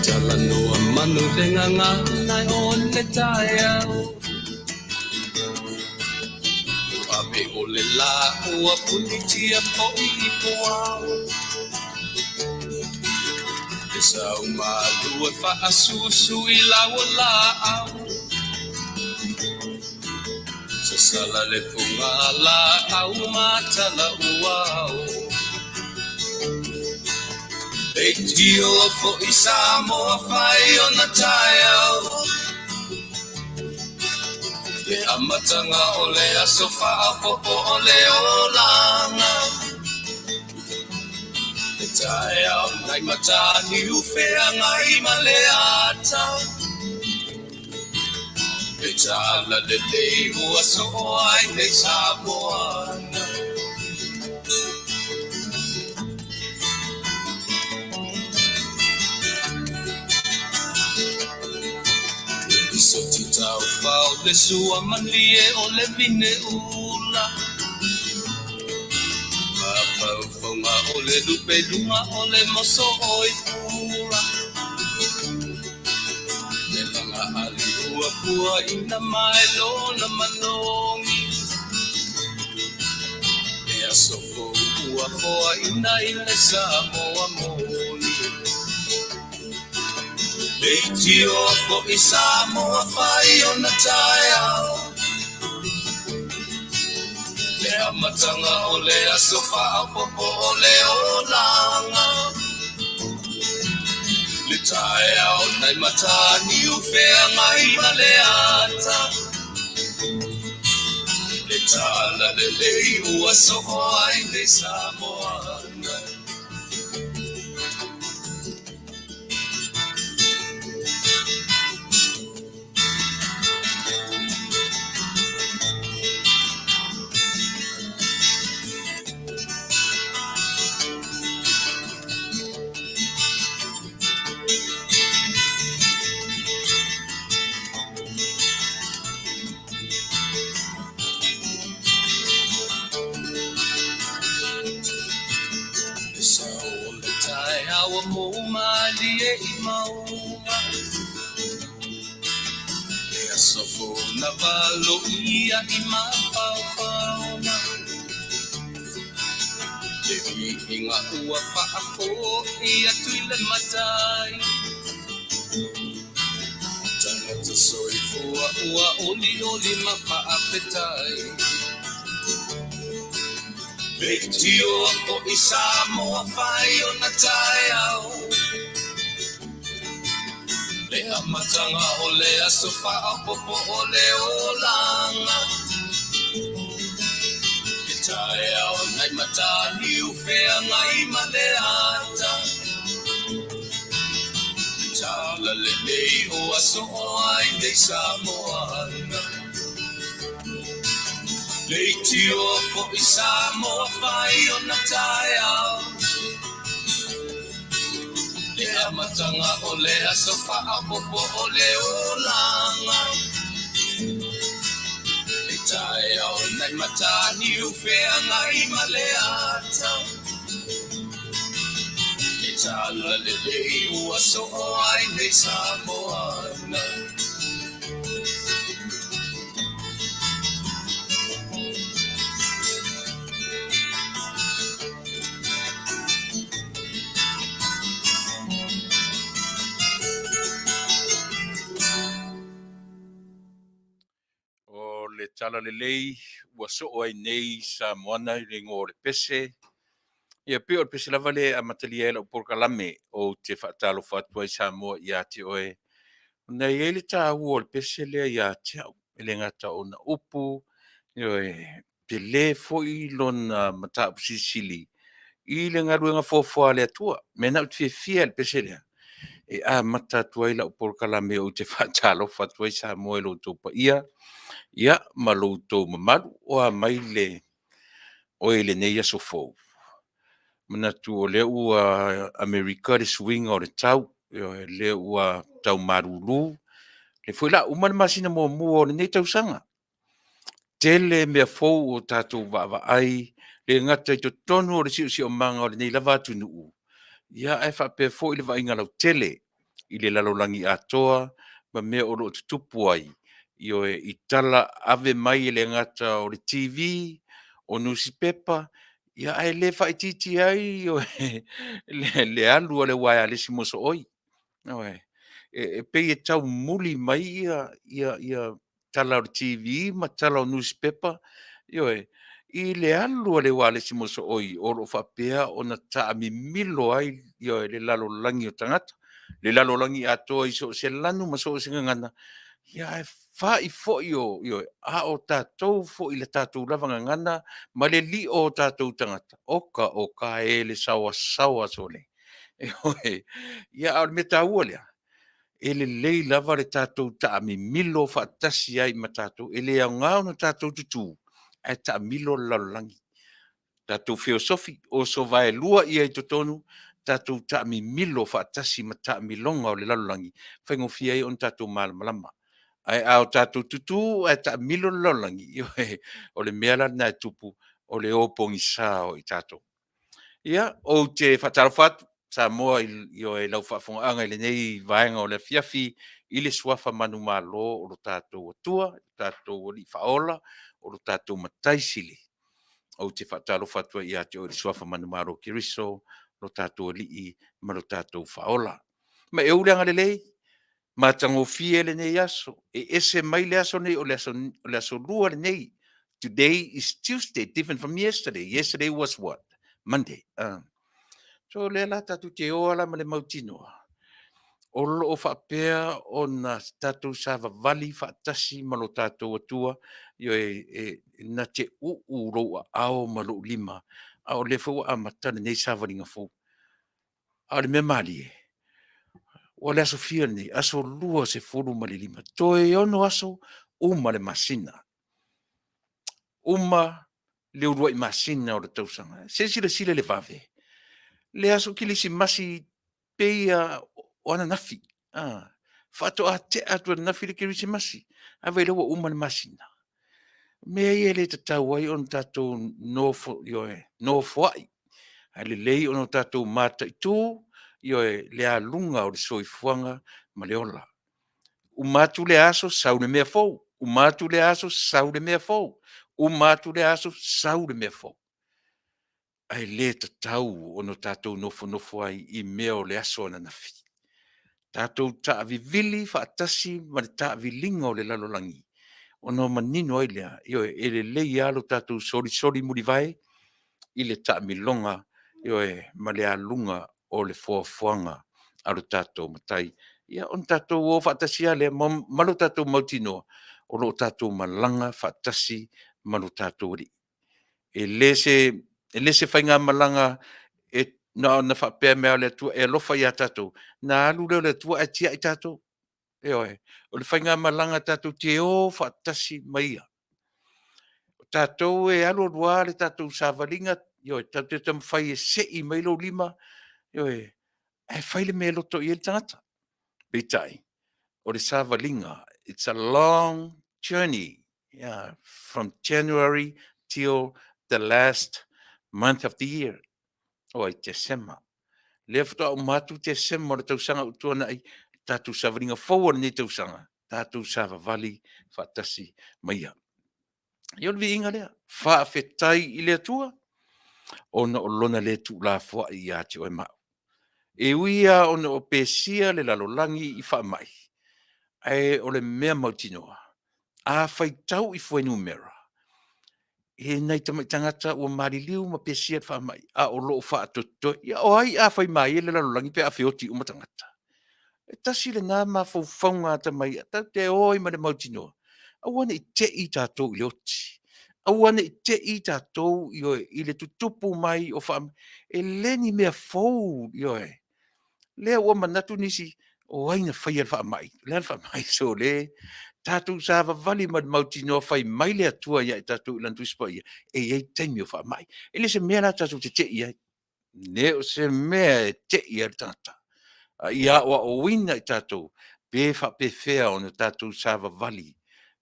Talanoa manu denga ngai on le taiao. Abe ole la ua punitia po I poao. E sau malua fa asusu I lawa lao. Sa sala le punga la au matala uao. E dio fo I Samoa fai ona taiao. E amatanga ole a sofa a popo ole olanga. E taiao nai matani ufea ngai maleata. E tala le lei ua soai nei Samoana. So titau fau le sua malie o le vine ula. Papau fonga o le lupe lunga o le moso oi pula. Le langa ali ua pua ina mai lona manongi. E asoko ua foa ina ile Samoa moni. Leitio fo I Samoa fai ona taiao. Le amatanga o le asofa a popo o le olanga. Le taiao nai matani ufea ngai maleata. Le tala le lei ua soho ai nei Samoana. Na valo ia I mapaupauna. Le inga ua paako ia tuile matai. Tangata soifua ua oli oli mapaapetai. Betio o I Samoa fai ona taiao. Le amatanga o le asofa a popo o le olanga. E taiao nai matani ufea ngai maleata. E tala le nei o aso ai nei Samoana. Leitio fo I Samoa fai ona taiao. Le amatanga o le asofa a popo o le olanga. E taiao nai matani ufea ngai maleata. E tala le lei ua soho ai nei Samoana. Le tala le lei ua so ai nei Samoana I ngore pese. Ia pe o pese lava le a mataliela o Polokalame o te whaatalo Faatuatua I Samoa ia te oe. Na ia le tā ua le pese lea ia te au. Ele ngata o na upu. Pe le foi lona mata pusisili. I le ngaruenga fofoa le atua. Mena o te fia le pese lea. E a matatua ila o Polokalame o te whaatalo Faatuatua I Samoa lo topa ia. Ia maloutou mamalu o a mai le o ele nei aso fou. Manatu o le ua Amerika le swing o le tau le ua tau marulu, le foi la uma le masina mua o le nei tausanga. Tele mea fou o tātou vaavaai, le ngata i to tonu o le si o manga o le nei lava Taunu'u. Ia e Faapea fo i le vainga lau tele, i le lalolangi atoa, ma mea o lo tutupu ai, i o i tala ave mai le ngata o le TV, o newspaper, ia e le whaititi ai, o le alu o le waia le simoso oi. Oe. E pei e tau muli mai ia tala o le TV, ma tala o newspaper, ioe, i le alu o le wale si moso oi, o lo Faapea o na taa mi milo ai, ioe, le lalo langi o tangata, le lalo langi atoa i so se lanu ma so se ngangana, ia e wha i fo ioe, a o tātou fo i le tātou lava ngangana, ma le li o tātou tangata, oka e le sawa sole. Ioe, ia au me tāua lea, ele lei lava le tātou taamimilo faatasi ai ma tātou, ele aungao na tātou tutu, ai taamilo lalolangi. Tātou feosofi, o so vae lua ia i totonu, tātou taamimilo faatasi ma taamilonga o le lalolangi, whaingofia ai on tātou malamalama. Ai au tātou tutu, ai taamilo lalolangi, o le meala na tupu, o le opongi sao i tātou. Ia, o te whatarafatu, Samoa i o e lau whaafonga i le nei vaenga o le Afiafi i le suafa Manuia Lau o lo tātou Atua, tātou o li whaola, o lo tātou mataisili. O te whatarafatu i ate o le suafa Manuia Lau Kiriso, lo tātou li i ma lo tātou whaola. Ma e uleanga le lei, ma tango fie le nei aso, e ese mai le aso nei o le aso lua le nei. Today is Tuesday, different from yesterday. Yesterday was what? Monday. So le la tatu te oala ma le mautinoa. O lo o Faapea o na tatu sava vali faatasi ma lo tatu atua yo na te roa ao ma lo lima. A o le fo a matana nei sava linga fo. A le memali e. O le aso fia nei, aso lua se furu ma le lima. To e ono aso uma le masina. Uma le urua i masina o le tausanga. Se sile le vave. Le aso kilisi masi peia o ana nafi. Fato a te atua nafi le kilisi masi. A vei lewa uma le masina. Mea ia le tatau ai on tatou no foai. A le lei on tatou mata i tū, le a lunga o le soifuanga ma le ola. Umatu le aso sau le mea fou. Umatu le aso sau le mea fou. Umatu le aso sau le mea fou. Ai le tatau ono tātou nofo ai i mea o le aso ana nafi. Tātou taavivili faatasi ma le taavilinga o le lalolangi. Ono manino ai lea, e le lei alo tātou sori muri vai, i le taamilonga, ma le alunga o le fuafuanga alo tātou matai. Ia on tātou o faatasi ale, malo tātou mautinoa, o lo tātou malanga faatasi ma lo tātou ri. E lese whainga malanga na Faapea mea le atua e lofa ia tātou. Na alu leo le atua e tia i tātou. O le whainga malanga tātou te o whaatasi mai ia. Tātou e alo rua le tātou sāwaringa. Tātou te tamwhai e se i mai lo lima. E whaile me loto i el tangata. Bitai. O le sāwaringa. It's a long journey. From January till the last month of the year. O te sema. Le fata o matu te sema o le tausanga utuana ai tātou sāwaringa forward ni tausanga. Tātou sāwawali whaatasi mai ia. Io le inga lea. Whaafetai i le atua. Ona o lona le tu la fua i ate o e mau. E uia ona o pesia le lalolangi i wha mai. E o le mea mautinoa. A whaitau i fue numera. E nei tamai tangata ua mariliu ma pesia wha mai. A o loo wha atoto. Ia o ai a whai mai e le lalolangi pe a whioti uma tangata. E tasi le ngā ma whauwhaunga tamai. Ta te oi ma le mautinoa. Awana i te i tātou i oti. Awana i te i tātou i le tutupu mai o wha. E leni mea fau lea ua manatu nisi o aina whai al wha mai. Lea al wha mai so le. Tātou sa vali ma mauti no whai mai le atua ia i tātou ilantu ispa ia. E ei taimi o wha mai. E le se mea la tātou te te ia. Ne o se mea te ia tata. Ia wa o wina I tātou, pe whapewhea o na tātou sāwa vali,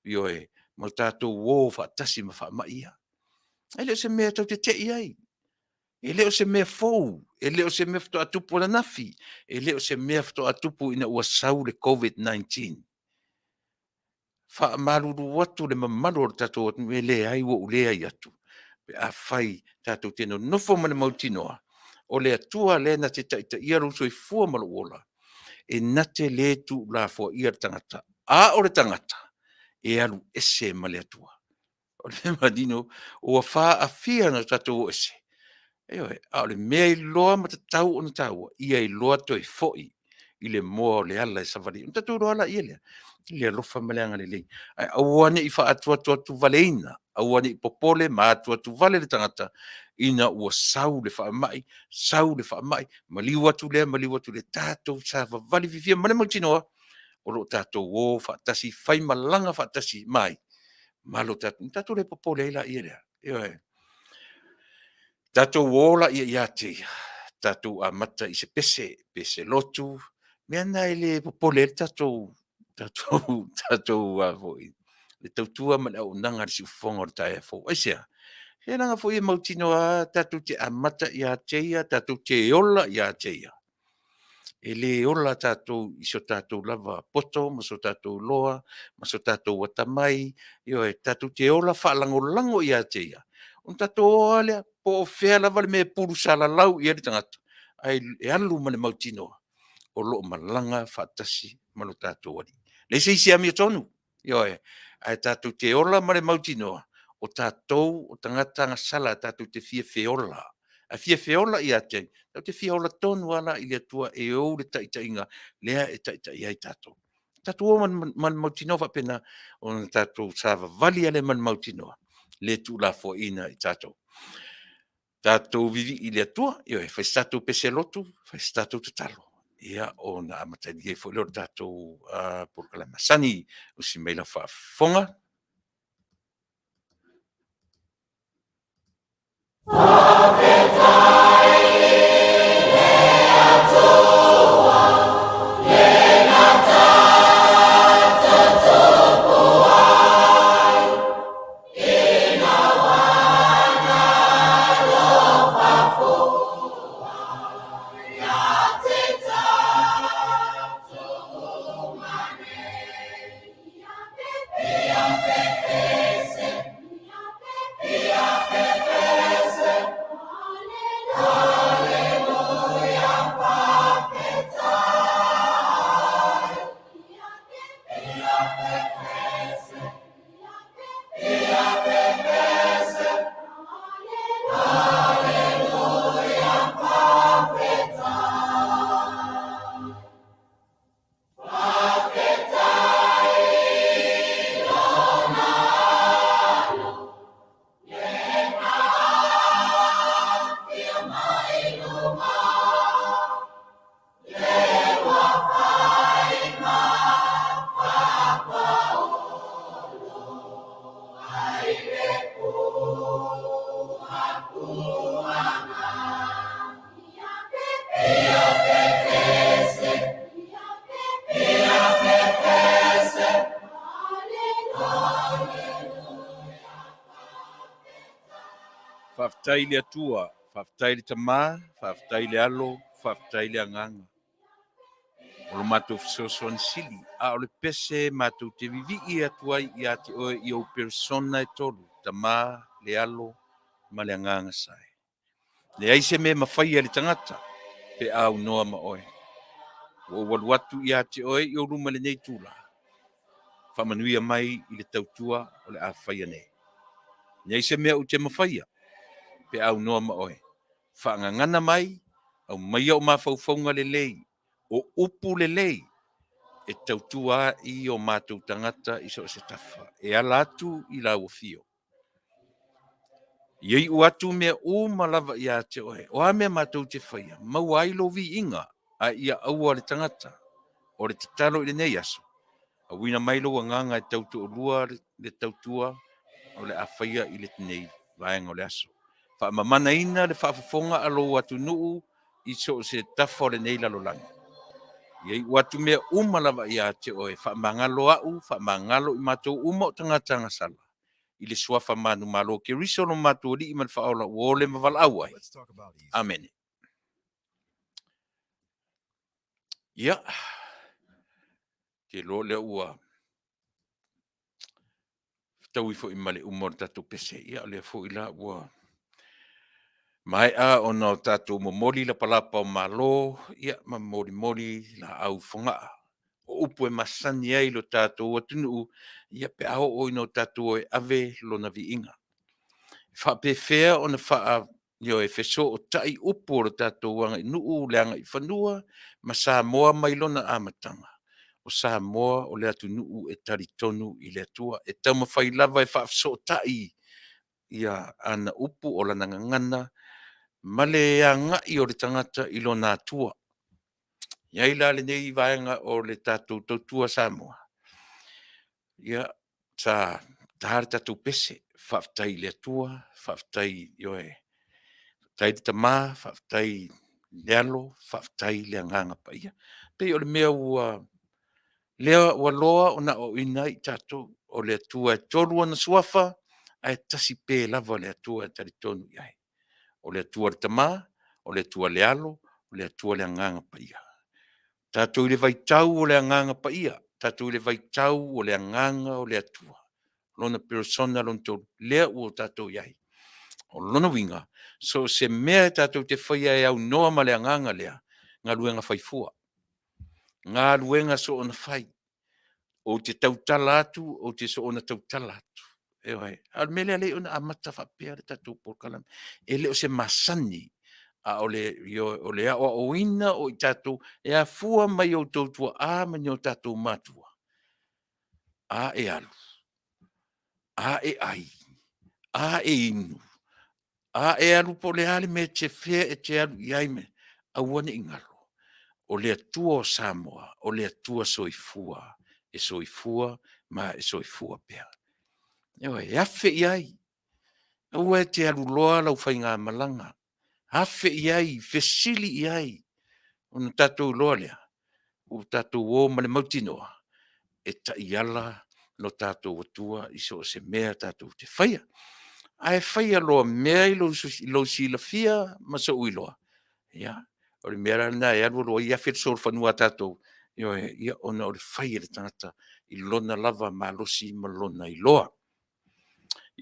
ioe, mo tātou wō whaatasi ma whaamaia. E leo se mea tau te tei ai. E leo se mea fou. E leo se mea fto atupu na nafi. E leo se mea fto atupu ina ua sau le COVID-19. Wha maruru watu le mamaru o tātou atu e le ai wo ulea I atu. Pe a whai tātou tēnō nofo mana mautinoa. O le atua le na te taita ia ruso I fua malu ola. E nate le tu la fo ia tangata. A o le tangata. E alu ese ma le atua. O le madino o wha a fia na tātou ese. Eoe, a o le mea I loa ma te tau o na taua. Ia I loa toi foi. I le moa o le ala e savali. Nta tu roala ia lea. Ia lofa maleanga le lei. Ai awane I wha atua tu valeina. Awane I popole ma atua tu vale le tangata. Ina ua sau le wha mai. Sau le wha mai. Maliwa tu le tātou sa vali vivia. Mane mautinoa. O lo tātou o wha tasi. Whai malanga wha tasi mai. Malo tātou. Tātou le popole ila ia lea. Eoe. Tātou wola ia te. Tātou a mata I se pese lotu. Mea nai le popole tātou a foi. Le tautua ma le au nanga si ufonga o tae a fo. Aisea, he nanga foi e mautino a tātou te a mata ia teia, tātou te ola ia teia. E le ola tātou iso tātou lava poto, maso tātou loa, maso tātou watamai, io e tātou te ola whaalango ia teia. Un tātou alea, po o whea lava le me puru sala lau ia le tangata. Ai e alu mane mautinoa. O loo malanga whaatasi mano tātou ari. Le se isi ami o tonu. Ioe, ai tātou te ola mare mautinoa. O tātou, o tangata ngasala, tātou te fia feola. A fia feola I ate. Tātou te fia ola tonu ala I le atua e ou le taita inga. Lea e taita I ai tātou. Tātou o man mautinoa whapena. O tātou sāwa vali ale man mautinoa. Le tu la fo ina I tātou. Tātou vivi I le atua. Ioe, whai tātou pese lotu, whai tātou te talo. Ia o na amatani e foi lor tātou Polokalame sani o si meila Fonga. Whaftai le atua, whaftai le tamā, whaftai le alo, whaftai le anganga. O lo mātou fisoson sili, a o le pese mātou te vivi I atua I ate oe I o persona e tolu, tamā, le alo, ma le anganga sai. Le aise me mawhai le tangata, pe au noa ma oe. O waluatu I ate oe I o ruma le nei tūla. Whamanuia mai I le tautua o le a whaia nei. Le aise mea u te mawhaia, pe au noa ma oe. Whaangangana mai, au mai au mawhauwhaunga le lei, o upu le lei, e tautua I o mātou tangata I so se tafa, e ala atu I la uafio. Iei u atu mea o malava I a te oe, o a mea mātou te whaia, mau ailo vi inga, a ia aua le tangata, o le tatalo I le nei aso. A wina mailo a nganga e tautu o lua le tautua, o le a whaia I le tenei, vaenga o le aso. Fa mamana ina le whaafafonga alo atu nuu I so se tafa o le nei lalo langa. Iai watu mea uma lava ia te oe whaamangalo au, whaamangalo I mātou uma o tangata sala. I le suafa manu malo ke riso no mātou li I man whaola uole mawala au ai. Amen. Ia. Ke lo le ua. Tau I fo I male umor tatu pese. Ia le fo I la ua. Mai a ona o tātou momoli la palapa o malo, ia ma mori la au whangaa. O upu e masani ai lo tātou Taunu'u, ia pe ao o ino tātou e ave lo na vi inga. Faapea ona faa yo e feso o tai upu o tātou wanga I nuu leanga I whanua, ma Samoa mai lona amatanga. O Samoa o le Taunu'u e taritonu I le atua, e tauma whai lava e faafso tai, ia ana upu o la ngangana, male a ngai o le tangata I lona atua. Iai la le nei vaenga o le tātou tautua Samoa. Ia, sa tahare tātou pese, whaftai le atua, whaftai ioe, tai te tamā, whaftai le alo, whaftai le anganga pa ia. Pei o le mea ua, lea ua loa o na o ina I tātou, o le atua e tolu ana suafa, ai tasi pē lava le atua e taritonu iai. O le atua le tamā, o le atua le alo, o le atua le anganga pa ia. Tātou le vai tau o le anganga pa ia, tātou le vai tau o le anganga o le atua. Lona persona lona tau lea ua tātou iai. O lona winga, so se mea tātou te whaia e au noa ma le anganga lea, ngā luenga whaifua. Ngā luenga so ona whai. O te tautala atu, o te so ona tautala atu. Eoi, al mele le ona amata Faapea le tātou Polokalame. E le o se masani, a o le a o ina o I tātou, e a fua mai o tautua a mani o tātou matua. A e alu, a e ai, a e inu, a e alu po le ale me te fea e te alu iai me, a wane ingalo. O le atua o Samoa, o le atua soifua, e soifua, ma e soifua pea. Eoi, e afe iai, ua te alu loa lau whai ngā malanga. Afe iai, fesili iai, ona tātou loa lea, o tātou o male mautinoa, e ta iala no tātou atua iso o se mea tātou te whaia. Ai whaia loa mea I lo sila fia ma sa uiloa. Ia, o le mea rana e alu loa ia whit sol whanua tātou. Ia ona o le whaia le tangata I lona lava ma losi ma lona I loa.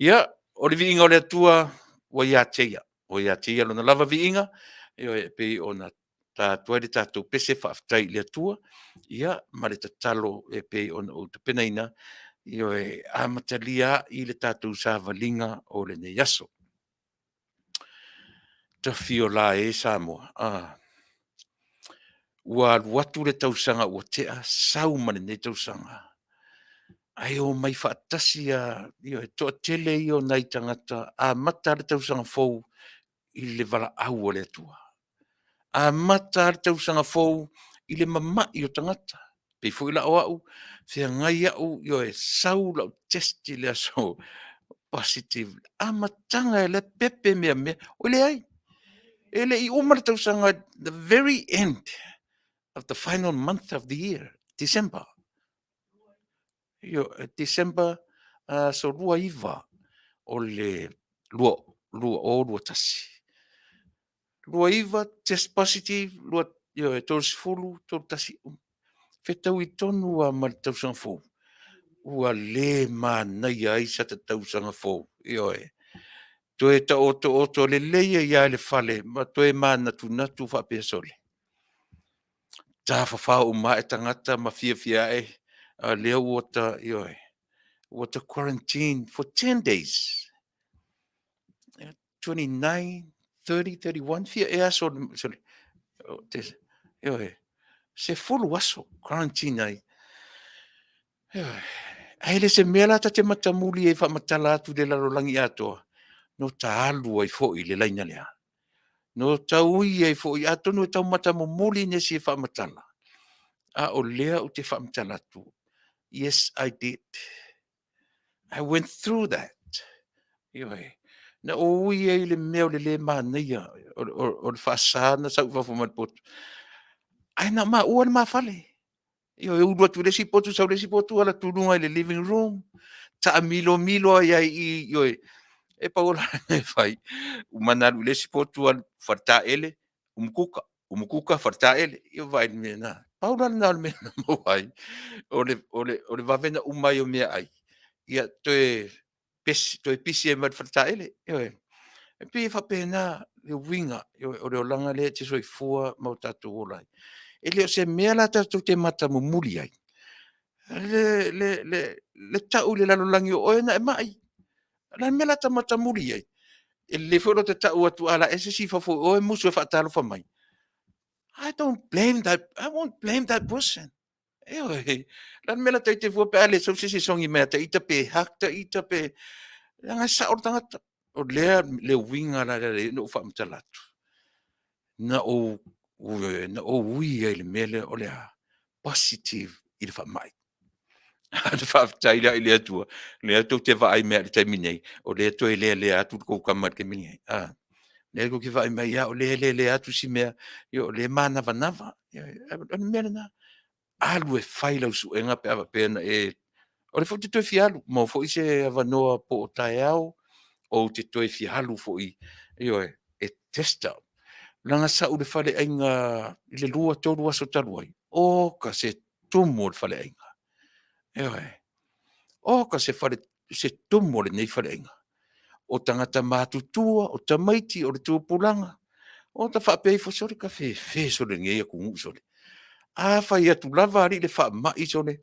Ia, o le viinga o le atua wa ia teia. O ia teia lona lava viinga, e pe ona tātua le tātou pese whaaftai le atua, ia, ma le tatalo e pe ona o te penaina, e amatalia I le tātou sāvalinga o le ne yaso. Ta fio la e Samoa. Ua watu le tausanga ua tea sau mane ne tausanga. Ai o mai whaatasi e toa tele I o nei tangata a mata le tausanga fou I le wala au o le atua. A mata le tausanga fou I le mamai o tangata. Pei fo I la o au, fea ngai au e sau lau testi le aso positive. A matanga e le pepe mea mea, o le ai. Ele I umar tausanga the very end of the final month of the year, December. December, so lua iwa o le lua tasi. Lua iwa, test positive, lua tols fulu, tol tasi. Fetau I tonu a mal tausanga fou. Ua le nei ai sa te tausanga fou. Toe ta oto le leia ia le fale, ma toe mana tu natu Faapea sole. Ta fafa o ma e tangata ma fia lea water quarantine for 10 days. 29, 30, 31, fia e aso, se fulu aso, quarantine ai. Ai le se mea lata te matamuli e whamatala atu le larolangi atoa. No ta alu ai fo I le laina lea. No ta ui ai fo I ato no tau matamumuli ne si whamatala. A o lea o te whamatala atu. Yes, I did. I went through that. Na o ui ai le mea o le le māneia o le Fasa na sau wafumatpotu. ai na ma ua le mafale. Io e ulu atu le sipotu sau le sipotu ala tulunga i le living room. Ta milo milo ai io e paola e fai. Umanalu le sipotu al farta ele, umukuka farta ele. Io vai me na. Paola na me na mo ai. O le vavena umai o mea ai. Ia toe pisi e mat farta ele. Io e pi fa pena le winga. Io o le olanga le te soi fua mau tatu olai. E leo se mea la tatu te mata mumuli ai. Le tau le lalolangi o e na e mai. La mea la mata muli ai. E le folo te tau atu ala e se si fafo o e musu e fatalo fa mai. I won't blame that person. E la mea la te fua pe ale so se songi mea ta ita pe hakta ita pe langa sa o tangata. O le winga la le no fa mtalatu. Na o ui ai le mele o le positive i le fa mai. Le faafetaila i le atua le atu te vaai mea le taimi nei o le atu e lea atu kou kama le kemini ai le ko ke vaai mai ia o le atu si mea io le manavanava ona mea lena alu e failausuʻega pe ava pena o le foʻi te toe fialu ma foʻi se avanoa po o taeao ou te toe fialu foʻi io e testa laga saʻu le faleaiga i le lua tolu aso talu ai o ka se tumu o le faleaiga ioe o ka se tumo le nei faleaiga o tagata matutua o tamaiti o le tuapulaga o ta faapea i fosole ka fefe sole gei akugu'u sole a fai atu lava alii le faamaʻi sole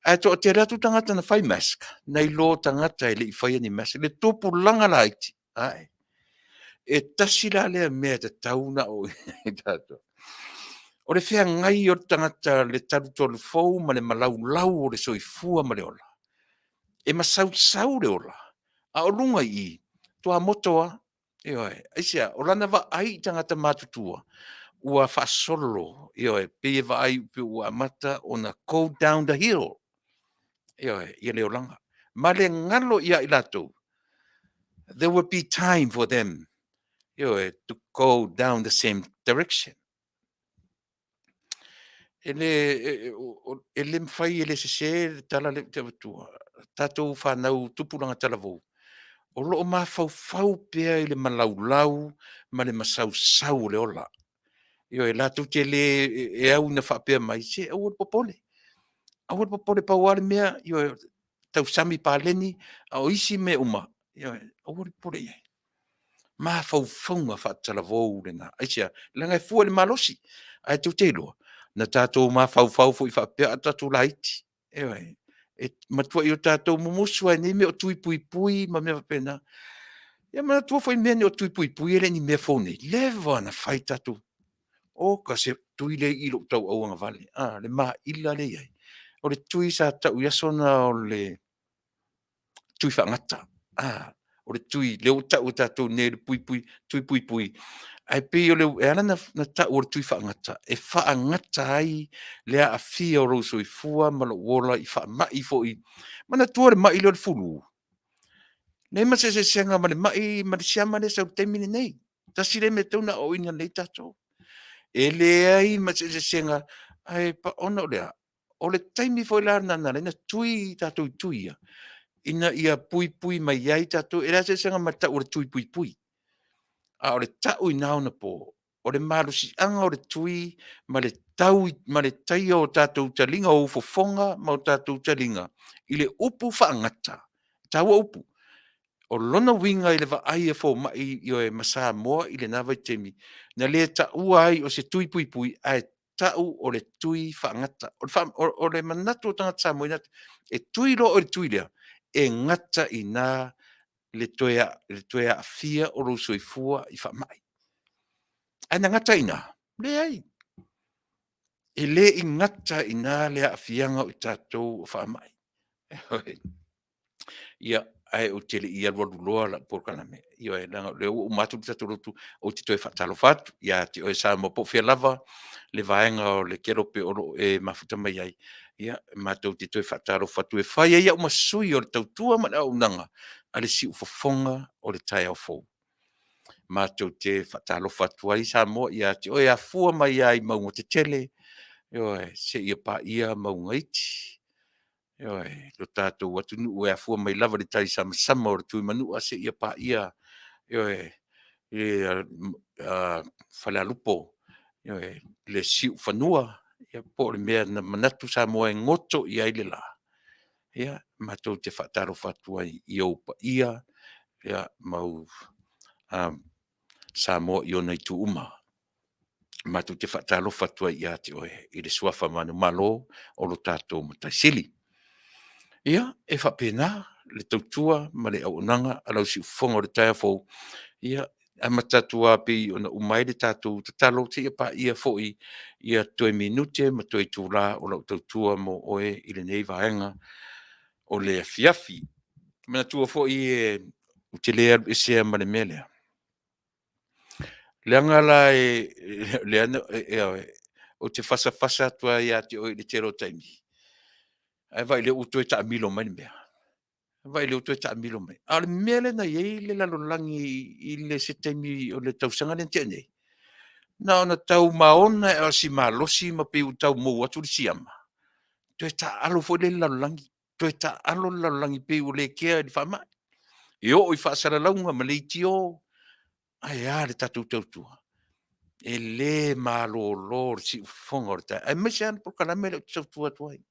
ae toʻatele le atu tagata na fai mask nai lo tagata e leʻi faia ni mask le tupulaga laiti ae e tasi la lea mea tatauna o i tatou o le feagai o le tagata le talutolufou ma le malaulau o le soifua ma le ola e masausau le ola a o lunga i toa motoa ioe aisia o lana vaai i tagata matutua ua faasolo ioe pe vaai pe ua amata ona go down the hill ioe ia le olaga ma le galo ia i latou there would be time for them ioe to go down the same direction ele mafai ele sesē tala le te avatua tatou fanau tupulaga talavou o loo mafaufau pea i le malaulau ma le masausau o le ola io e latou te lē e au ina faapea mai se aua le popole paua le mea io tausami paleni a o isi me uma io aua le popole iai mafaufauga faatalavou lenā aisia laga e fua le malosi ae tautei loa na tatou mafaufau foʻi faapea a tatou laiti ioe e matuaʻi o tatou mumusu ai nei mea o tuipuipui ma mea faapena ia manatua foi mea ni o tuipuipui e leʻi ni mea fou nei leva na fai tatou o ka se tui leʻi i loʻu tauauaga vale le maʻila leʻi ai o le tui sa taʻu i aso na o le tui faagata o le tui le o taʻu tatou nei le tui puipui ae pei o le e ala na taʻu o le tui faagata e faagata ai le aʻafia o lou soifua ma loʻu ola i faamaʻi foʻi manatua le maʻi lea o le fulu nei ma sesesega ma le maʻi ma le siama le sautaimi lenei tasi le me tauna o ina nei tatou e leai ma sesesega ae paona o lea o le taimi foi la nana le na tui tatou tui ia ina ia puipui mai ai tatou e la sesega ma taʻu o le tui puipui a o le taʻu ina ona po o le malosiʻaga o le tui ma le taia o tatou taliga ou fofoga ma o tatou taliga i le upu faagata taua upu o lona winga i le vaai e fomaʻi io e ma Samoa i lenā vaitemi na lē taʻua ai o se tui puipui ae taʻu o le tui faagata o le manatu o tagata Samoa inatu e tui loa o le tui lea e gata inā le toe aʻafia o lou soifua i faamaʻi ae na gata inā leai e lē i gata inā le aʻafiaga o i tatou o faamaʻi ia ae o tele ia lualuloa la Polokalame io e langa le o matu tatu lotu o te toe faatalofa atu ia te o sa mo po fia lava le vaenga o le kero pe o e mafuta mai ai ia matou te toe faatalofa tu e fai ia o masui o le tautua ma le aunaga a le siʻu fofoga o le tae ao fou Mātou te whatalofa tua i Samoa ia te oe a fua mai ai maunga te tele. Se ia pa ia maunga iti. Lo tātou Taunu'u a fua mai lava le tai sama o le tui Manuia se ia pa ia. Failautusi. Le siu whanua. Po le mea na manatu Samoa ngoto i aile la. Mātou te whatalofa tua i au pa ia. Mau Samoa i ona i tu uma. Mātou te whatalofa tua i ate oe. I le suafa Manuia Lau o lo tātou mataisili. E whapena le tautua ma le au onanga alau si ufonga o le taia fau. A matatua pi ona umai le tātou tatalo te ia pa ia foi. Ia toi minute ma toi tūla o lau tautua mo oe i le nei vaenga o le Afiafi. Mana tua foi u te lea e sea ma le melea. Leanga la leana o te fasa tua ia te oe le tero taimi. Ai vai le uto e ta milo mai mea. Vai le uto e ta milo mai. Ale mele na ye le lalolangi i le se taimi o le tausanga le te nei. Na ona tau maona e o si malosi ma pe tau mo atu le siama. To e ta alo fo le lalolangi. To e ta alo lalolangi pe o le kea di fama. Yo i fa sala launga ma le tio. Ai a le tatu tautua. E le malo lor si Fong o ta. Ai mesian Polokalame le tautua tuai.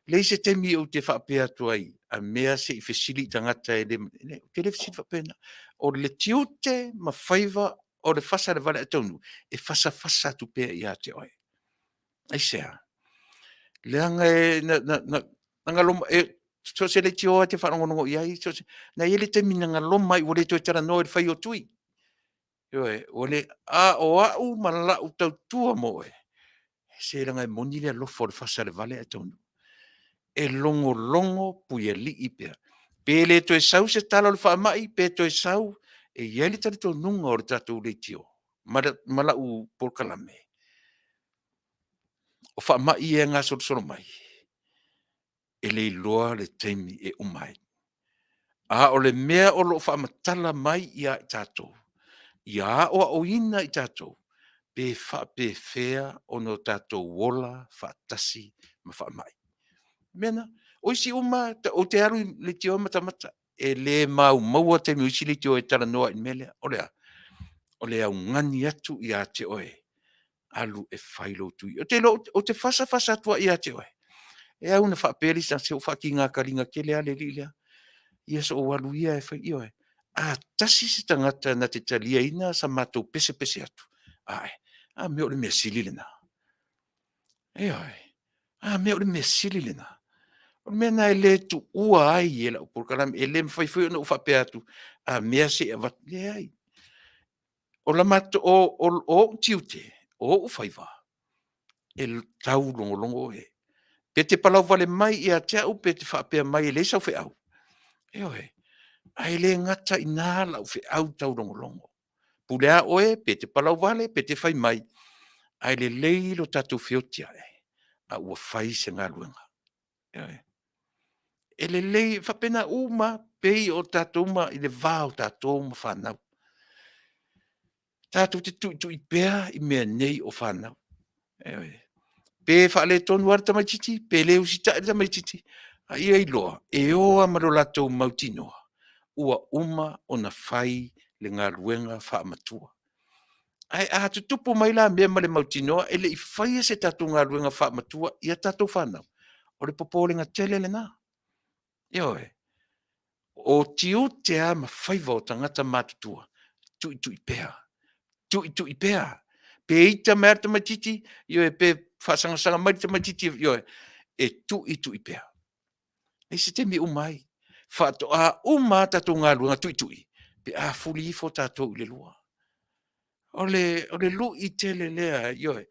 Le se temi o te Faapea tuai. A mea se i fesili tangata e le. Ke le fesili Faapea. O le tiute ma faiva o le Fasa le Vale a Taunu'u. E fasa tu pea i ate oe. Ai sea. Leanga e nga loma so se le tio te whanongonongo i ai. Na ele te mina nga loma i wale toi Talanoa i Failautusi. O le o au mala u tautua mo e. Se langa e moni le alofo le Fasa le Vale a Taunu'u. E longo puia li i pea. Pe le toi sau se tala le whaamai, pe toi sau e ieli tali tō nunga o le tatou le tio. Mala u Polokalame. O whaamai e ngā soro mai. E le loa le teimi e umai. A o le mea o lo whaamatala mai i a tatou. Ia o ina i tatou. Pe whea o no tatou wola, Tasi, ma whaamai. Mena, o isi uma, o te aru le tio matamata. E le maua te mi le tio e Talanoa in melea. O le au ngani atu i a te oe. Alu e Failautusi. O te fasa tua i a te oe. E au na whaaperi sa se o whaki ngā karinga kele ale li lea. Ia so o alu ia e whai i oe. A tasi se tangata na te talia ina sa mātou pese atu. Me o le mea sili lena. E oe. Me o le mea sili lena. O mea na e le tu ua ai e la Polokalame. E le mwhai o na whapea atu. Mea se e wat le ai. O la mato o tiute. O whaiva. E tau longo e. Pe te palau vale mai i a te au, pe te whapea mai e le sau whi au. E oe, ai le ngata i nā lau whi au tau longo. Pulea oe, pe te palau vale, pe te whai mai. Ai le leilo tatou whiotia e. A ua whai se ngā luenga. E oe. E le lei, whapena uma, pei o tatou uma, i le vāo tatou uma whanau. Tatou te tu i pēa i mea nei o whanau. E oe. Pe whaale tonu ar tamaititi, pe leo si tae tamaititi. Ia i loa, e oa maro latou mautinoa. Ua uma o na whai le ngā ruenga whaamatua. Ai a tutupu mai la mea ma le mautinoa, e le i whai se tatou ngā ruenga whaamatua, ia tatou whanau. O le popolenga tele le nā. Ioe, o tiu te a ma whaiva o tangata mātutua. Tu i pēa. Tu i pēa. Pe ita mea tamaititi, ioe pe whasanga mai tamaititi, ioe. E tu i pēa. E se te mi umai. Whato a uma tatou ngā luenga tui. Pe a fuli ifo tatou i le lua. O le lu i tele lea, ioe.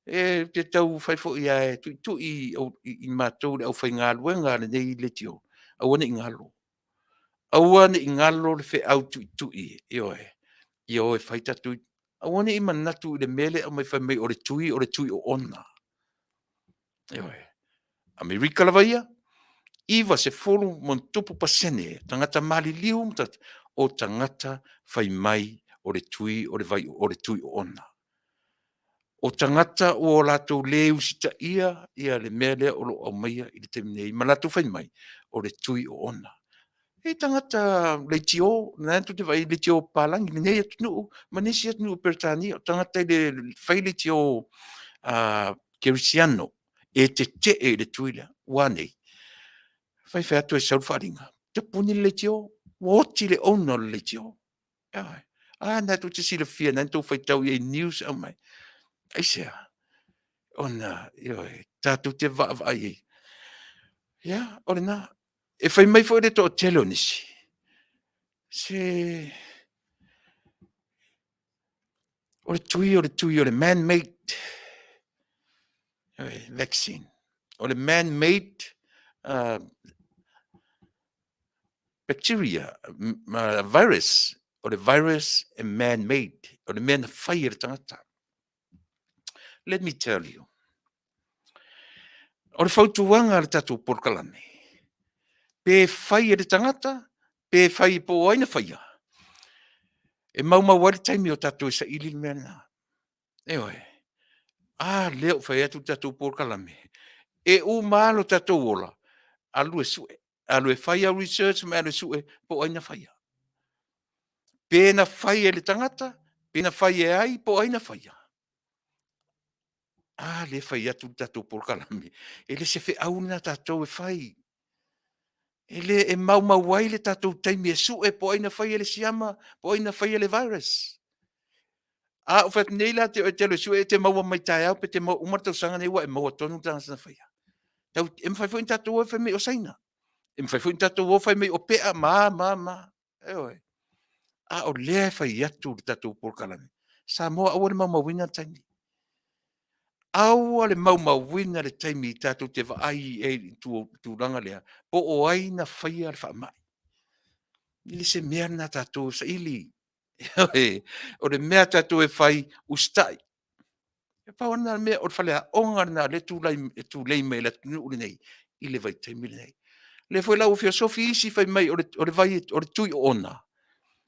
E te tau whaifo i ae tui i mātou le au whai ngā luenga le nei le tio. Awane i ngalo. Awane i ngalo le whi au tui, ioe. Ioe whai tatou. Awane i manatu i le mele au mai whai mai o le tui o ona. Ioe. Amerika la vaia. Iwa se folu mon tupu pasene, tangata mali liu o tangata whai mai o le tui o le vai o le tui ona. O tangata o lato leu sita ia le mea lea o lo au maia i le teminei, ma lato whai mai o le tui o ona. E tangata le tio, na tu te vai le tio palangi, le nei atu ma nesi atu pertani, o tangata le whai le tio kerisiano, e te e le tui lea, wane. Whai whai atu e saurwharinga. Te puni le tio, woti le ono le tio. Na tu te sila fia, na tu whai tau e news au mai. Aisea, ona, tātou te vaavai. Ia, ore nā, e whai mai fo e to telo nisi. Se, ore tui, ore man-made vaccine. Ore man-made bacteria, virus. Ore virus e man-made. Ore mea na whai e tangata. Let me tell you. Ore whautuanga le tātou Polokalame. Pe whai e tangata, pe whai po aina whaia. E mau wari taimi o tātou sa ili mea nā. Leo whai atu tātou Polokalame. E malo tātou ola. Alu e sue. Alu e whai au research, me alu e sue, po aina whaia. Pēna whai e le tangata, pēna whai e ai, po aina whaia. Le whai atu tātou Polokalame. E le se whi au na tātou e whai. E le e mau wai le tātou taimi e sue, po aina whai e le siama, po aina whai e le virus. O what nei la te le sue, te maua mai tai au, pe te mau umartau sanga nei wa, e maua tonu tanga sana whaia. Tau, e mwhai fwoi tātou o whai mei o saina. E mwhai fwoi tātou o whai mei o pea, ma. O lea whai atu le tātou Polokalame. Samoa awa le maumawina taimi. Awa le maumawina le taimi tātou te vaai e tu ranga lea. Po o aina whaia le whaamai. Ili se mea na tātou sa ili. O le mea tātou e whai ustai. E pau ana mea o le whalea onga na le tu lei mei le Taunu'u nei. I le vai taimi nei. Le foi lau filosofi isi whai mai o le vai o le tui o ona.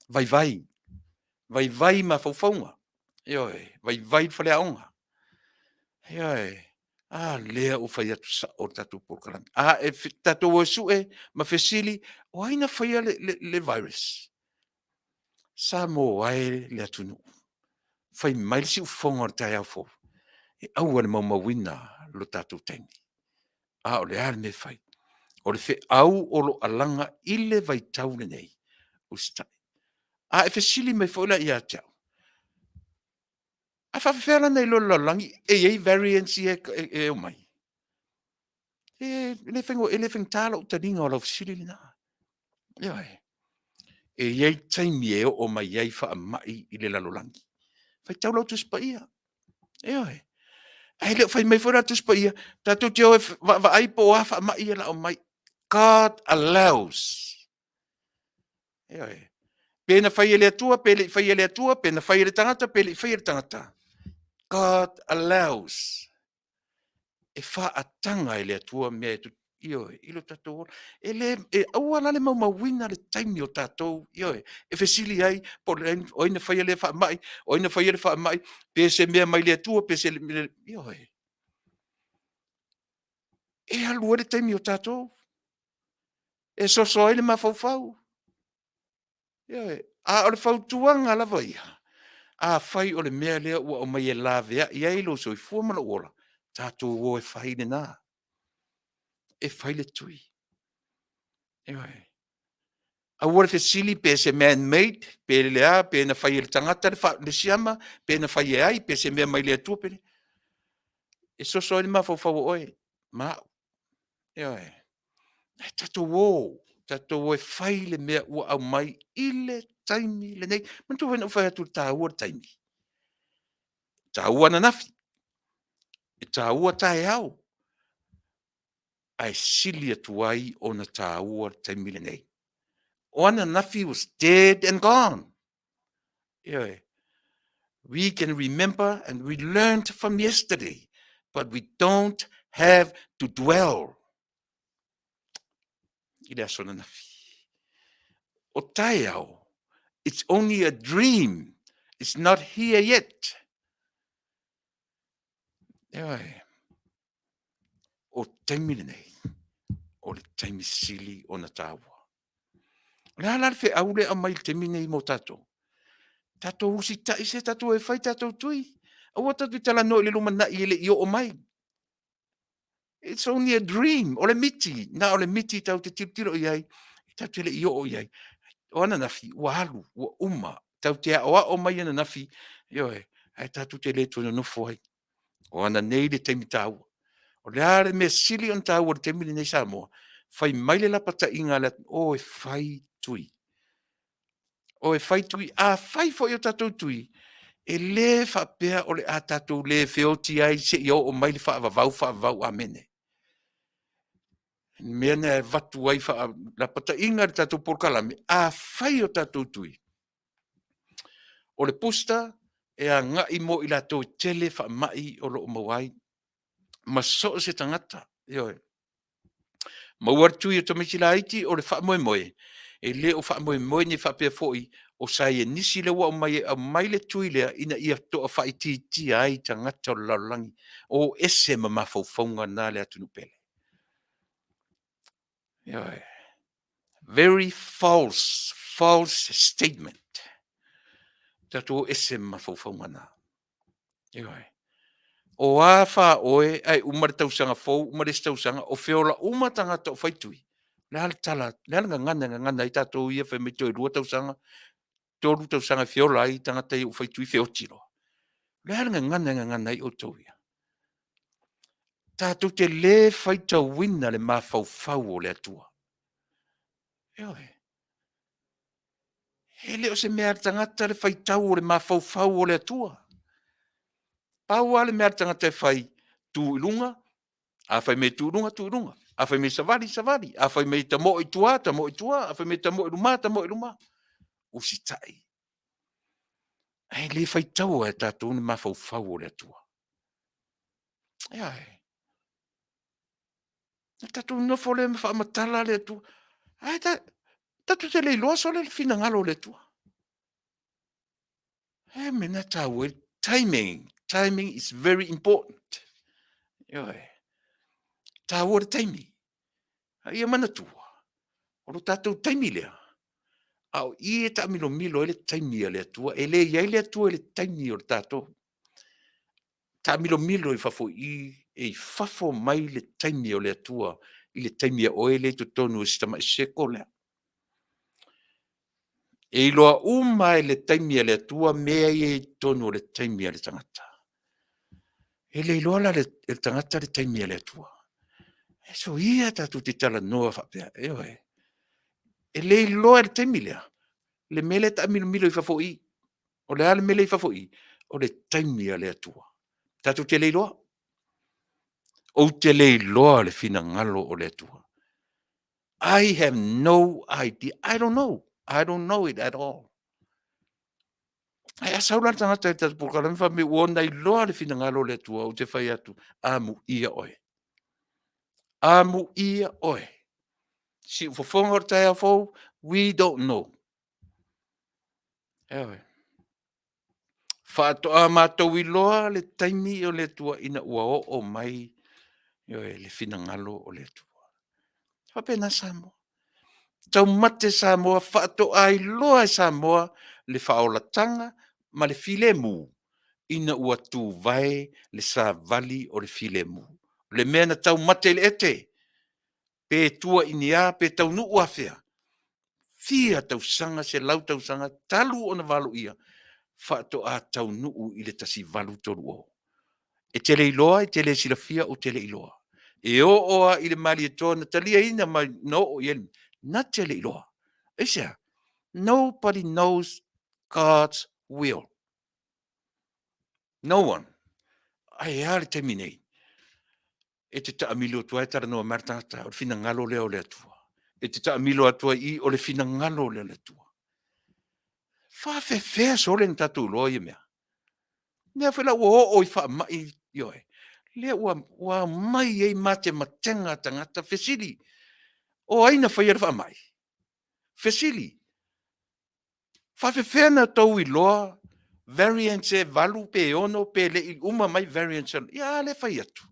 Vai. Vai ma faufaunga. Vai whalea onga. Lea o whai atu sa o tātou Polokalame. E tātou o sue ma fesili o aina whaia le virus. Samoa e le Taunu'u. Whai mai si ufonga o tai au fo. E aua le maumawina lo tātou taimi. O le ale me whai. O le whi au o lo alanga ile vai taune nei. Ustai. E fesili mai foila i a tau. A whawhewhela nei lo langi ei variance e o mai. Le whengo tala o taringa o lau fesili li nā. E iei taimi e o mai iei wha mai i le lalolangi. Whai tau lau tuspa ia. Ai leo whai mai whora tuspa ia. Tātou te o e wa aipo o wha mai ia la o mai. God allows. Pēna whai ele atua, whai ele atua, pēna whai ele tangata, whai ele tangata. God allows. E wha atanga ele atua mea tu. Ilo tātou. E aua lale maumawina le taimi o tātou. E fesili ai, po oina whai ele wha mai, oina whai ele wha mai, pēse mea mai le atua, pēse le. E alua le taimi o tātou. E soso ele ma faufau. O le fautuanga lava ia. Whai o le mea lea ua o mai e lavea. Ia ilo so i fuamana ola. Tātou o e whai le nā. E whai le tui. A ua le fesili pe se man-made, pe le lea, pe na whai le tangata le siama, pe na whai e ai, pe se mea mai le atua pe. E soso ele ma faufau oe. Mao. Tātou o e whai le mea ua au mai ile taimi le nei. Mantu wena u whai atu tāua taimi. Tāua na nafi. E tāua tae au. Ai sili atu ai o na tāua taimi le nei. O ana nafi was dead and gone. We can remember and we learned from yesterday, but we don't have to dwell. Ile aso na nafi. O tae au. It's only a dream It's not here yet. Eoi, o taimile nei, o le taimi sili o na tāua. Le ala fe au le amai le taimi nei mo tatou. Tatou usi tai se tatou e fai tatou tui. Aua tatou talanoa le luma na i le i o mai. It's only a dream. O le miti. Na o le miti tau te tiro iai. Tau te le i o iai. O ana nafi, ua halu, ua uma. Tau te o mai ana nafi. Ioe, ai tatou te le tuna nofo ai. O ana nei le taimi tāua. O le are me sili on tāua le taimi nei Samoa. Fai mai le lapata inga le o e fai tui. O e fai tui. A fai fo i o tatou tui. E le Faapea o le a tatou le feoti ai se i o mai le whaavavau amene. Mea ne vatu ai la pata inga le tatou Polokalame. A fai o tatou tui. O le pusta e a ngai mo i la tau tele mai o lo mawai. Ma so se tangata. Ioe. Mauar tui o tamisi la iti o le moe moe. E le o moe moe ni Faapea foi o sai e nisi le wa o mai le tui lea ina ia toa whaiti ti ai tangata o laulangi. O ese ma mafaufaunga na le atunu pele. Ioe. Very false statement. Tato ese mafaufaunga na. Ioe. O a wha oe, ai umare tausanga fau, umare tausanga, o whiola umatanga to whaitui. Le hal tala, le hal ngana i tatou ia whai me toi rua tausanga, tōru tausanga whiola ai tangata i o whaitui whiotiro. Le hal ngana i o tau ia. Tatou te le whaitau wina le mawhau o le atua. Eoe. He leo se mea tangata le whaitau o le mawhau o le atua. Pau ale mea tangata e whai tu ilunga, a whai me tu ilunga. A whai me savali. A whai me tamo i tua. A whai me tamo i luma. Usi tai. Ai le whaitau e tātou ni mawhau o le atua. Ai. Tātou nofo le whaamatala le atua. Ai tātou te le iloa so le fina ngalo le atua. Ai mena tāu e timing. Timing is very important. Ai. Tāu o le taimi. Ai mana tua. O lo tātou taimi lea. Au I e ta milo ele taimi le atua. Ele ia le atua ele taimi o le tātou. Ta milo I fafo I fafo mai le taimi o le atua. I le taimi o ele to tonu stama seko lea. E loa uma le taimi le atua mea I tonu le taimi le tangata. Ele loa la le tangata le taimi le atua. E so ia tatu te Talanoa Faapea. Eoe. Ele loa le taimi lea. Le mele ta milo I fafo I. O le ale mele I fafo I. O le taimi le atua. Tatu te leiloa. O te leiloa le fina ngalo o le atua. I have no idea. I don't know. I don't know it at all. Ai asaulan tangata te Polokalame fa me uona I loa le fina ngalo le atua o te whai atu. Amu ia oe. Amu ia oe. Si ufofonga o tai afou, we don't know. Ewe. Faatoa mātou I loa le taimi o le atua ina ua o mai le fina ngalo o le atua. Whapena Samoa. Tau mate Samoa, whaato ai loa Samoa, le whaolatanga, ma le filemu, ina ua tu vai le sa vali o le filemu. Le mea na tau mate le ete, pe tua inia, pe Taunu'u Afia. Fia tau sanga, se lau tau sanga, talu o na valu ia, whaato a Taunu'u I le tasi valu toru o. E tele iloa, e tele silafia o tele iloa. E o oa I le mali e toa, na talia ina mai no o yen, na tele iloa. Esa, nobody knows God's will. No one. Ai ale te minei. E te taamilo tua e Talanoa martata, o le fina ngalo leo le atua. E te taamilo atua I o le fina ngalo leo le atua. Whawhewhea sole ni tatu loa I mea. Mea whela ua o I wha mai ioe. Lea ua mai ei mate matenga tangata fesili. O aina whaiara wha mai. Fesili. Whawhewhea na tau I loa, variance e valu pe ono pe le I uma mai variance ia le fai atu.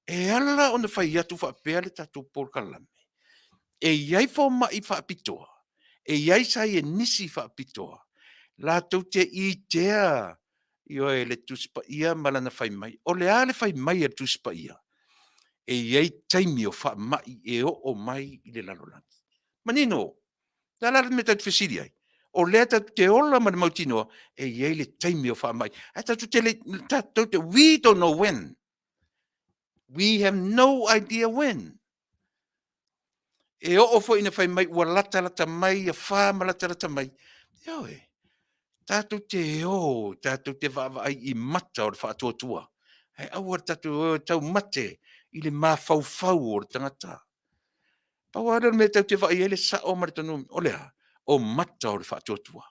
E ala ona fai atu Faapea le tatou Polokalame. E iai fo mai Faapitoa. E iai sa e nisi Faapitoa. La tau te I tea io e le tuspa ia malana fai mai. O le ale fai mai e tuspa ia. E iai taimi o mai e o mai I le lalolangi. Manino, tala me tatu fesiri ai. O lea tatu te ola ma le mautinoa, e iai le taimi o mai. A tatu te le, tatu te, we don't know when. We have no idea when. E o fo ina fai mai, ua lata mai, a wha ma lata mai. Eo e, tatu te vava ai I mata o le Faatuatua. Hei aua tatu tau mate, I le mawhau o le tangata. Pawara me tau te vai ele sa o maritanu o lea, o mata o le Faatuatua.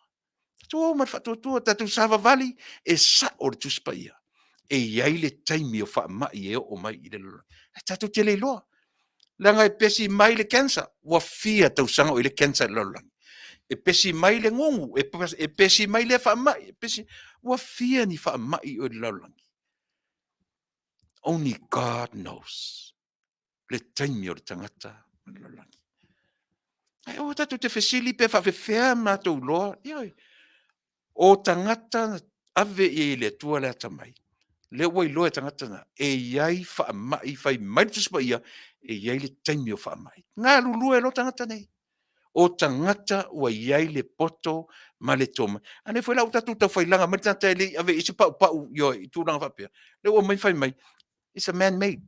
Tatu o mar Faatuatua, tatu sava vali, e sa o le tuspaia. E iai le taimi o wha mai e o mai I le lola. Tatu te le loa. Langa e pesi mai le cancer, wa fia tau sanga o I le cancer lola. E pesi mai le ngongu, e pesi mai le wha mai, e pesi, wa fia ni wha mai o le lola. Only God knows. Le taimi o le tangata o le lola. Ai o tatu te fesili pe whawhewhea mātou loa, ioi. O tangata ave I le tua le atamai. Le wai loa tangata na, e iai whaamai, whai mai tuspa ia, e iai le taimi o whaamai. Ngā lulua e lo tangata nei. O tangata ua iai le poto ma le toma. Ane whai lau tatu tau whai langa, mai tangata e le ave isi pau, ioi, I tūranga Faapea. Le ua mai whai mai, it's a man-made.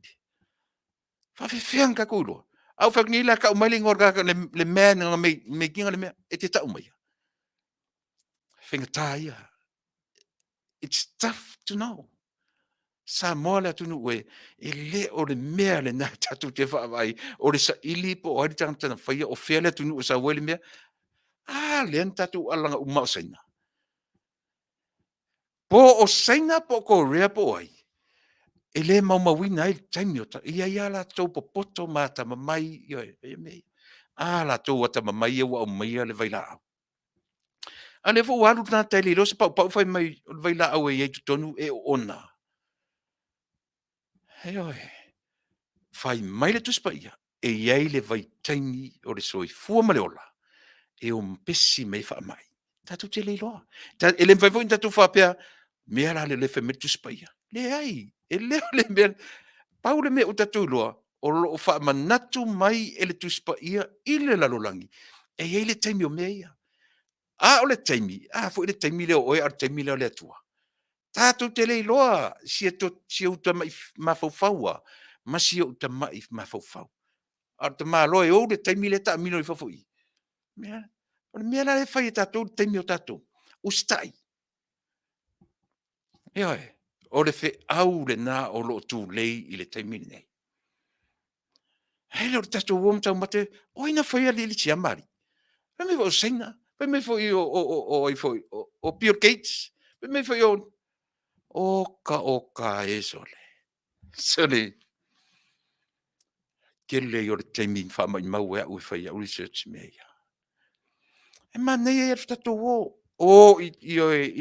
Whawhewhea ka kuloa. Au whaknila ka umai le ngorga le man nga me kinga le mea, e te tau mai. Whenga ia. It's tough to know. Samoa le Taunu'u e le o le mea le nā tatu te whaawai, o le sa ili po o hari tangata whaia o whea le Taunu'u sa wele mea, le an tatu alanga uma o saina. Po o saina po ko rea po ai. E le maumawina ai taimi o ta, ia la tau po poto ma ta mamai, e mei. La tau wata mamai e wa o maia le vaila au. Ane fo waru tana tai le rosa pau fai mai vaila au e tonu e ona. Hei oi. Fai mai le tuspa ia. E iai le vai taimi o le soi fua ma le ola. E o mpesi mei wha mai. Tatu te le loa. E le mfai tatu Faapea, mea la le lefe me tuspa ia. Le ai. E leo le mea. Pau le mea o tatu loa. O lo wha manatu mai e le tuspa ia I le lalolangi. E iai le taimi o mea ia. O le taimi. Fo le taimi leo oe ar taimi leo le atua. Tatu te le loa. Si uta mai mawhauwhaua. Ma si uta mai mawhauwhau. Ar te mā loe o le taimi le ta mino I whawhui. Mea. O le mea la le whai e tātou, le taimi o tātou. O stai. E oi. O le whi au le nā o lo tū lei I le taimi nei. Hei leo le tātou wom tau mate, o ina whai a li li tia mari. Pe me fo seina. Pe me fo I o Bill Gates. Pe me fo I o oka e sole. Sole. Kele I o le taimi wha mai mau ea ui whai au research mea ia. E manei e tātou o. I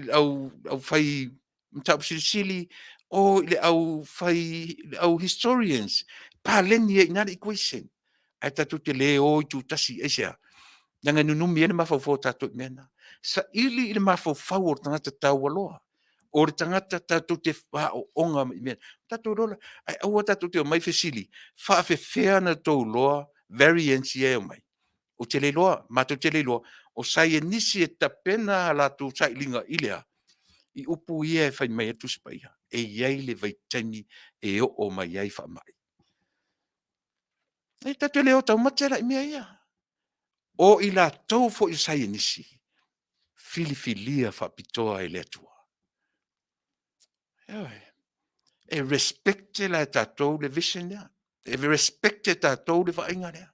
au whai mtau sili I le au historians. Pāleni e inari equation. Ai tātou te le I tu tasi e sea. Nanga nunumi e le mawhauwhau tātou I mena. Sa ili I le mawhauwhau o tangata tau aloha. O le tangata tātou te wha o onga I mena. Tātou rola. Ai aua tātou te o mai fesili. Whaafewhea na tau loa. Variance e o mai. O te le loa. Mātou te le loa. O sai e nisi e tapena la tu sai linga ilea. I upu ia e whai mai atu spaia. E iai le vai taimi e o mai iai wha mai. E tatu leo tau matera I mea ia. O I la tau fo I sai e nisi. Filifilia wha pitoa e le atua. E respecte la tātou le vision ia. E respecte tātou le whainga lea.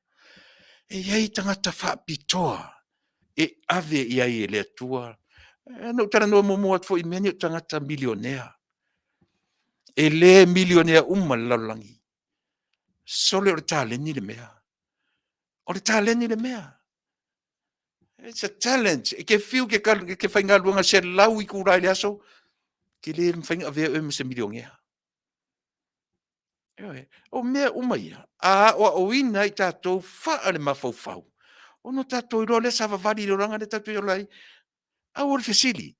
E iai tangata wha pitoa. E ave iai e le atua. No Talanoa momo at fo I meni o tangata milionea. E le milionea lalangi. Sole o le tāleni le mea. O le tāleni le mea. It's a challenge. Ke fiu ke whainga luanga se lau I kurai le aso, ke le whainga vea e se miliongia. O mea umaia, a o ina I tātou wha le mawhau. Ono tātou I roa le sa wawari I ranga le tātou I olai, a o le fesili.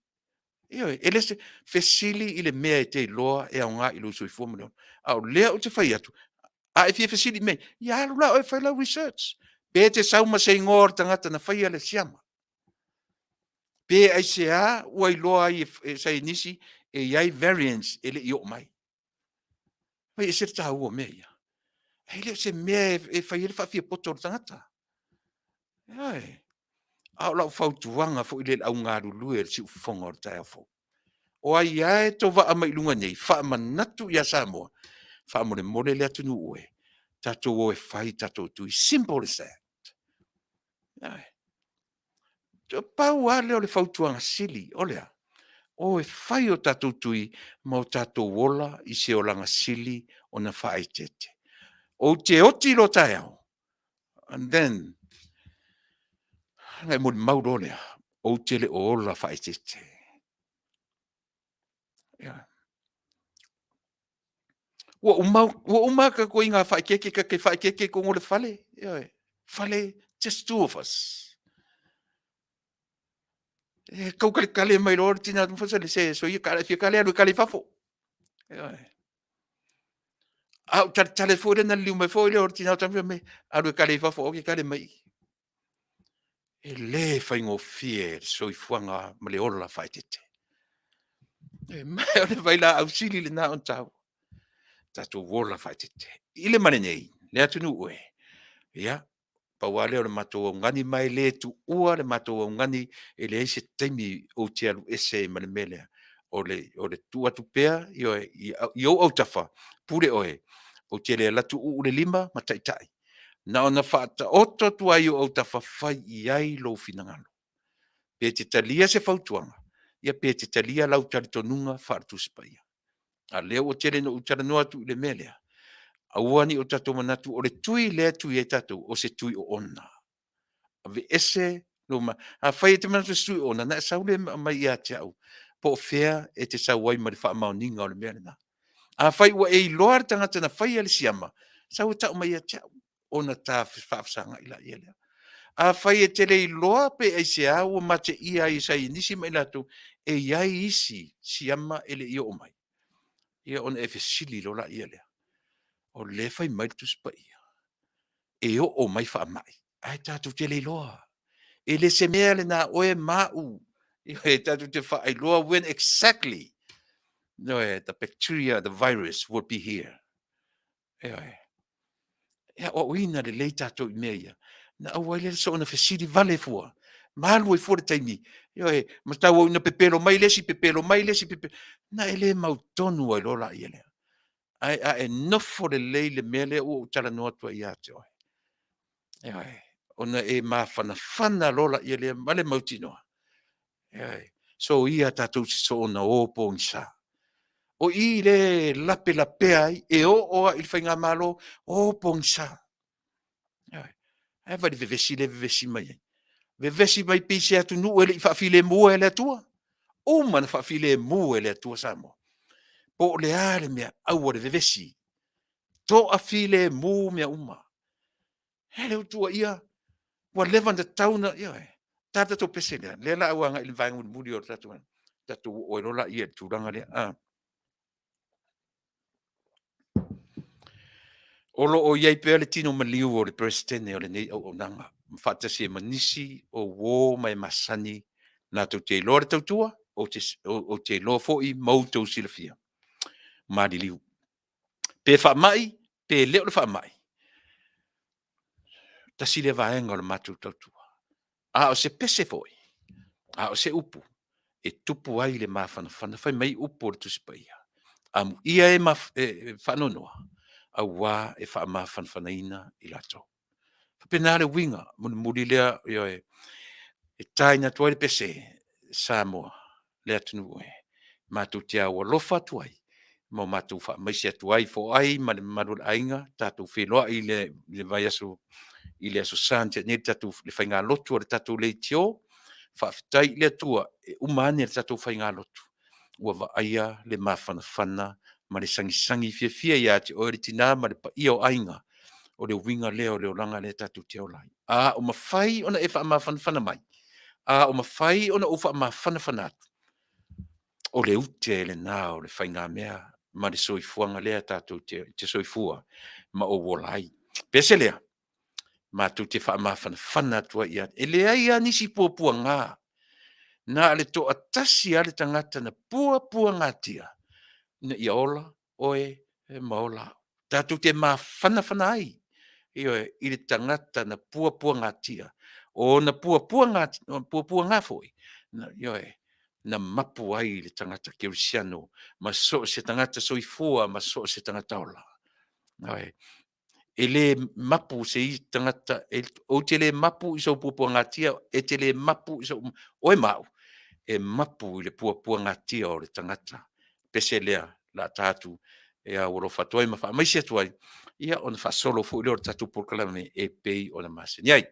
Ele se fesili I le mea te loa e au ngā I lo sui fōmano. A o lea o te whai atu. A e fia fesili me, ia rula o e whailau research. Pe te sauma se ngor tangata na whaia le siama. Pe ai se a, ua I loa I sa nisi, e iai variance ele I o mai. Mai e se ta ua mea ia. Ele se mea e whai ele whawhia poto o tangata. Ai. A o lau whautuanga fo I le au ngā rulu e si ufonga o tai afo. O ai ai to wa ama ilunga nei, wha manatu ia Samoa. Wha amore more le Taunu'u e. Tato o e whai tato tui. Simple as that. Ai. Pau a leo le whautuanga sili, o lea. O e whai o tato tui, mau tato wola I se o langa sili o na whae tete. O te oti lo tai au. And then, ngai mo mauro lea. O te le o ola whae tete. Yeah. Wa uma ka ko inga whae keke ka ke whae keke ko ngole whale. Yeah. Whale, just two of us. Kau kale mai lor tina tu fasa le se so ia kale fia kale anu kale fafo. Au tale fo na liu mai fo le or tina tu me anu kale fafo o kale mai. E le whaingo fie so I fuanga ma le ola whaetete. E mai o le waila au sili le na on tau. Tato wola whaetete. I le mane nei, le Taunu'u e. Ia, pauale o le matou ngani mai le tu ua le matou ngani e le ese taimi o te alu ese ma le mele. O le tua tupea I o au tafa. Pure oe. O te le latu u le lima ma taitai. Na ona whaata oto tua I o au tafa whai I ai lo finangalo. Pe te talia se whautuanga. Ia pe te talia lau taritonunga whaartusi paia. A leo o tere no Talanoa tu le melea. A uani o tatou manatu o le tui lea tui e tatou o se tui o ona. A ve ese no ma. A whai e te manatu se tui o ona. Na e saule mai ia te au. Po fea e te sauai ma le wha maoninga o le mea na. A whai ua e loar tangata na whai ale siama. Sau tau mai ia te au. Ona ta whaafsanga ila ia lea. A whai e tele I loa pe e se au mate ia I sa nisi mai latu e iai isi siama ele I o mai. Ia on e fesili lo la ia lea. O le whai mai tu spa ia. E o mai wha mai. Ai tatu tele loa. E le se mea le na oe mau. E tatu te wha ai loa when exactly no, the bacteria, the virus would be here. Ja, o ina le lei tatou I mea ia. Na au ai le so na fesili vale fua. Malu e fua le taimi. Ma tau au ina pepelo mai lesi, pepelo mai lesi, pepelo. Na ele mau tonu ai lola ia lea. Ai a e nofo le lei le mea lea o Talanoa tua ia te oe. Ona e mawhana lola ia lea male mautinoa. So ia tatou si so ona opo ngisa. O I le lape ai e o I whainga malo o pongsa. E vai vevesi le vevesi mai. Vevesi mai pisi atu nu ele I whaafile mua ele atua. O man whaafile mua ele atua Samoa. Po le ale mea au le vevesi. To afile mu mea uma. Hele utua ia. Wa levan de tauna ia. Tata to pesele. Le la au anga ili vangu muri o tatu. Tatu o rola ia turanga le. Olo o iai pea le tino maliu o le presidente o le nei au nanga. Mfatasi e manisi o wō mai masani na tau te loa le tautua o te loa fo'i mautou silafia. Mari liu. Pe wha mai, pe leo le wha mai. Tasi le vaenga o le matou tautua. A o se pese fo'i. A o se upu. E tupu ai le mawhanawhana. Whai mai upu o le tusipaia. Amu ia e whanonoa. A wā e wha mawhanawhanaina I lato. Pena le winga, muri lea, e taina tuai le pese, Samoa, Leatinuu e, mātou te awa lofa tuai, mo matu fa mai se tu ai fo ai ma le ainga tatu wheloa i le vai aso i le aso sante ne tatu le whainga lotu o le tatu le tio whaafitai le atua e umane le tatu whainga lotu ua va aia le mawhanawhana ma le sangisangi fia ia te o le tina ma le pa ia o ainga o le winga leo le oranga le tatu te olai o mawhai ona e wha mawhanawhana mai o mawhai ona ufa mawhanawhana atu o le ute le nā o le whainga mea ma le soifuanga lea tātou te soifua ma o wolai. Pese lea, ma tu te wha mawhana tua ia. E lea ia nisi pua ngā. Nā le to a tasi ale tangata na pua ngā tia. Na ia ola, oe, e maola. Tātou te mawhana ai. I le tangata na pua ngā tia. O na pua ngā foi. Na mapu ai le tangata Kirisiano, ma so se tangata soifua, ma so se tangata ola. E le mapu se i tangata, o te le mapu i so pua ngatia, e te le mapu i so, oe mau, e mapu i le pua ngatia o le tangata, pese lea, la tātu, e a uro fatoi ma wha, maise tuai, ia on wha solo fu i lor tatu Polokalame e pei o na mase. Niai.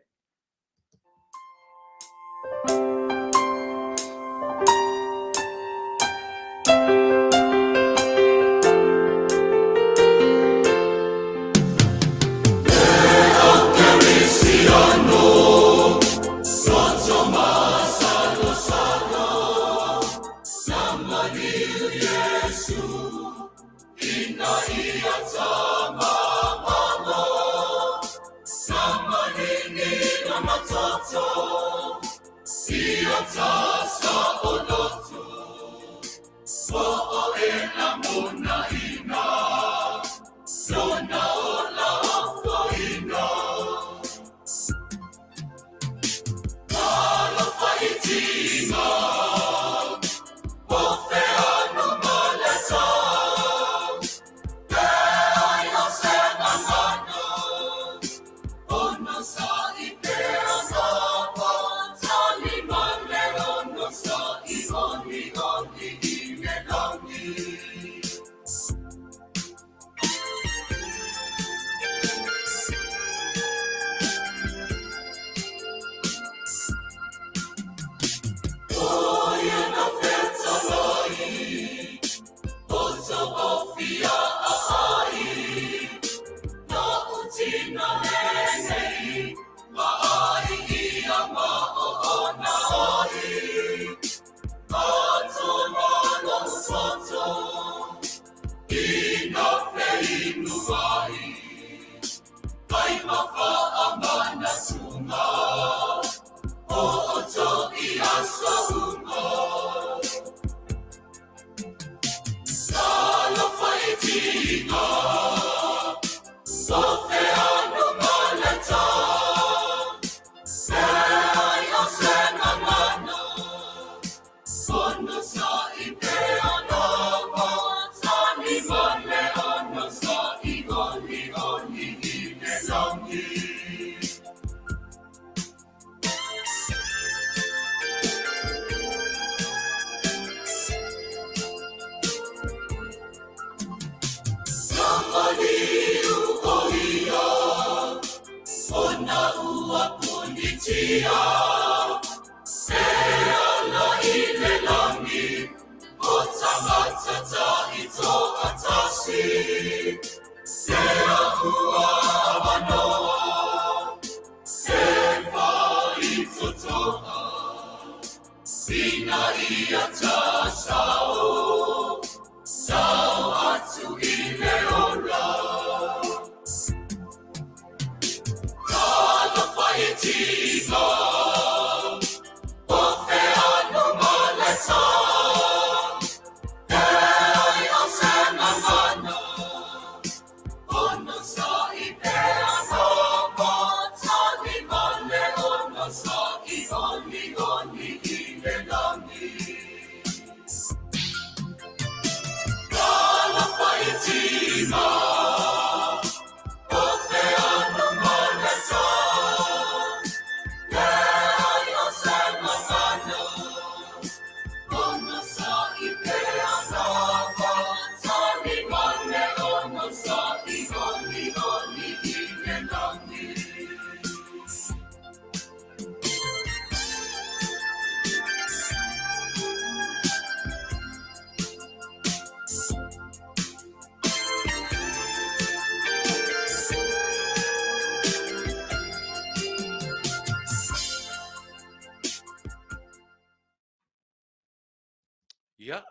Ia,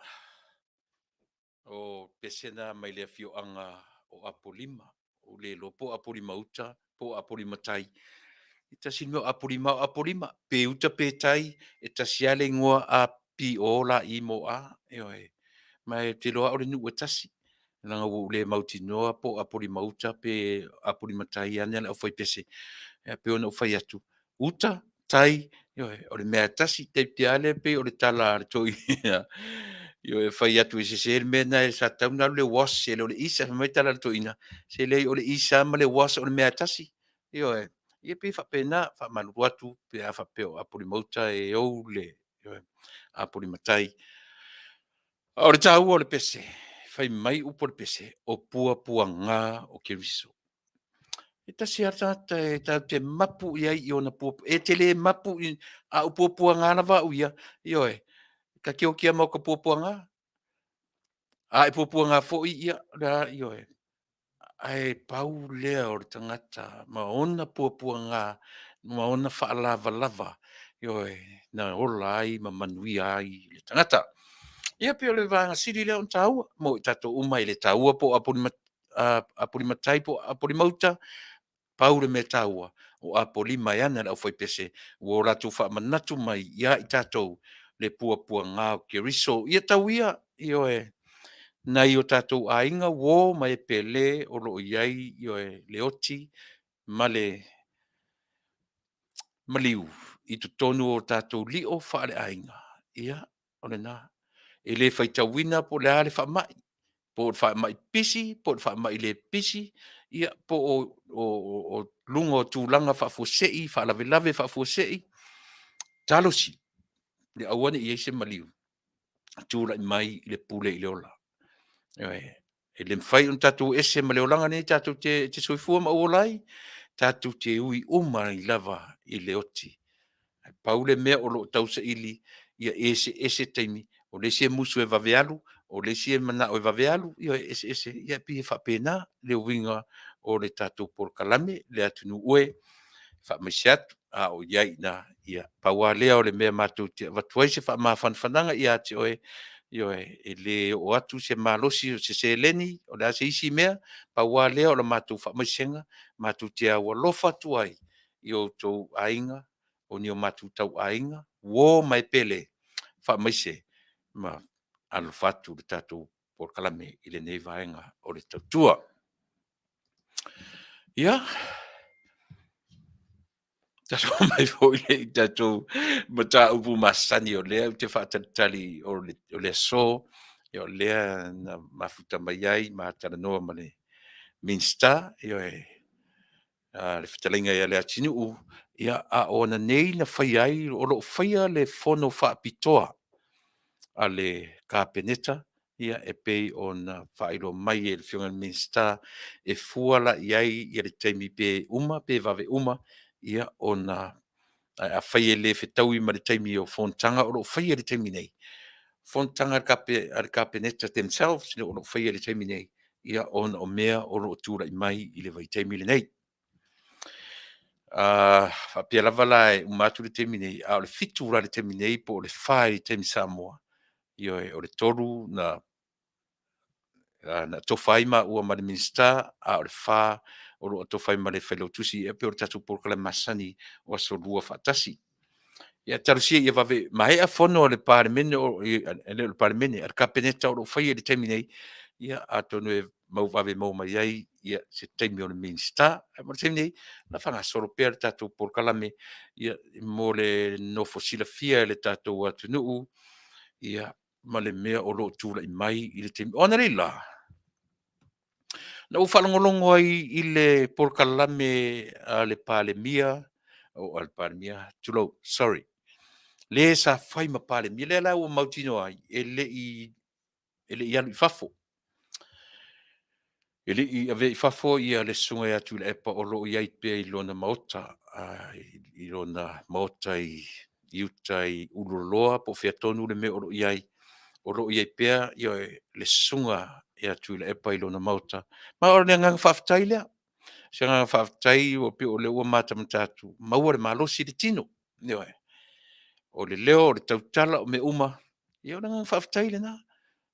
o pesena mai le afioaga o apolima, o le lopo apolima uta, po apolima tai. I tasi me o apolima, pe uta pe tai, e tasi ale ngoa a pi o la I mo a, mai te loa o le nu tasi. Langa wo le mauti noa po apolima uta pe apolima tai ane le o fai pese. Pe ona o fai atu. Uta, tai, o le mea tasi, te piale pe o le tala le toi. E fai atu se se mena e sa tauna le was se le isa mai tala le toina. Se le o le isa ma le was o le mea tasi. Ia pe fa pena fa malu atu pe a fa pe o apolima uta e o le apolima tai. O le tau o le pese. Fai mai upo le pese o pua ngā o ke riso. E tasi atata e tau te mapu ia I ona pua. E te le mapu a o pua ngā na va uia. Ka kio kia mau ka pua ngā. A e pua ngā fo ia. Ai pau lea o le tangata. Ma ona pua ngā. Ma ona wha lava. Na ola ai ma manuia ai le tangata. Ia pe o le vanga siri lea on taua. Mo I tato umai le taua po apolima tai po apolima uta. Paure me taua o apolima ana la foi pese o ratu fa manatu mai ia I tatou le pua ngā o ke riso ia tauia na I o tatou ainga wo mai pele o lo iai le oti male maliu I tu tonu o tatou lio fa le ainga ia o le na ele fai tauina po le ale fa mai po fa mai pisi po fa mai le pisi ia po o lungo tūlanga fa fosei fa lave fa fosei talosi le awane I se maliu tūla mai I le pule I le ola e le mfai un tatu ese maleolanga ne tatu te soifua ma olai tatu te ui uma I lava I le oti paule mea o lo tausa ili ia ese taimi o le se musu e vavealu o le se mana o vavealu ia ese ia pi fa pena le winga o le tatu Polokalame le Leatinuu fa masiat a o iai na ia paua lea o le mea matu te vatuai se fa mafanfananga ia te e le o atu se malosi o se leni o le se isi mea paua lea o le matu fa masenga matu te a lofa tuai I o tou ainga o ni o matu tau ainga wo mai pele fa maise ma al fatu le tatu Polokalame I le nei vaenga o le tautua ia tato mai foi le tato mata upu masani o lea te whaatalitali o le so o lea na mafuta mai ai ma Talanoa ma le minsta le whatalinga ia le Leatinuu ia a o na nei na whai ai o lo whaia le fono whaapitoa a le kapeneta ia e pei o na whairo mai e le whiunga minsta e fuala iai ia le taimi pe vave uma ia o na a whaia le whetau I ma le taimi o fontanga o lo whaia le taimi nei. Fontanga al kapeneta themselves le o lo whaia le taimi nei ia o na o mea o lo tūra I mai I le vai taimi le nei. Faapea lava la e umatu le taimi nei a o le fitu la le taimi nei po o le whai taimi Samoa. O le toru na tofai ma ua ma le minsta a o le wha o lo tofai ma le Failautusi e pe o le tatu Polokalame masani o aso lua whaatasi. Ia tarusia ia vave mahea fono o le palemene o le palemene al kapeneta o lo whaia le taimi nei ia a tonu e mau vave mau mai ai ia se taimi o le minsta mo le taimi nei na whanga soro pea le tatu Polokalame ia mo le nofo silafia le tatu Taunu'u ia ma le mea o lo tūla I mai I le taimi ona leila na ufalongolongo ai I le Polokalame a le palemia o al palemia tulo sorry le sa fai ma palemia le la o mautino ai ele I alu I fafo ele I ave I fafo ia le sunga ia Tuilaepa o lo ia I pe I lona maota I lona maota I iuta I uloloa po fea tonu le me o lo iai o lo iai pea ia le sunga ia Tuilaepa I lona maota ma o le ngang whaftai lea se ngang whaftai o pe o le ua mata matatu maua le malosi le tino o le leo o le tautala o me uma ia ona whaafitai le na.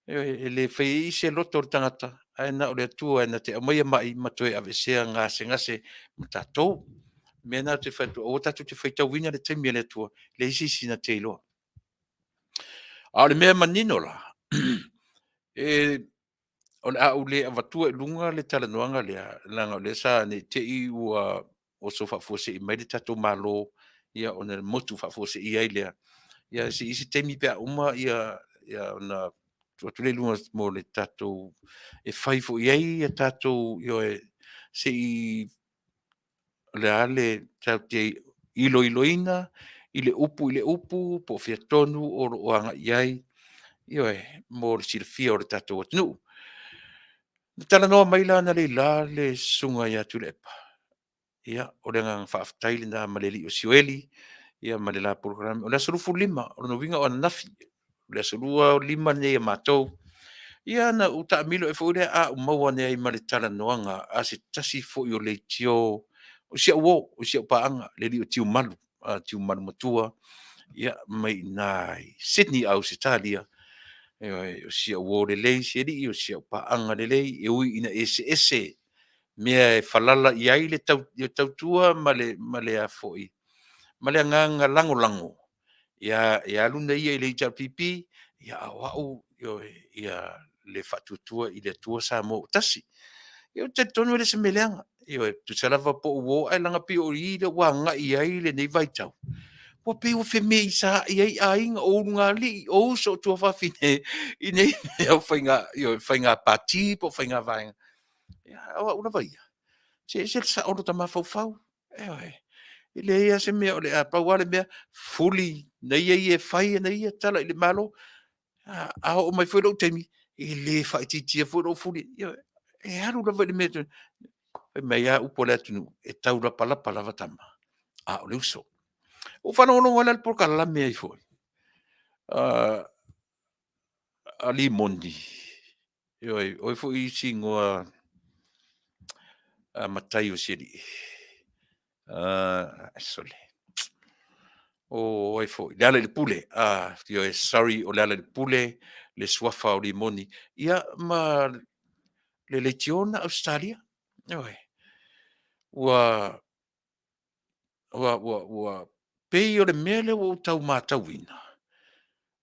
E le whai se loto o tangata. Ai na o le atua na te amai mai matoe avesea ngase ma tātou. Mea nā te whaitua, o tātou te whaitau wina le taimi le atua, le isi na te iloa. A le mea manino la, o le au le avatua e lunga le talanoanga lea, langa o le sa ne te i ua o so whafose i mai le tātou malo, ia o na motu whafose i ai lea. Ia se isi taimi pia uma ia ona tu le lunga mo le tātou e whaifo i ai e tātou se i le ale tau te iloina, i le upu, po fia tonu o o anga iai, mo le silfia o le tātou atinu. Na Talanoa mai la na le sunga ia Tuilaepa. Ia, o le ngang whaaftai le na maleli o Sooialo, ia ma le la Polokalame. O le asarufu lima, o le winga o nafi, o le asalua lima nei a mātou. Ia na uta amilo e fwere a umaua nei ma le Talanoanga, a se tasi fo i o le tio, o sia paanga, le li o tiu malu matua, ia mai nai, Sydney au se talia, o sia uo le lei se li, o sia paanga le lei, e ui ina ese, mea e falala i ai le tautua ma le a foi, ma le nganga lango, ia aluna ia i le ita pipi, ia au, ia le Faatuatua i le atua Samoa Tasi. Ia te tonu le se meleanga. Ia tu salava po uo ai langa pi o i le wanga i ai le nei vaitau. Wa pe o fe me isa i ai ainga o nga li o so tu fa fine i nei o fainga pati po fainga vainga. Ia o una vai. Se sa o ta ma fau. I le ia se me o le a pa wale me fully nei e fai nei tala i le malo. A o mai foi lo temi i le fai ti foi lo fully. E haru la vai le me mai a upo le atunu e tau la pala vatama. A o le uso. O whanau no wala le Polokalame ai foi. Ali mondi. Oi foi singoa matai o siri. Sole. Oi foi. Le ala le pule. Sorry o le ala le pule. Le swafa o li moni. Ia ma le leitiona Australia. Ua pei o le mele o tau mātauina.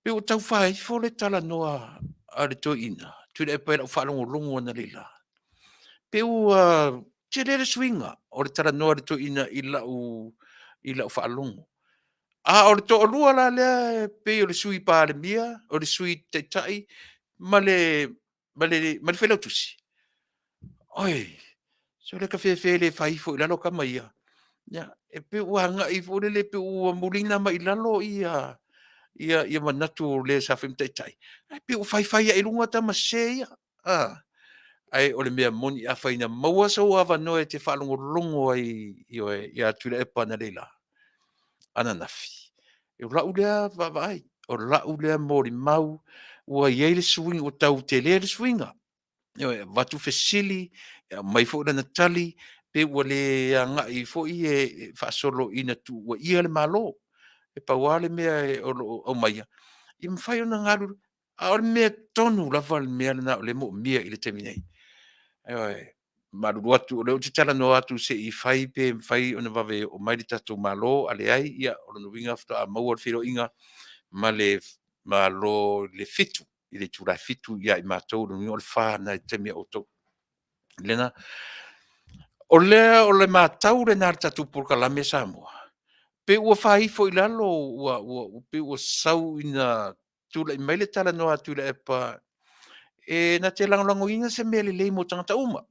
Pe o tau whai fo le Talanoa a le toina. Tuilaepa e whalongolongo na lila. Pe o te lere swinga o le Talanoa le toina i lau whalongo. O le to olua la lea pe o le sui pa le mia, o le sui te tai, ma le Failautusi. Oi, so le ka fe le whai fo i lalo ka mai ia. E pe ua hanga i fo le pe ua mulina mai lalo ia manatu le sa fim tai tai. Ai pe fai e lunga ta mase ia. Ai o le mea moni a faina maua sa ua vanoe te whalongo longo ai ia Tuilaepa na leila. Ana nafi. E o lau lea vavai. O lau lea mori mau ua iei le swing o tau te lea le swinga. Vatu fesili, mai fo na tali, pe ua le anga i fo i e whaasolo ina tu ua ia le malo. E pawale mea o maia. I mwhai ona ngaru, a ole mea tonu lava le mea na o le mo mea i le teminei. Maruru atu, o leo te Talanoa atu se i whai pe mwhai ona vave o mai le tatu malo, ale ai, ia, o le nuinga fta a maua le whiro inga, ma le malo le fitu, i le turai fitu, ia i mātou, le nuinga o le whāna i temia o tau. Lena, o le mātau le nāre tatu Polokalame Samoa. Pe ua whaifo i lalo, pe ua sau ina tula i maile Talanoa Tuilaepa, na te langolango inga se mea le mo tangata uma.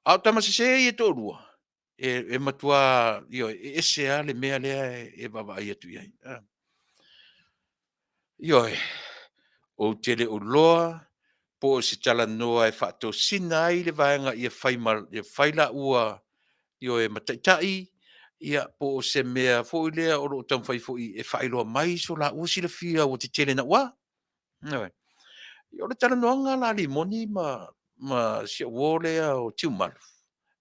Au tamasese i to rua. E matua, ese a le mea lea e baba ai atu iai. O tele o loa, po se Talanoa e whaato sina ai le vaenga i e whaila ua e mataitai, ia po se mea fo lea o lo tam fai fo e whailoa mai so la ua sila fia o te tele na ua. Io le Talanoanga la limoni ma si o lea o tiu malu.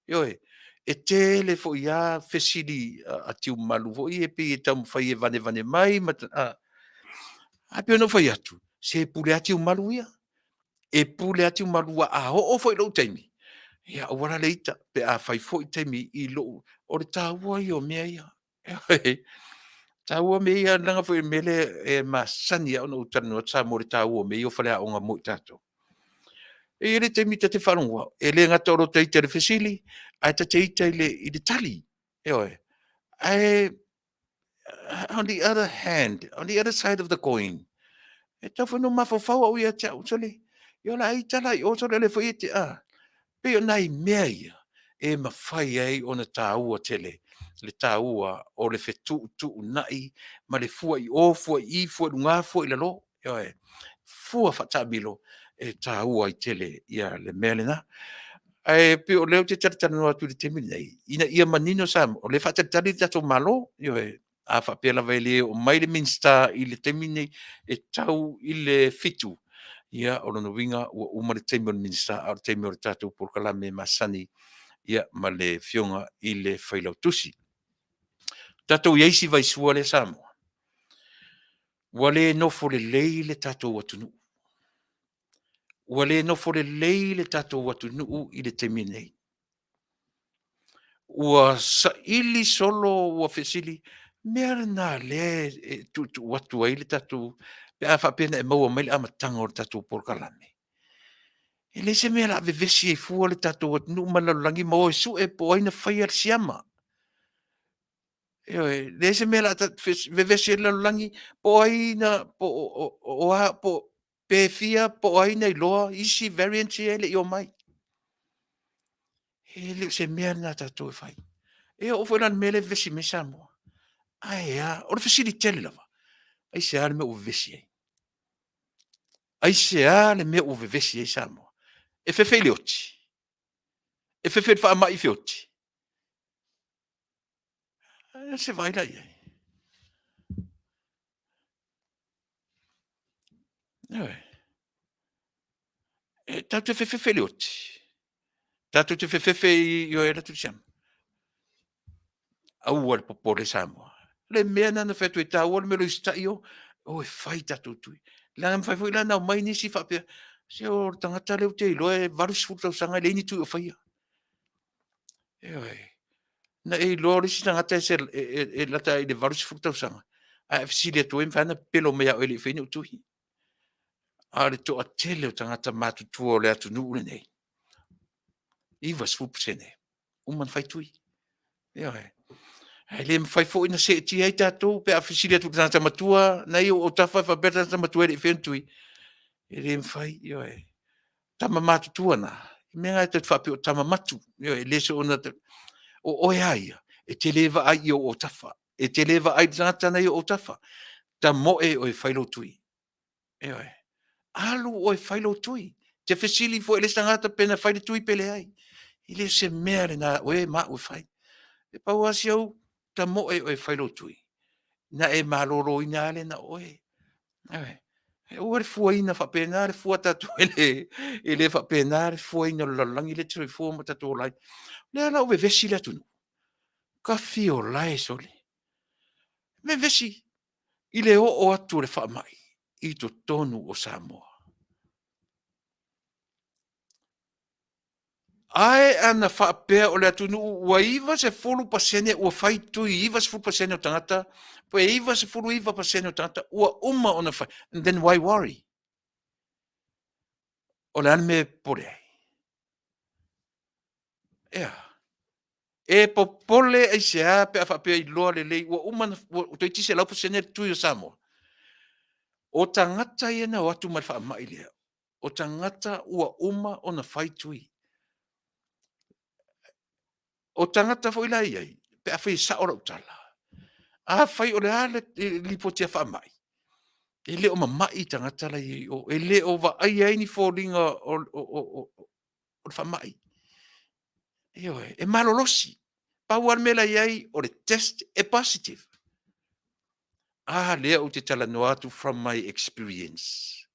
E tele fo ia fesili a tiu malu fo e pe tam fai e vane mai A pe no fai atu. Se pule ati umalu ia. E pule ati umalu a ho foi lo taimi. Ia o wala leita pe a fai foi taimi I lo o le tāua I o mea ia. Tāua mea ia langa foi mele e masani au no tanu ta mo le tāua mea o fale a onga mo tato. E le taimi te whanua. E le ngata oro teite le fesili. Ai ta teite I le tali. E oe. Ai on the other hand, on the other side of the coin, e tafu no mafofau au ia tia usole. Yo la ai tala I osole le foi te a. Pe o nai mea ia. E mawhai ai o na tāua tele. Le tāua o le fetu tu nai. Ma le fua I o, fua I, fua lunga, fua I lalo. Yo e. Fua fatabilo. E tāua I tele ia le mea le na. Ai pe o leo te taratana atu le temi nei. Ina ia manino sam. O le fatatari tato malo. Yo e. A Faapea lava ele o mai le minsta I le temi nei e tau I le fitu. Ia o lona winga ua uma le temi o le minsta a le temi o le tatou Polokalame masani ia ma le fionga I le Failautusi. Tatou iaisi vaisua le Samoa. Ua le nofo le lei le tatou atunuu. Ua le nofo le lei le tatou atunuu I le temi nei. Ua saili solo ua fesili mea na le tu watu ai le tatu pe a Faapea na e maua mai le amatanga o le tatu Polokalame. E le se mea la vevesi e fua le tatu atunu malalangi ma o e su e po aina whai ar siama. Le se mea la vevesi e lalangi po aina po pe fia po aina I loa isi variant e le I o mai. E le se mea na tatu e whai. E o fwena mele vesi me Samoa. Ai a, o le fesili tele lava. Ai se ale me o vevesi ai. Ai se ale me o vevesi ai Samoa. E fefele oti. E fefele wha mai fe oti. Ai se vai lai ai. E tatu te fefele oti. Tatu te fefefe I o era tu siam. Au al popole Samoa. Le mea nana fetu e tau al melo ista io. O e fai tatu tui. Langa mwhai fwoi lana o mai nisi Faapea. Se o tangata leo te ilo e varus futa sanga le ni tui o fai. Na e lori si tangata e lata I le varus futa sanga. A fsili atu e mwhana pelo mea o ele wheni o tui. A le to a tele o tangata matutua o le atu nuu le nei. Iwa sfup sene. Uman fai tui. Ai le mwhai fo ina se ti ai tatou pe a fsili atu tangata matua na I o tafa Faapea tangata matua ele wheni tui. E le mwhai, tama matutua na. Mea ngai te whape o tama matu. E le so ona o oe ai. E te lewa ai o tafa. E te lewa ai tangata nei o tafa. Ta moe o e Failautusi. Alu o e Failautusi. Te fesili fo ele tangata pena Failautusi pele ai. Ile se mea le na oe ma o fai. E pau asi au ta moe o e Failautusi. Na e maloro ina ale na oe. E o le fua ina Faapea le fua tatu ele Faapea le fua ina lalangi le tui fua ma tatu lai. Le ala o vesi le atunu. Ka fio lai soli. Me vesi. Ile o atu le whaamai. I to tonu o Samoa. Ai ana Faapea o le atunu ua iwa se fulu pasene ua fai tui iwa se fulu pasene o tangata. Po e iwa se fulu iwa pasene o tangata ua uma ona fai. And then why worry? O le anme pole ai. E popole ai se a pe a Faapea I loa le lei ua uma o toi tise lau pasene tui o Samoa. O tangata ia na o atu mai whaamai lea. O tangata ua uma o na whai tui. O tangata fo ila iai. Pe a whai saora utala. A whai o le ale lipo tia whaamai. E le o mamai tangata la iai. E le o wa ai ai ni fōringa o whaamai. E malolosi. Pau mela iai o le test e positive. Lea o te talanoa atu from my experience.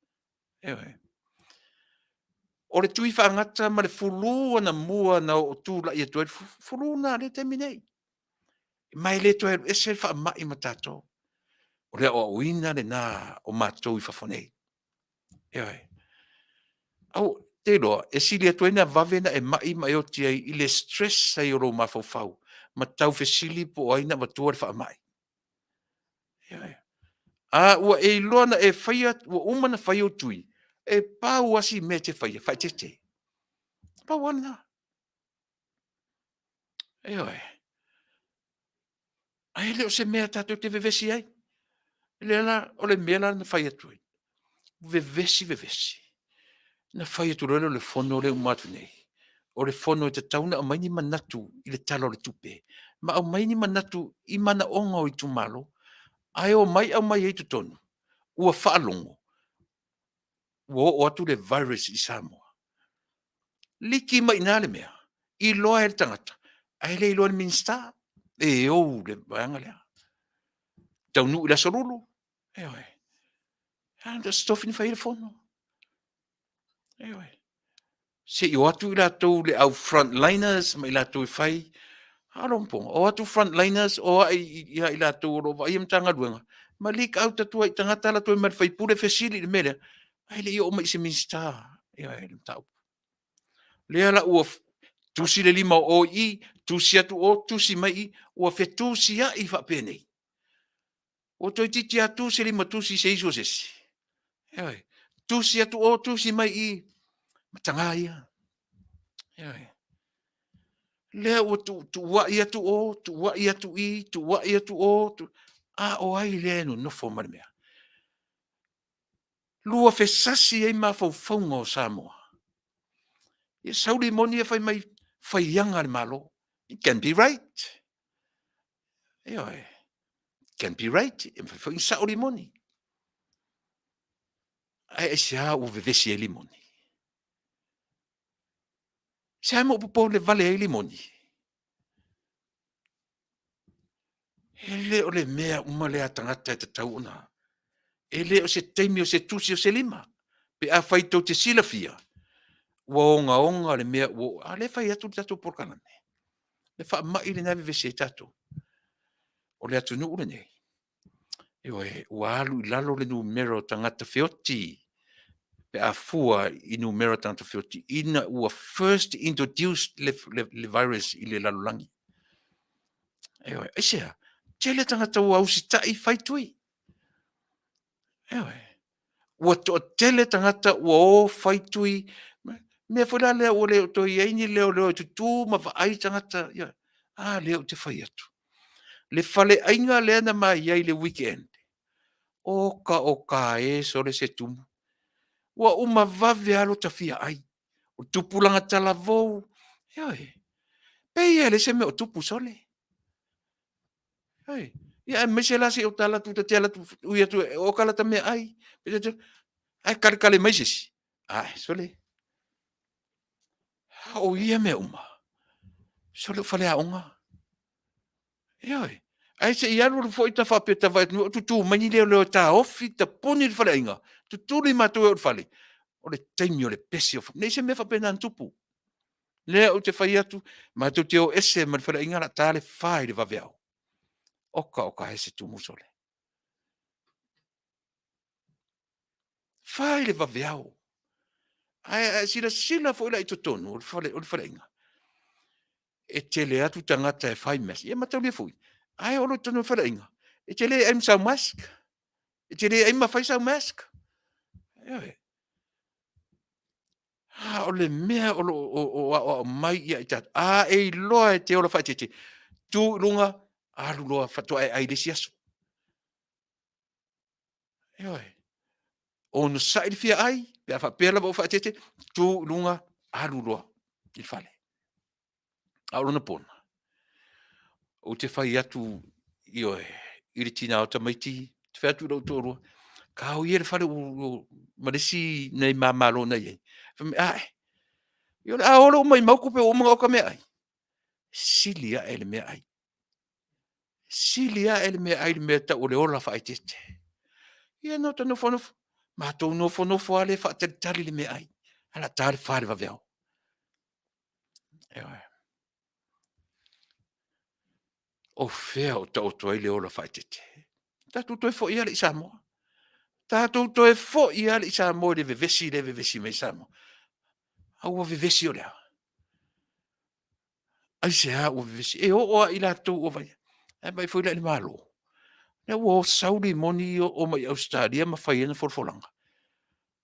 O le tui whaangata ma le fulua na mua na o tūla I atu fulua na le te minei. Mai le toi e se wha mai ma tato. O le o uina le na o mātou I whafonei. Eoi. Au, te loa, e sili atu ina vavena e mai o tia I le stress sa I o lo mawhau. Ma tau fesili po aina ma tua le wha mai. Eoi. Ua e loana e whaia, ua umana whaia o tui. E pāu asi me te whaia, whai te te. Pāu ana. Eoi. Ai leo se mea tātou te vevesi ai. Le la, o le mea la na whaia tui. Vevesi. Na whaia tu relo le fono le umatu nei. O le fono e te tauna a maini manatu I le talo le tupe. Ma au maini manatu I mana onga o I tu malo. Ai o mai au mai e tu tonu. Ua whaalongo. Ua o atu le virus I Samoa. Liki mai nā le mea. I loa e le tangata. Ai le I loa le minsta. E ou le vanga lea. Taunu'u I la sorulu. E oi. Anda stofini whai le fono. E oi. Se I o atu I la tau le au frontliners ma I la tau I whai. Harompong. O atu frontliners o I la tau o wa iam tanga duenga. Ma lik au tatua I tangata la tau I marwhai pule fesili le mele. Ai le I o mai se minsta. E oi le tau. Lea la ua tusi le lima o I, tusi atu o, tusi mai I, ua fe tusi a I Faapea nei. O toi titi a tusi lima tusi se iso sesi. Eoi, tusi atu o, tusi mai I, matanga ia. Eoi. Lea ua tu wai atu o, tu wai atu I, tu wai atu o, a o ai lea no nofo marimea. Lua fe sasi ei ma faufaunga o Samoa. Ia sauri moni e fai mai, fai yanga le malo. It can be right. Eoi. Can be right. E fai sauri moni. Ai sia o vevesi e limoni. Sia mo popo le vale e limoni. Ele o le mea uma le atangata e te tauna. Ele o se teimi o se tusi o se lima. Pe a fai tau te silafia. Ua onga le mea ua. A le fai atu tato Polokalame. Le wha mai le nawe vese tato. O le atu nuu le nei. Ewe, ua alu I lalo le numero tangata feoti. Pe a fua I numero tangata feoti. Ina ua first introduced le virus I le lalolangi. Ewe, eisea. Tele tangata ua ausi tai fai tui. Ewe. Ua to tele tangata ua o fai tui. Mea whera lea o leo toi eini leo tu ma ai tangata. Leo te fai atu. Le fale ainga lea na mai iai le weekend. Oka e sore se tumu. Ua uma vave alo tafia ai. O tupulanga tala vou. Ewe. Pei ele se me o tupu sole. Ai. Ia mese la se o tala tu te ala tu ia tu o kala ta me ai. Ai kale mai sesi. Ai sole. O ia me uma. Sole fale a onga. Ia. Ai se ia ru foi ta fa peta vai tu mani le ta ofi ta poni fale inga. Tu li ma tu o fale. O le taimi o le pesi o. Nei se me fa pena tupu. Le o te fai atu ma tu te o ese ma fale inga la tale fai le va veao. Oka ese tu musole. Fai le va veao. Ai sila foi la ito tonu o fale inga. E tele atu tangata e fai mes. Ia matau le fui. Ai olo tonu fale inga. E tele em sau mask. E tele em ma fai sau mask. Ewe. O le mea o mai ia i tatu. E loa e te ola fai tete. Tu lunga, alu loa fatua e ai lesi asu. Ewe. O no sai le fia ai. Pea Faapea lava o fai tete. Tu lunga, alu loa. Il fale. Aolo na pona. O te fai atu I le tina o tamaiti. Te fai atu rau tōrua. Ka o ia le fale o maresi nei mamalo nei ei. Io le aolo mai mauku pe o mga o ka mea ai. Silia e le mea ai. Silia e le mea ai le mea ta o le ola fai tete. Ia no tano whanofo. Ma tau no whanofo ale fa te tali le mea ai. Ala tali whare va veao. Ewa. O fea o tau toa i le ola fai tete. Tātou toe fo ia le Samoa. Tātou toe fo ia le Samoa le vevesi me Samoa. Au vevesi o lea. Ai se a o vevesi. E o a ila tou o vai. E mai foi le malo. Ne o sauli moni o mai Australia ma fai na forfolanga.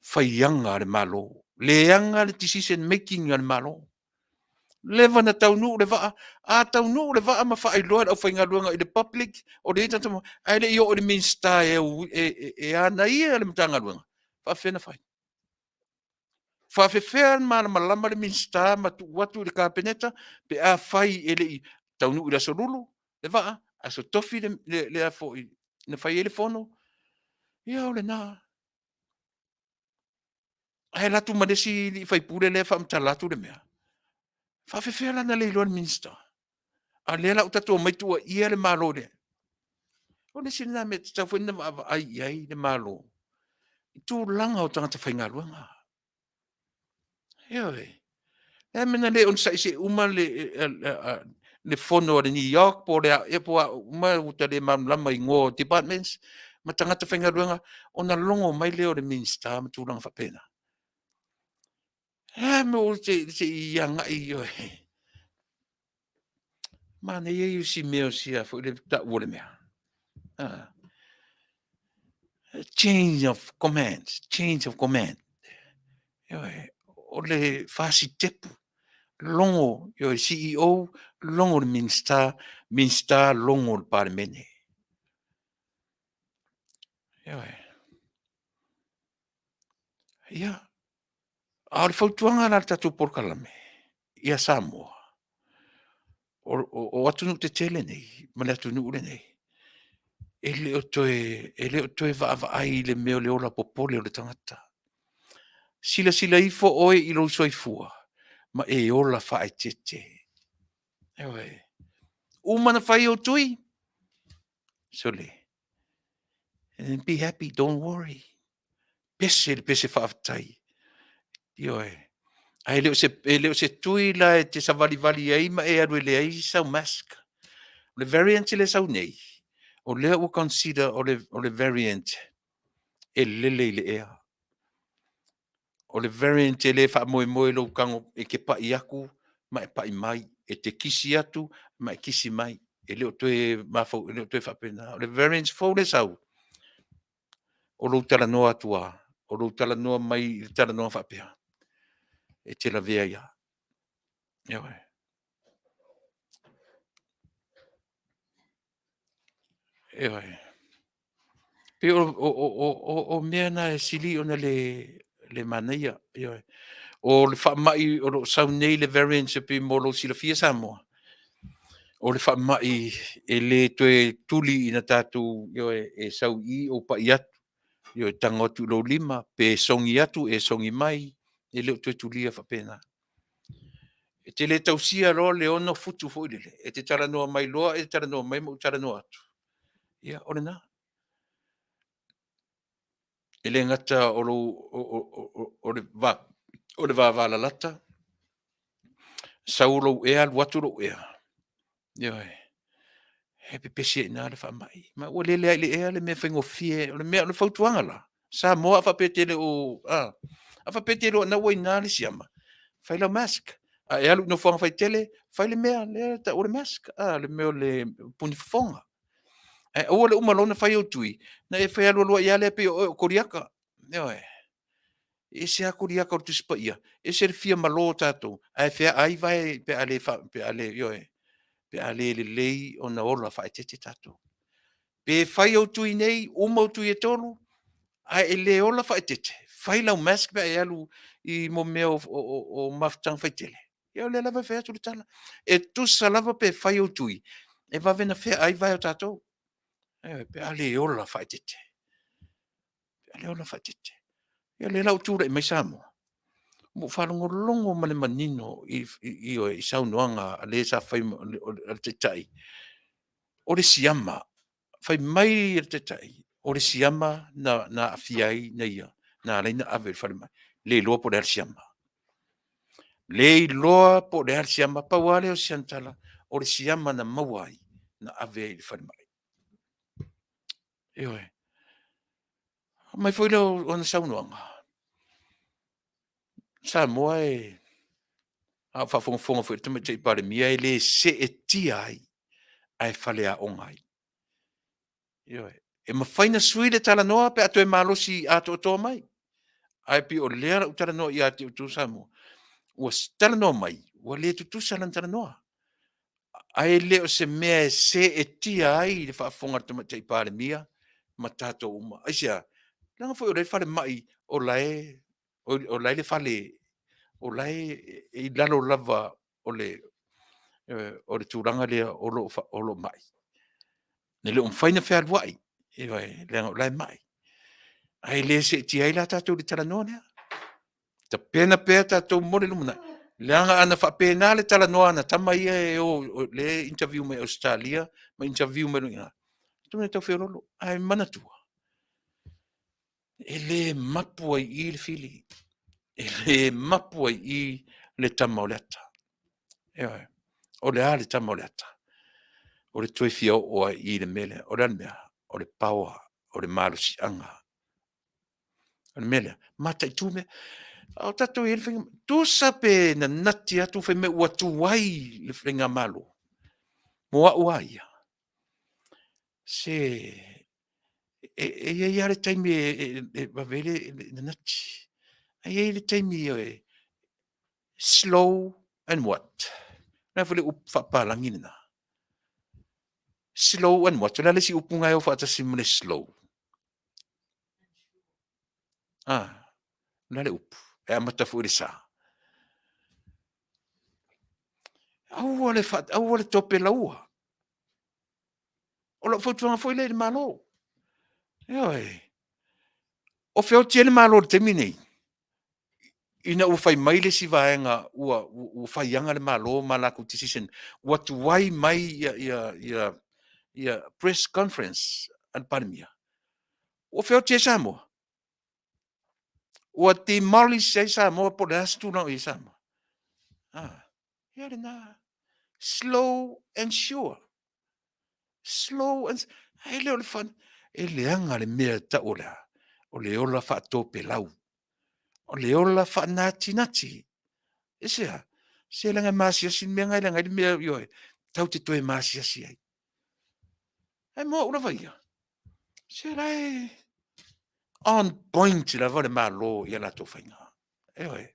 Faianga le malo. Leanga le decision making le malo. Leva na Taunu'u le vaa. A Taunu'u le vaa ma fai loa au fai ngaluanga i le public. O le tata mo. Ai le o le minsta e ana ia le mtanga luanga. Fa fena fai. Fa fefea ma malama le minsta ma tu watu le kapeneta. Pe a fai ele i Taunu'u le solulu. Le vaa. A so tofi le a fo i. Na fai ele fono. Ia o le na. Ai latu manesi li fai pule le fa mtalatu le mea. Fa fefea lana le ilo le minsta. A le la utatua mai tua ia le malo le. O le sina me tau fwena ai le malo. I tū langa o tangata whainga luanga. Eoi. E mena le on sai se uma le fono o le New York po le e po uma uta le mamlama i ngō departments. Ma tangata whainga luanga o na longo mai leo le minsta ma tū langa whapena. E me o se ianga i oi. Mana iei si meo sia fo le ta ua le mea. Change of command. O le fasi tepu. Longo, yo CEO, longo le minsta longo le parlemene. Ia. A le fautuanga na tatu Polokalame. Ia Samoa. O atunu te tele nei. Ma le atunu ule nei. Ele o toe va ai le meo le ola popole o le tangata. Sila ifo oe i lo soifua. Ma e ola fa ai tete. Umana fai o tui. Sole. And be happy, don't worry. Pese whaafatai. Ioe. Ai leo se tui la e te savali ai ma e aru le ai sau mask. Le variant le sau nei. O lea o consider o le variant e lele le ea. O le variant e le wha moe lo kango e ke pai aku ma e pai mai. E te kisi atu ma e kisi mai. E leo toe mafau, e leo toe whapena. O le variant fau le sau. O lo Talanoa Atua. O lo Talanoa mai Talanoa Faapea. E te la vea ia. Iawe. Iawe. Pe o mea na e sili ona le manaia. Iawe. O le whaamai o lo sau nei le variance pe mo lo sila fia Samoa. O le whaamai e le toe tuli ina tātou iawe e sau I o pa i atu. Iawe tangotu lo lima pe songi atu e songi mai. E leo toe tulia whapena. E te le tausia lo le ono futu fo ile. E te Talanoa mai loa, e te Talanoa mai mo Talanoa atu. Ia, ore na. E le ngata o le vāvala lata. Saulo ea, watu ea. Ia, he pepesi e nā le whamai. Ma ua le le ea le mea whaingo fie, o le mea le fautuanga la. Samoa a whapetele o, a whapetele o na wai nā le siama. Failau mask. A e alu no whanga whai tele, whai le mea, le ta o le mask. A le mea le puni whonga. E o le umalona whai o tui. Na e whai alu alua ia le pe o koriaka. Ioe. E se a koriaka o tuspa ia. E se le fia malo tātou. A e whea ai vai pe ale, ioe. Pe ale le lei o na ola whai tete tātou. Pe whai o tui nei, o tui e tolu. A e le ola whai tete. Whai lau mask pe e alu I mo mea o maftang whai tele. Ia le lava whea tuli tala. E tusa lava pe whai o tui. E wawena whea ai vai o tātou. Pe ale ola whai tete. Pe ale ola whai tete. Ia le lau tūra I mai Samoa. Mo whalongo longo male manino I saunoanga a le sa whai o te tai. O le siama. Whai mai o te tai. O le siama na afiai na ia. Na reina ave whai mai. Le loa po le siama. Le loa po le siama pawale o siantala. O le siama na mawai na ave whai mai. Ioe. Mai foi lo ona saunoanga. Samoa a whaafonga foi tama te pare mia le se e tia ai whale a onga ai. Ioe. E mawhaina sui le Talanoa pe ato e malosi ato o mai. Ai pi o lea u Talanoa i ati utu Samoa. Ua Talanoa mai. Ua le tutu salan Talanoa. Ai le o se mea se e tia ai le whaafonga tama te pare mia. Ma tato uma. Aisia. Langa foi o le whale mai o lai. O lai le whale. O lai i lalo lava o le tūranga lea o lo mai. Ne le umwhaina whea luai. E wai, le lai mai. Ai le se ti ai la tātou le Talanoa lea. Ta pena pēr tātou mole lumana. Leanga ana whapena le Talanoa na tama ia le interview me Australia, ma interview me runga. Tūne tau whea rolo. Ai manatua. E le mapua i le fili. E le mapua i le tama o le ata. E wai. O le a le tama o le ata. O le toi fia o i le mele, o le mea, o le paua, o le malusi anga. O le mele, mata i tūme, o tato i le whinga, tū sape na nati atu whi me ua tuwai le whinga malu. Moa ua ia. Se, ia le taimi wawele na nati. Ia le taimi slow and what? Na whale upapalangina na. Slow and what? Wala le si upunga o whaatasi mune slow. Nale upu. E amata fu sa. Au le tope laua. O la fotuanga foi le malo. Oi. O feo tiene malo te mini. Ina u fai mai le si vaenga u fai anga le malo malaku decision. What why mai press conference al pandemia. O feo tie samo. O ti mali se samo po le astu na i samo. Ia na slow and sure. Slow and ai le o fan e le anga le mea ta ola o le ola fa tope lau o le ola fa nati e se langa masia sin mea ngai langa mea yo tau te toe masia si ai mo ora vai se lai on point la vole malo ia la to fainga e oi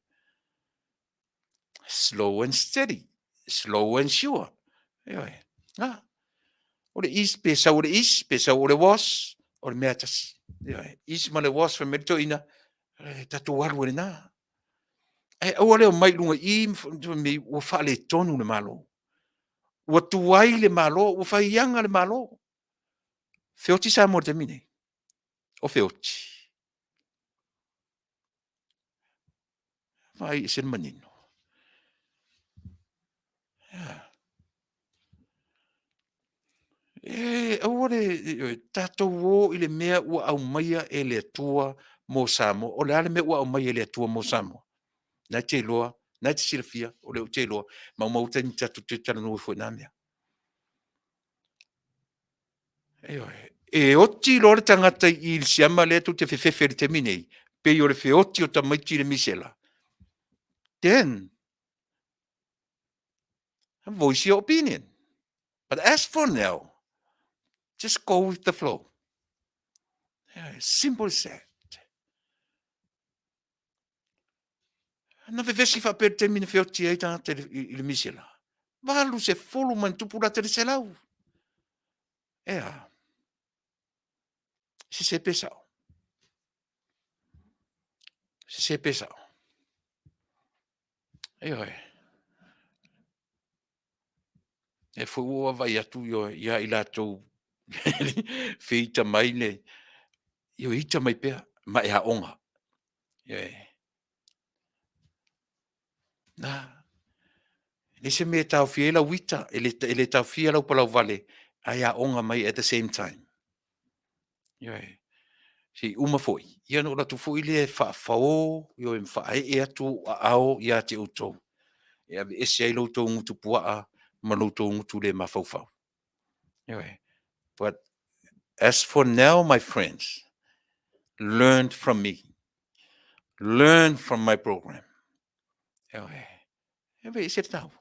slow and steady slow and sure e oi o le is pesa o le is pesa o le was o le mea tasi is ma le was fa merito ina tatu walu le na o le mai lunga i me o fa le tonu le malo o tuai le malo o fa ianga le malo feoti sa mo termine o feoti vai se manino o le tato o ile mea o au maia e le tua mo samo o le ale me o au maia e le tua mo samo na te loa na te silfia o le te loa ma mo te tatu te Talanoa foi na mea e oti lo le tangata i siama le tu te fefefe le terminei pe yo le fe oti o tamaiti le misela then voice your opinion but as for now just go with the flow simple as that na vevesi fa per termine fe oti ai tangata i le misela valu se folu man tupula te le selau si se pesao si se pesao e fu ua vai atu yo ia i latou feita mai le io ita mai pea ma e aonga na le se me tau fiela wita e le tau fiela palau vale ai aonga mai at the same time si uma foi ia no latu foi le fa fao yo em fa e atu ao ia te utou ia e se ai lo to ngutu pua ma lo to ngutu le mafau fau but As for now, my friends, learn from me. Learn from my program. Ewe, se tau.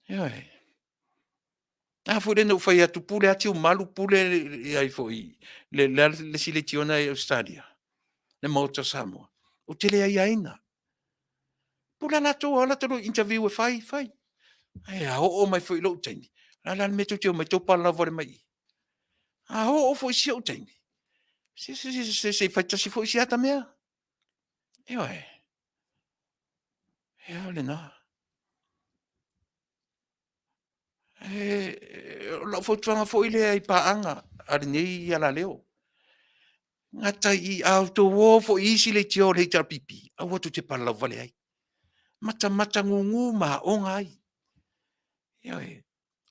Ewe. Fo no fai atu pule ati o malu pule ai foi. Le sile tiona e Australia. Le mauta Samoa. O tele ai aina. Pula na to ala to interview e fai. Ai o mai foi lo tini. Ala me to mai to pala vore mai. O foi si o tini. Se fai tasi foi si ata mea. Ewe. Le na. La fo tuanga fo ile ai paanga. Ari nei ala leo. Ngata I auto wo fo isi le tio le tar pipi. A watu te pala vale ai. Mata ngungu ma onga ai. Ewe.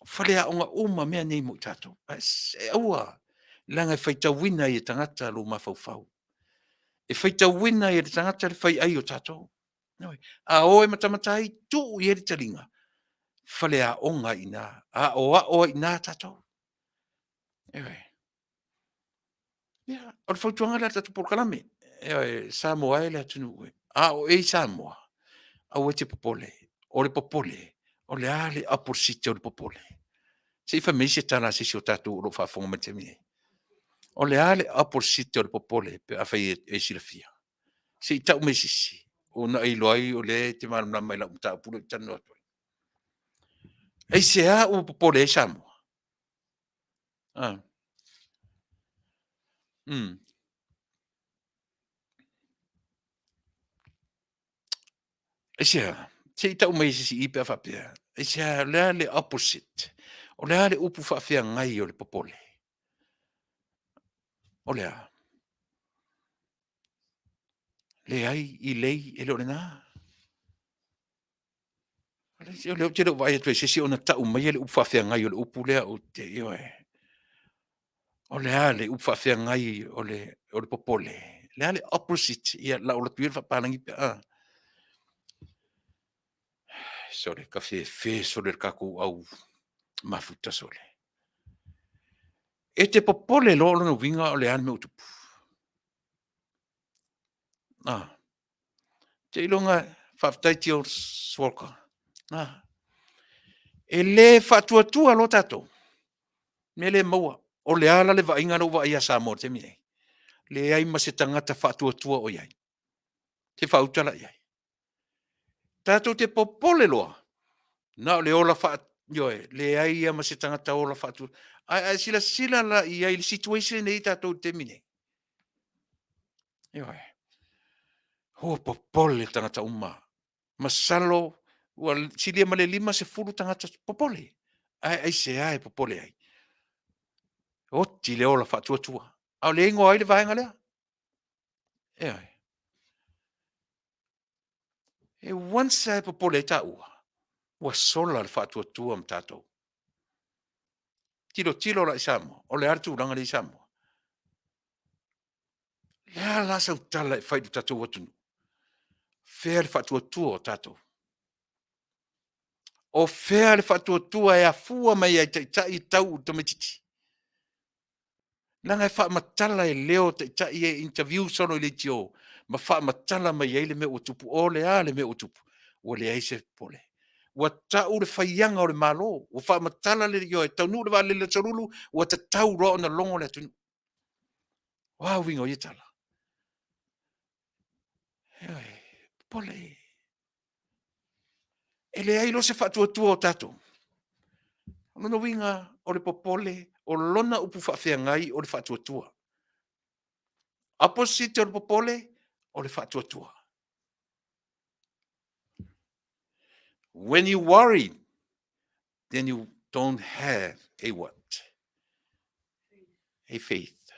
Fale a onga uma mea nei mo tato. E aua. Langa faita wina I tangata lo mafau. E faita wina I tangata le fai ai o tato. A oe matamatai tu I talinga. Fale a onga ina. A oa ina tato. Ewe. Ia, o le fautuanga le tatu Polokalame. Samoa e le Taunu'u. O Samoa. Au e te popole. O le popole. O le ale aposite o le popole. Se fa mese tana se o tatu o lo fafonga me te mie. O le ale aposite o le popole pe a fai e silafia. Se I tau mese si. O na I loai o le te mana mai la mta pulo tanu atu. E se a o popole e Samoa. E se I tau mese si I pe a Faapea. E se a le ale opposite. O le ale upu faafea ngai o le popole. O le a. Le ai I lei e lo le nā. O le o te rau vai atu e sesi o na tau mai le upu faafea ngai o le upu lea o te io e. O le ale upu faafea ngai o le popole. Le ale opposite ia la o la tuir faapalangi pe a. Sore, ka fe sore le kakou au mafuta sore. E te popole lo no winga o le ane me utupu. Te ilonga whaftaiti o swolka. E le Faatuatua lo tato. Me le maua. O le ala le vainga no wa ia Samoa te mie. Le ai ma se tangata Faatuatua o iai. Te whautala iai. Tato te popole loa. Na le ola yoe. Le ai ia ma se tangata ola Faatuatua. Ai sila la iai le situation e tato te mine. Yoe. Ho popole tangata uma. Masalo. Silia ma le 5 se fulu tangata popole. Ai se ai popole ai. O ti le ola Faatuatua. Au le ingo ai le vaenga lea. E once ai popole ta ua. Ua sola le Faatuatua am tatou. Tilo la Samoa. O le artu uranga le Samoa. Lea la sau tala e whaidu tatou atunu. Fea le Faatuatua o tatou. O fea le Faatuatua e a fua mai ai tai tau tometiti. Nanga e wha matala e leo tai e interview sono I le tio. Ma wha matala mai ai le me o tupu. O le a le me o tupu. O le aise pole. Ua tau le whaianga o le malo. Ua wha matala le yo e Taunu'u le Vale le sorulu. Ua ta tau roa na longo le tunu. Wa wingo I tala. Pole. E le ai lo se Faatuatua o tato. Lona winga o le popole. O lona upu whaafea ngai o le Faatuatua. Opposite o le popole o le Faatuatua. When you worry, then you don't have a what? A faith.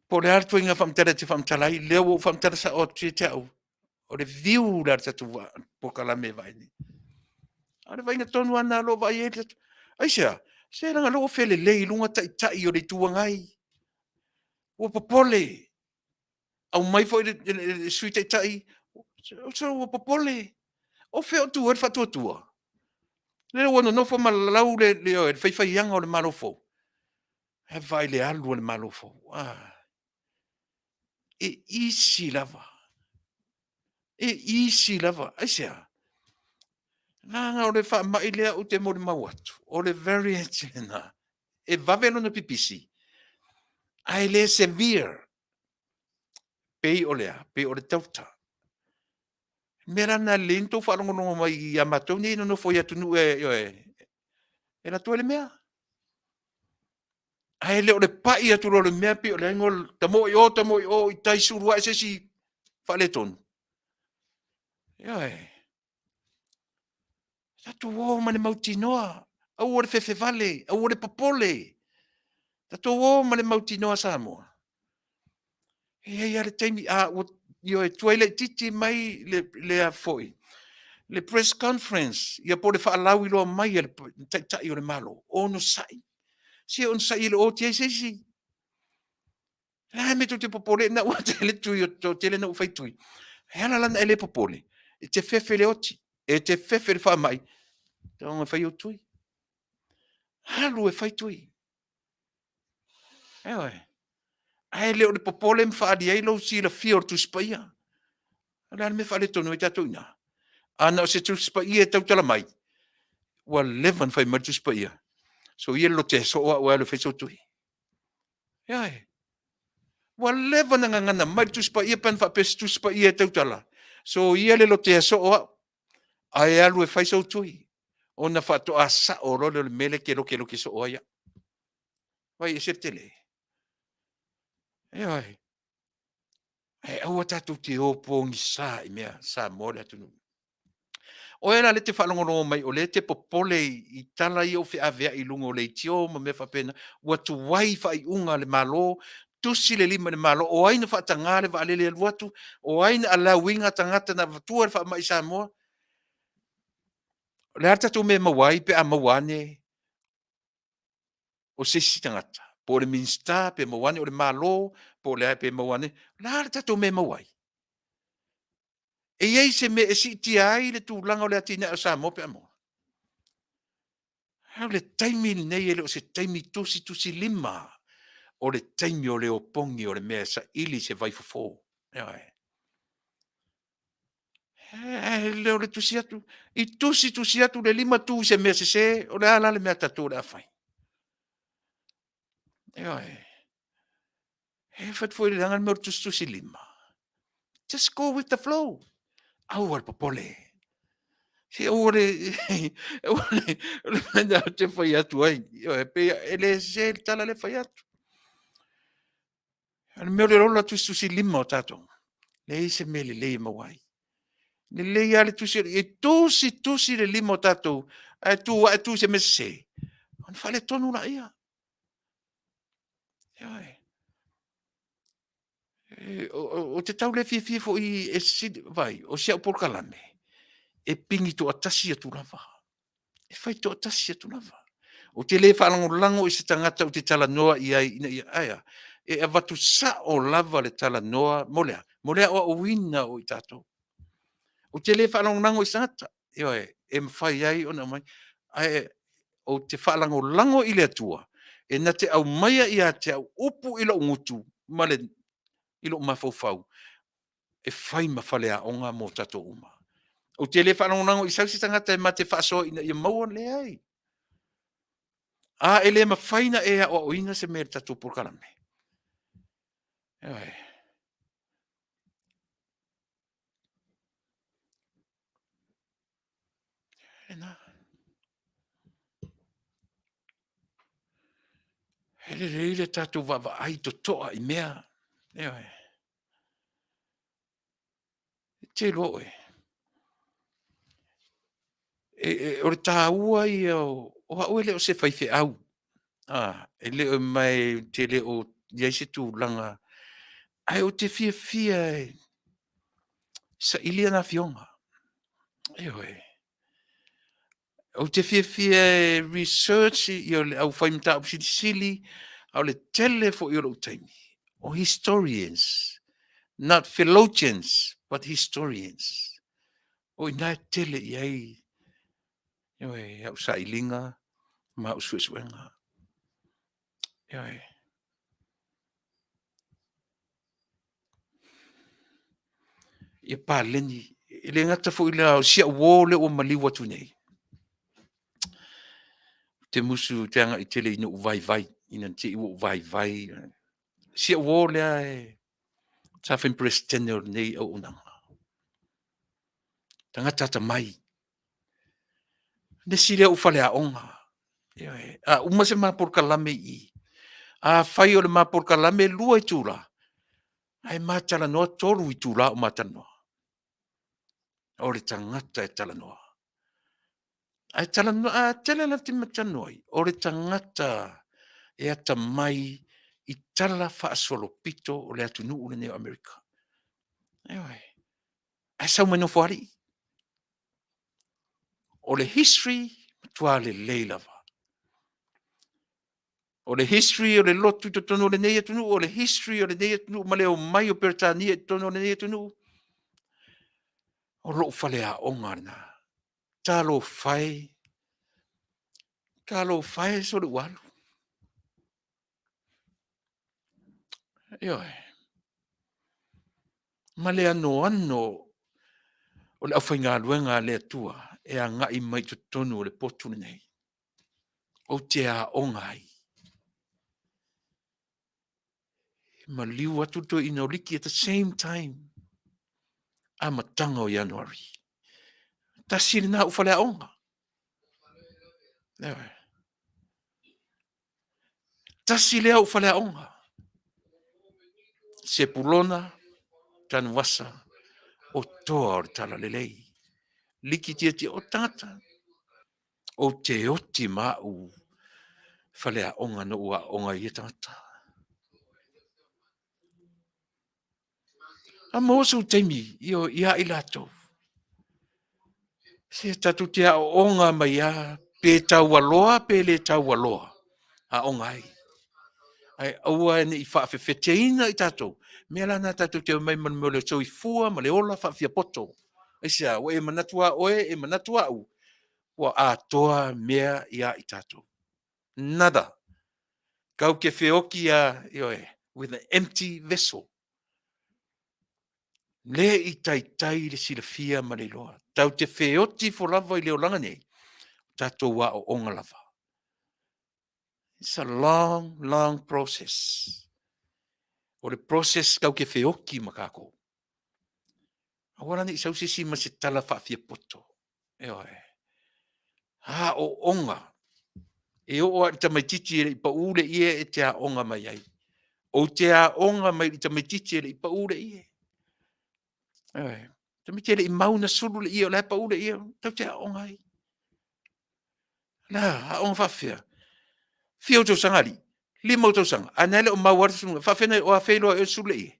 Po le artu inga whamtara te whamtalai, leo o whamtara sa o te tau. O le viu la tatu Polokalame vai ni. Are vai na tonu ana lo vai e tatu. Aisea, se ranga lo fele lei lunga tai o le tuangai. O popole. Au mai foi le sui tai. So o popole. O fe o tu e Faatuatua. Le wana no fo malau le o e faifaianga o le malofo. He vai le alu o le malofo. E isi lava. E isi lava. Aisea. Nanga o le wha mai lea o te mori mawatu. O le variant na. E vavelo na pipisi. Ai le severe. Pei o lea. Pei o le tauta. Mera na lento wharongono mai i amatou ni no foi atunu e la tuele mea. Ai le o le pai atu lo le mea pi o le ngol tamo i o i tai surua e se si whale tonu. Tatu o mane mauti noa. Au o le fefe vale. Au o le popole. Tatu o mane mauti noa Samoa. E ale taimi a io e tuele titi mai le a foi. Le press conference. Ia po le whaalau i loa mai le tai o le malo. O no sai. Si on sai le o tia si. Me tu te popole na ua te le tui o to tele na ufai tui. Hela lana ele popole. E te fefe le oti. E te fefe le wha mai. Tonga fai o tui. Halu e fai tui. Ai leo le popole me whaadi ai lo si la fia o tu spaia. Ala me whaale tonu e tatou ina. Ana o se tu spaia e tau tala mai. Wa levan fai mai tu spaia. So ia lo te so o alo fai so tui. Wa levan nga ngana mai tu spaia pan fa pes tu spaia e tau tala. So ia le lo te so o ai alu e fai so tui. Ona fa to asa o lo le mele ke lo ke so o ia. Vai e se tele. E au tatou te opongi sa i mea sa mole atunu. O era le te whalongono mai o le te popole i tala i o whi avea i lungo le tio ma me whapena ua tu wai whai unga le malo tusi le lima le malo o aina whaatanga le waalele al watu o aina ala winga tangata na watua le wha mai Samoa le harta tu me mawai pe a mawane o sisi tangata po le minsta pe mawane o le malo po le pe mawane le harta tu me mawai e iei se me e si ti ai le tūlanga o le atina o Samoa pe amo. Hau le taimi nei ele o se taimi tusi lima o le taimi o le opongi o le mea sa ili se vai fofo. Leo le tusi atu. I tusi atu le lima tu se mea se o le ala le mea tatu le afai. Fat foi le langan mea tusi lima. Just go with the flow. Au al popole. Se ore le mena te fai atu ai. Ele se tala le fai atu. Al mea le rola tusi lima o tato. Le se mele le mawai. Le le ale tusi e tusi le lima o tato. Tu se mese. On fale tonu la ia. O te tau le fia fo i e sid vai o sia Polokalame. E pingi to atasi atu lava. E fai to atasi atu lava. O te le whalango i se tangata o te Talanoa i ai ina i aia. E avatu sa o lava le Talanoa molea. Molea o wina o i tato. O te le whalango i sangata. E mwhai ai o na mai. O te whalango i le atua. E na te au maia i a te au upu i lo ngutu. Male i lo mafofau. E whai mawhale a onga mo tato uma. O te le whanongango i sausi tangata e ma te whaso i maua le ai. E le ma whaina e a o ina se mea tato Polokalame. Hele reile tato wawa ai to toa i mea. Te lo e. O le tāua i o hau ele o se whaife au. Ele o mai te le o iaise tu langa. Ai o te fia e. Sa ilia na Afioga. O te fia research i o le au whaimta o sili au le tele fo i o taimi. O historians. Not theologians, but historians. O ina tele iai. Ioe, au sailinga, ma au suesuenga. Ioe. Ia pāleni, i le ngata fo ila o sia uō le o maliwa tu nei. Te musu te anga i tele ina uvai vai, ina te iwa uvai vai. Sia uō lea e tawhin prestene o nei au unanga. Tangata ta mai. Ne si lea ufale a onga. A umase ma Polokalame i. A whai o le ma Polokalame lua i tūla. Ai ma Talanoa toru i tūla o ma Talanoa. O le tangata e Talanoa. Ai Talanoa, a tele la tima Talanoa. O le tangata e ata mai i tala whaasolo pito o le Leatinuu le Neo Amerika. Ai sau mai no fuari. O le history, tua le leilava. O le history o le lotu to tono le nei atunu, o le history o le nei atunu, ma le o mai o Peretania e tono le nei atunu. O lo fale a onga na. Talo fai. Talo fai so le walu. Ioe. Ma le ano o le awhainga luenga le atua e a ngai mai to tono le potu nei. O te a onga ai. Ma liu atu to ina oliki at the same time. A matanga o January. Tasi na ufale a onga. Ioe. Tasi lea ufale a onga. Se pulona, tan wasa, o toa o tala lelei. Liki tia tia o tata. O te oti mau. Fale a onga no ua onga i tata. A mosu teimi, io ia ilato. Se tatu tia o onga mai a, pe tau aloa, pe le tau aloa. A onga ai. Ai aua ni i whaafewheteina i tatou. Mea lana tatou te mai man mo le tau i fua, ma le ola whaafia poto. Ai sea, o e manatua oe, e manatua au. Wa a toa mea ia i tatou. Nada. Kau ke whioki a, with an empty vessel. Le i tai le silafia ma le loa. Tau te whioti fo lava i leo langa nei. Tatou wa o onga lava. It's a long, long process. O le process kau ke whioki makako. Awara ni isau sisi ma se tala whaafia poto. Ha o onga. E o a ita mai titi e pa ule ie e te a onga mai ai. O te a onga mai ita mai titi e pa ule ie. Te mi tele i mauna sulu le ie o le pa ule ie. Tau te a onga ai. La, a onga whafia. Fia o tau sangari. Lima o tau sanga. Anele o mawara sunga. Whafia nei o a wheloa e sulu ie.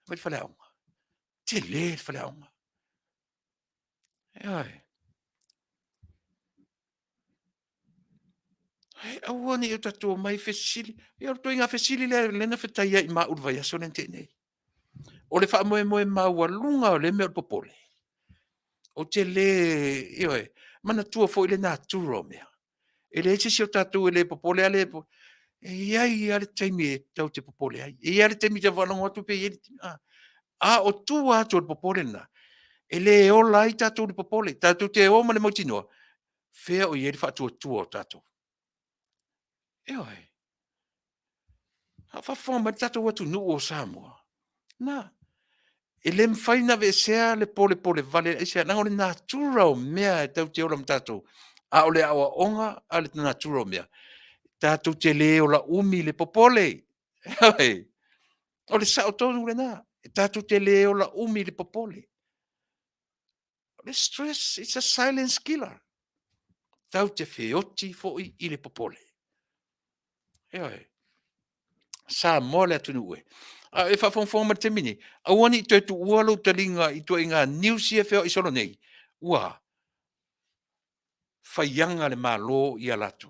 Mai whale a onga. Te le whale a onga. Aua ni o tatou mai fesili. Ia o toinga fesili lena whetaia i maa urwai aso nen tenei. O le wha moe maua lunga o le mea popole. O te le, mana tua fo ile nā turo mea. E le eisi o tatou e le popole ale po. E iai ale taimi e tau te popole ai. E ale taimi te whanongo atu pe ieri. O tua atu le popole na. E le ola i tatou le popole. Tatou te oma le mautinoa. Fea o ieri wha tua o tatou. Whawhama tatou atu nuu o Samoa. Na. E le mwhaina ve sea le pole vale. E sea nangore natura o mea e tau te ola mtatou. A ole awa onga a le natura o mea. Tatou te le ola umi le popole. O le sao tonu le na. Tatou te le ola umi le popole. Le stress, it's a silence killer. Tau te whioti fo i le popole. Samoa le Taunu'u. E whawhongwhonga te mini. A wani te tu ualo talinga i tu inga news e whio i solo nei. Ua. Whaianga le malo i alatu.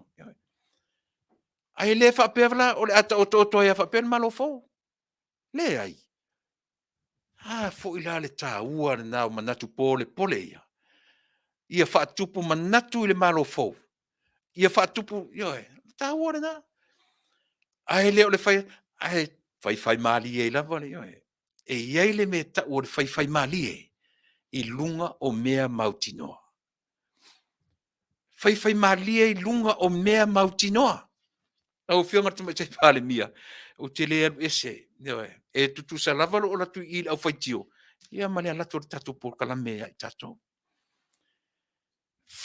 Ai le Faapea wala o le ata o to ia Faapea le malo fo. Le ai. Fo ila le tā ua le nao manatu pole ia. Ia whaatupu manatu i le malo fou. Ia whaatupu, tā ora na. Ai leo le whai, whai mali e lava le, E iai le me ta o le whai mali e, i lunga o mea mautinoa. Whai mali e i lunga o mea mautinoa. Au whionga tuma te pāle mia, o te lea ese, e tutu sa lava o latu i au whaitio. Ia male alatu o tatu Polokalame ai tato.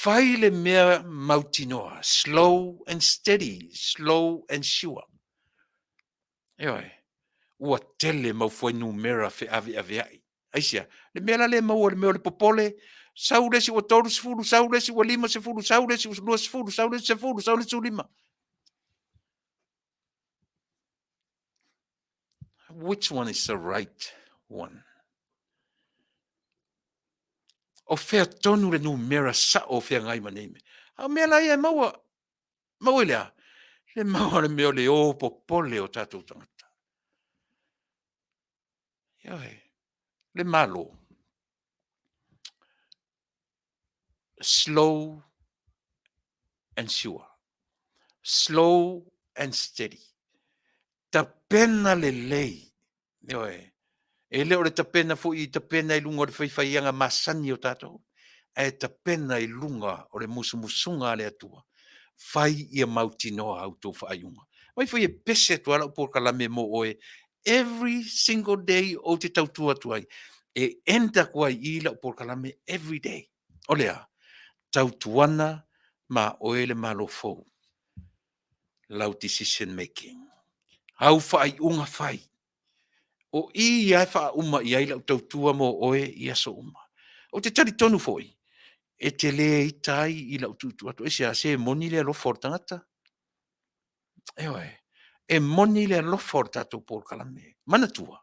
Whai le mea mautinoa, slow and steady, slow and sure. Ua tele mau foi numera fe ave ai. Aisia, le mea le mau le mea le popole, saulesi ua tolu sefulu, saulesi ua lima sefulu, saulesi ua lua sefulu, saulesi sefulu, saulesi ua lima. Which one is the right one? O fea tonu le numera sa o fea ngai maneme. A mea la ia maua lea. Le maua le mea le o popole o tatou tangata. Le malo. Slow and sure. Slow and steady. Tapena le lei. E leo le tapena fu i tapena i lunga o le whaiwhaianga masani o tatou. E tapena i lunga o le musumusunga le atua. Whai ia mautinoa au tō whaaiunga. Mai whai e pese tu ala o Polokalame mo oe. Every single day o te tautua tuai. E enda kua i la o Polokalame every day. O lea, tautuana ma oe le malo fou. Lau decision making. Au whaaiunga whai. O i ai wha uma i ai lau tautua mo oe i aso uma. O te tari tonu foi. E te le i tai i lau tutu atu. E se moni le alo for tangata. E moni le alo for tatou Polokalame. Manatua.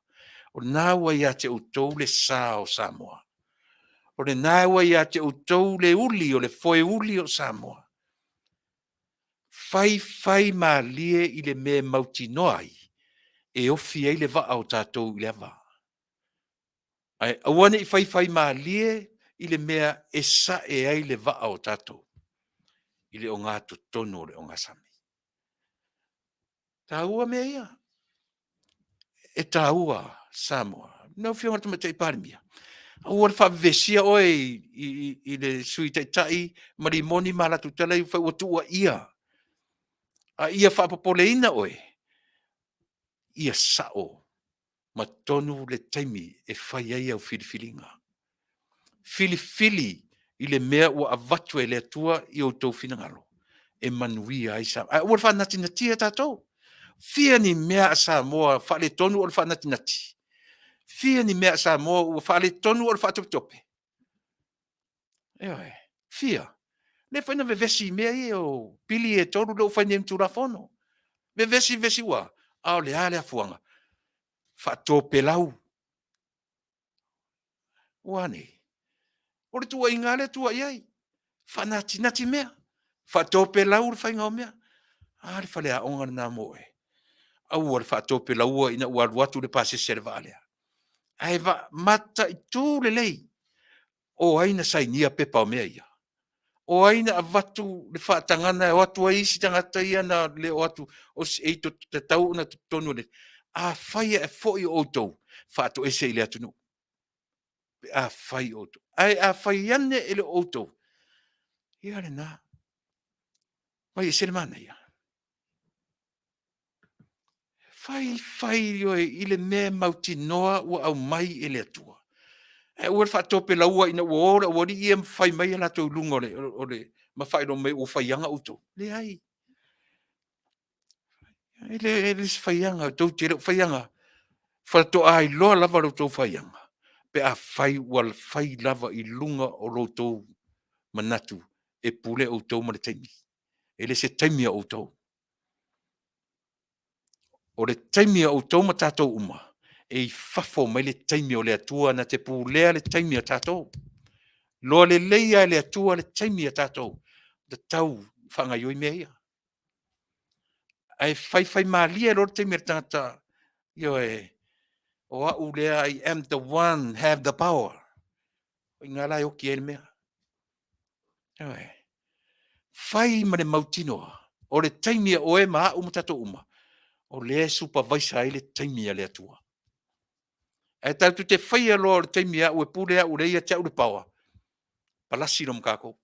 O nāua ia te utou le sā o Samoa. O le nāua ia te utou le uli o le foe uli o Samoa. Fai mālie i le me mautinoai. E ofi ai le vaa o tatou i le ava. Ai, awane i fai mālie i le mea e sa e ai le vaa o tatou. I le o ngā tono le o ngā sami. Tāua mea ia. E tāua Samoa. Nau whionga tuma te iparimia. Aua le whavesia oe i le sui tai marimoni malatu tala i whai watua ia. A ia whapapoleina oe. Ia sao. Ma tonu le taimi e whai ai au filifilinga. Filifili i le mea ua avatu e le atua i o tau finangalo. E manuia ai sa. Ua le whanati na tia tātou. Fia ni mea a Samoa whale tonu o le whanati nati. Fia ni mea a Samoa ua whale tonu o le whatopitope. Fia. Le whaina vevesi mea i o pili e tonu leo whaine mtura fono. Vevesi ua. Ao le ale a fuanga. Whatope lau. Wane. O le tua ingale tua iai. Whanati nati mea. Whatope lau le whainga o mea. Le whale a onga na moe. Au le whatope lau ina ua ruatu le pase sere Vale. Ai va mata i tū le lei. O aina sainia pepa o mea ia. O aina avatu le whaatangana e watu a isi tangata ia na le o atu o eito te tau na tonu le. A whaia e foi o tau. Whaato ese i le atunu. A whai o tau. Ai a whai ane e le o tau. Ia le nā. Mai e sere mana ia. Whai i le mea mauti noa ua au mai e le atua. E ua le whaatope laua ina ua ora, ua li ia mwhai mai ala tau lunga o le ma whai no mai o whaianga uto. Le ai. E le whaianga, tau tere whaianga. Whato ai loa lava lo tau whaianga. Pe a whai ua le whai lava i lunga o lo tau manatu e pule o tau ma le taimi. E le se taimi o tau. O le taimi o tau ma tātou uma. E i whafo mai le taimi o le atua na te pūlea le taimi o tātou. Loa le leia le atua le taimi o tātou. Da tau whangai oi mea ia. Ai whai maalia lo le taimi o tātou. O au lea I am the one, have the power. O ngā lai o ki e mea. Fai ma le mautinoa. O le taimia o e maa umatato uma. O le supervisor ai le taimia le atua. E tau tu te whaia loa le taimia ue pūrea ureia te ure paua. Palasi rom kako.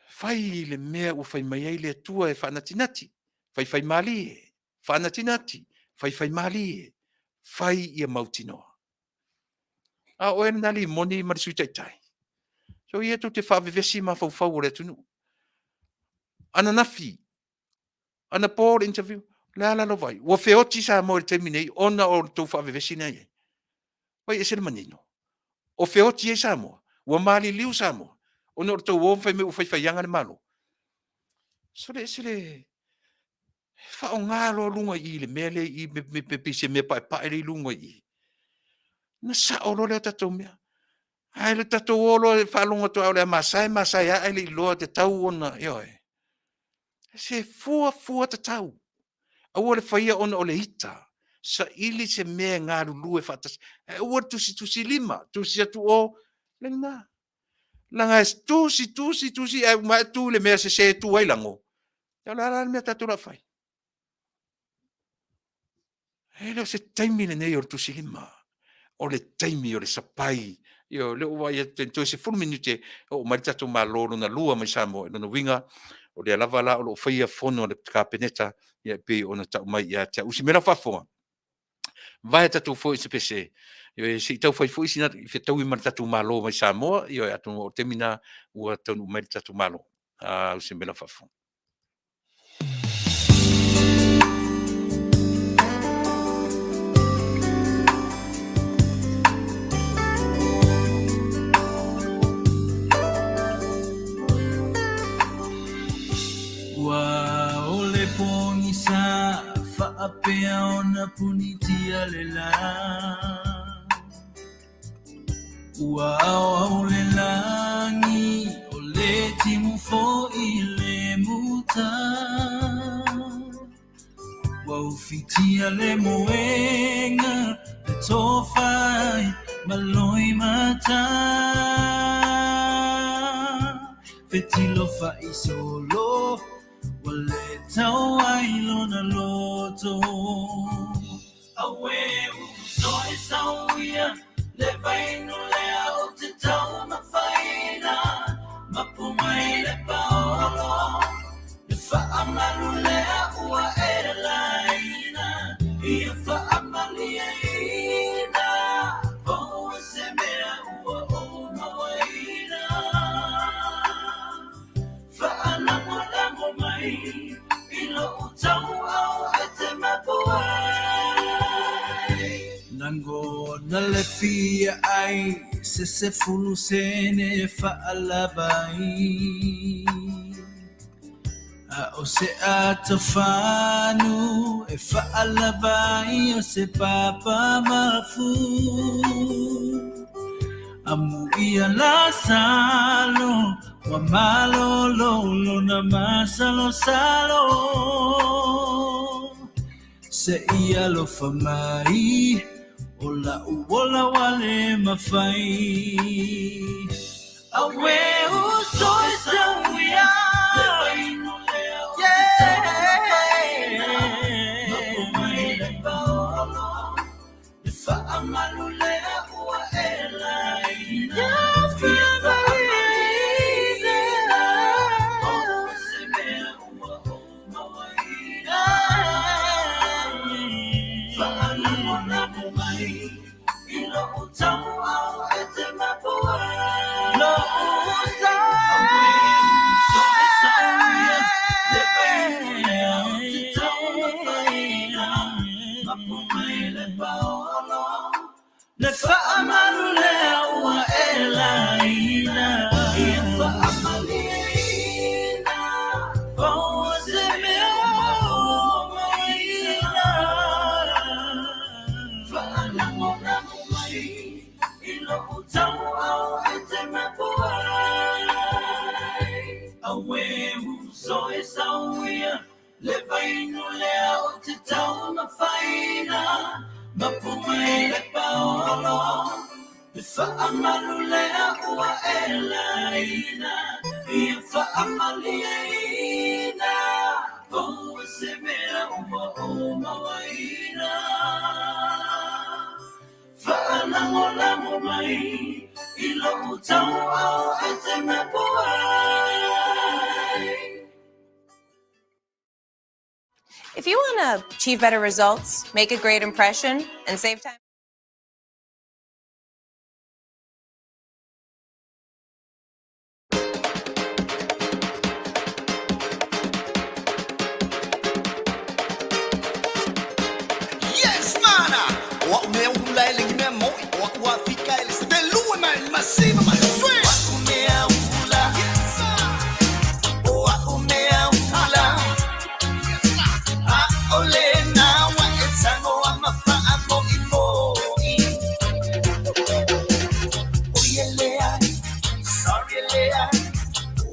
Fai le mea ua fai mai ai le atua e whanatinati. Fai mali e. Whanatinati. Fai mali e. Fai ia mautinoa. A oe nali moni marisui taitai. So ia tu te whawewesi ma fau le tunu. Ana nafi. Ana Paul interview. La lo vai. Ua feoti sa mo le terminei. Ona o tau whawewesi na ie. Wai ese le manino. O feoti e sa mo. Ua mali liu sa mo. Ona o tau o fai me ufai yanga le malo. So le ese le... Whao ngalo lunga i le mele i me pise me pae le lunga i. Na sa olo le tatou mea. Ai le tatou olo e whalunga tu au le masai ai le iloa te tau ona. Ioe. Se fua te tau. Aua le whaia ona o le ita. Sa ili se mea ngā rulu e whatas. E ua tusi lima. Tusi atu o. Le ngā. Langa es tusi. E mai tu le mea se tu ai lango. Ia la mea tatou la whai. E leo se taimi le nei o le tusi lima. O le taimi o le sapai. Io le ua ia tento se fulu minute. O mai tatou malolo na lua mai Samoa. No winga. O le lava la o lo whaia fono o le kapeneta. Ia pe ona tau mai ia te usi mera whafonga. Vai tatu foi se pese. Io se tau foi sina fe tau i mar tatu malo mai Samoa, io atu o temina ua tau mai tatu malo. Usi mera whafonga. Wa ole pongisa Faapea ona punitia le la. Ua au le langi o le timu fo i le muta. Ua ufitia le moenga le tofai maloi mata. Petilo fai solo wale tau ai lona loto. Awe usoi sauia le vainu le au te tau mawhaina. Mapumai le paolo le whaamalu le ua e laina. Ia whaamali e ina o se mea ua o mawaina. Whaanamo mai ilo utau au e te mapuai. Nango na le fia ai se fulu sene whaalawai. A o se atawhanu e whaalawai o se papa mafu. Amu ia la salo wa malo lolo na masalo salo. Se ia lo famai ola uola wale mafai. Awe usoi sauia le vainu lea o te tamafaina. Mapumai le paolo le whaamalu lea ua e laina. Le whaamalu lea ua e laina. Ia whaamaliina o se mea o maina. Whaanamo mai ilo utau au e te mapuai. Awe uso e sauia le vainu lea o te tau mawhaina. Mapumai le paolo Fa'amalulea ua elaina, ia fa'amaliaina, o se mea uma waina. Fa'alango mai, ilo utau au e te mapuai. If you want to achieve better results, make a great impression, and save time. Yes, mana. Wa me ulai ling me mo, wa fika ele se belu man masiva man sweet. Wa me ula. Yes, sir. Wa me ula. Ole na wa etsango wa mafa amo imo. Oyelea, sorry lea.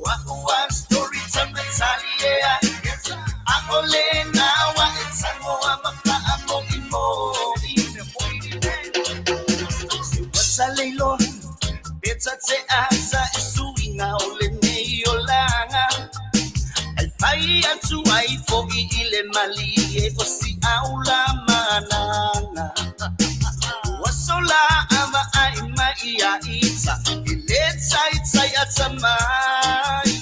Wa story time Talia. Ole na wa etsango wa mafa amo imo. Salilo, it's a te asa isuinga ole neolanga. Al fai atu ai fogi ile mali e posi aula manana. Wasola ama ai mai ya ita ile tsai tsai atamai.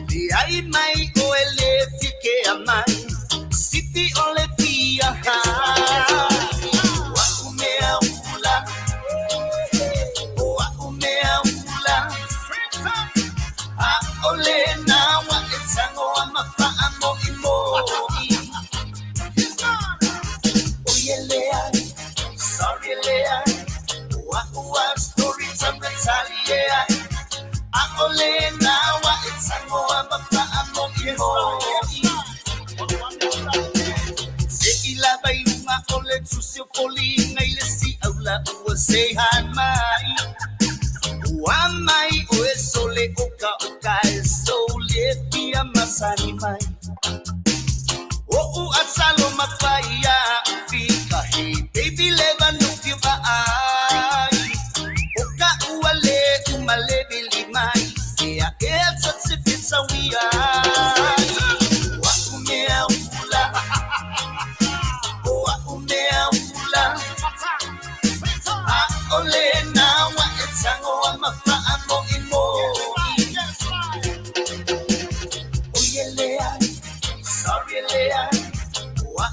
Di ai mai oele fike amai. Siti ole fia ha. Wa umea ula. Ole na wa etsango wa mafa amo imo. Oyelea, sorry lea. Wa story time Talia. Ole na wa etsango wa mafa amo imo. Se ila bailunga ole tusio poli ngaile si aula ua say hi mai. Wamai oesole oka oka esole pia masani mai. O atsalo mapaya fika hey baby leva no fiba ai. Oka uale umale bili mai. Sea it's a pizza we are. Wakumea ula. Wakumea ula. Ole na wa etsango wa mafa amo imo. Oyelea, sorry lea. Wa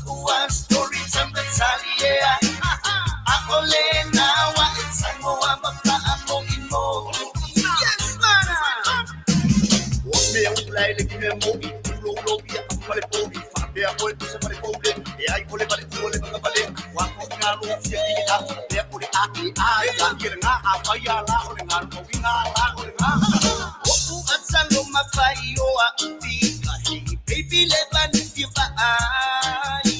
story time Talia. Ole na wa etsango wa mafa amo imo. Yes, mana. Wa me ulai le kime mo i tulo lo bia pale pogi Faapea o tu se pale pogi e ai ole pale ole pale wa ko ngalo fia ki a Faapea ole a la kirnga a faya la ole ngalo ko winga la ole nga o atsalo mafai o a utika hey baby leva ni fiba ai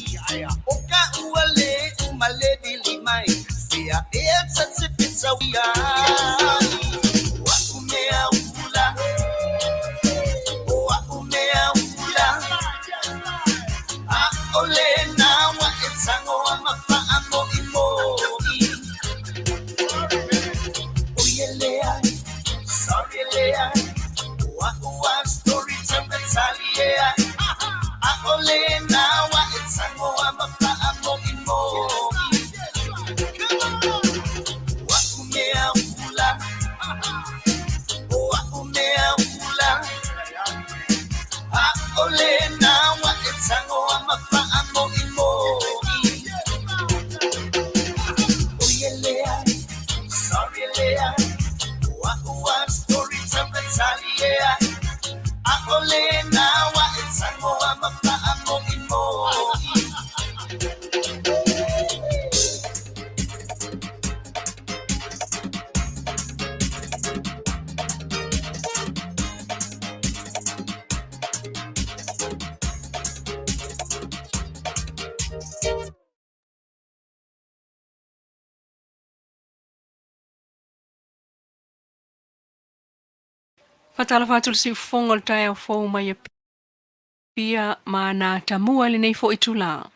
oka uale umale dilimai fia it's a pizza we are wa kumea ula. Ole na wa etsango wa mafa amo imo. Oyelea, sorry lea. Wa story time Talia. Ole na wa etsango wa mafa amo imo. Wa kumea ula. Wa kumea ula. Ole na wa etsango wa mafa amo imo. Oyelea, sorry lea. Wa story time Talia. Ole na wa etsango wa mafa amo imo. Faatulafatulisi Fong o le tae au fou mai pia ma na tamua le nei fo itula.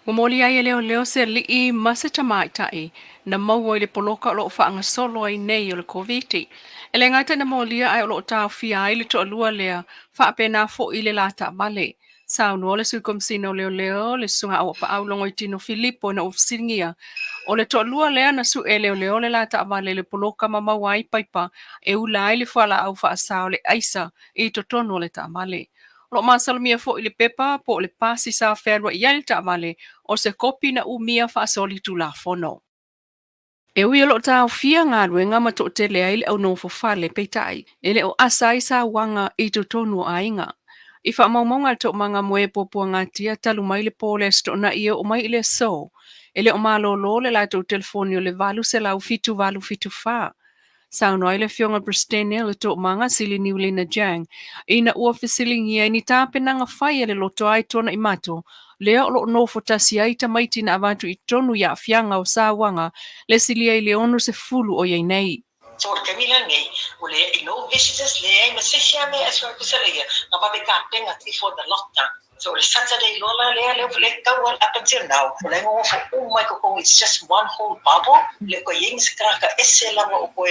Umoli ai leo se li I masa tamaitai na maua I le poloka o lo whaanga solo ai nei o le COVID. Ele ngata na molia ai o lo tau fia ai le to alua lea Faapea na fo I le lata Vale. Sao no le suikom sino leo le sunga awa pa au longo I tino Filipo na ufisingia. O le to alua lea na su e leo le lata Vale le poloka mamawa ai paipa e ula ai le whala au wha asao le aisa I to tono le ta Vale. Lo masalmia fo I le pepa po le pasi sa ferwa I le ta Vale o se kopi na umia faasoli tu la fono. E ui lo tau fia ngā ruenga ma to te lea ile au no fofale peitai, ele o asai sa wanga I tu tonu a inga. I wha maumonga to manga moe popua ngā tia talu mai le pole sto na ia o mai ile so. Ele o malo lo le lato telefoni o le valu se lau fitu wha. Sauno ai le fionga Bristene le to manga sili niuli na jang. Ina ua fisilingi ai ni tāpenanga whai le loto ai tona I mato. Lea o lo no fotasi ai tamaiti na avantu I tonu ya fianga o sāwanga le sili ai le ono se fulu o iei nei. So Camila nei o le no visitors le ai masisia me aswa kusaleia na ba ka tenga before the lockdown. So the Saturday lola le kawal up until now. Le mo oh my god, it's just one whole bubble. Le ko yeng skraka esela mo ko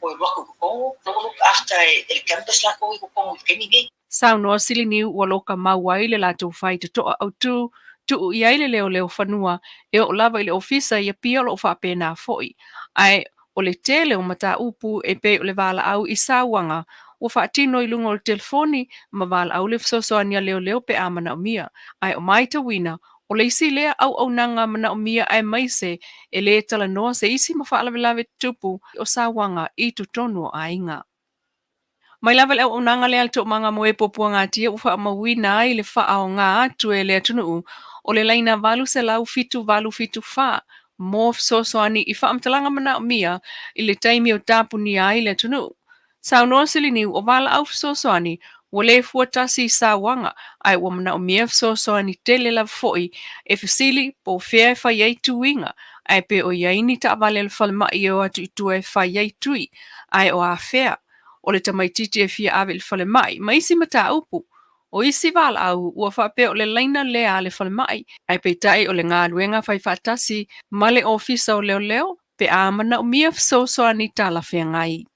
wako ko look after el campus la ko kemi. Sauno sili ni ua loka mauai le lato whai te toa au tu I aile leo whanua e o lava I le ofisa I a pia lo Faapea nā foi. Ai o le tele o mata upu e pe o le wala au I sāwanga o whaatino I lungo o le telefoni ma wala au le fsosoania leo pe amana o mia. Ai o maita wina o le isi lea au nanga mana o mia ai maise e le Talanoa se isi ma whaalawe tupu o sāwanga I tu tonu a inga. Mai lava le au nanga le alto manga moe popua ngā tia ufa mawina ai le wha o ngā atu e Leatinuu o le laina valu se lau fitu wha mo sosoani I wha amtalanga mana o mia I le taimi o tāpuni ai Leatinuu. Sao noa sili niu o wala au sosoani o le fua Tasi sa wanga ai o mana o mia sosoani tele la foi e fasili po fea wha iei tuinga ai pe o iaini ta vale le falma I o atu I tue wha iei tui ai o Afia. O le tamaititi e fia ave le fale mai, ma isi mata upu. O isi wala au, ua Faapea o le laina lea le fale mai, ai peitai o le ngā ruenga whai whaatasi, ma le ofisa o leo, pe amana o mia fsosoa ni tala whea ngai.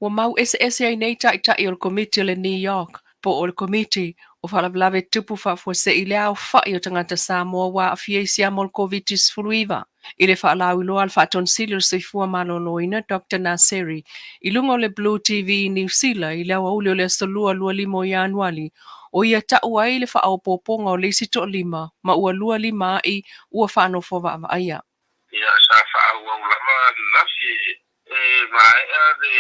Ua mau ese ai nei tai o le komiti o le New York, po o le komiti o whalawlawe tupu whafua se I le au whai o tangata Samoa wa Afiafi mo le COVID-19. I le whaalau loa al whaatonsili o le soifua maloloina Dr. Naseri, I lungo le Blue TV New Zealand I le auli o le asolua lua limo I anuali, o ia tau ai le whaaopoponga o le isito lima, ma ua lua lima ai ua whanofo wa aia. Ia sa whaau au lama nafi mai a le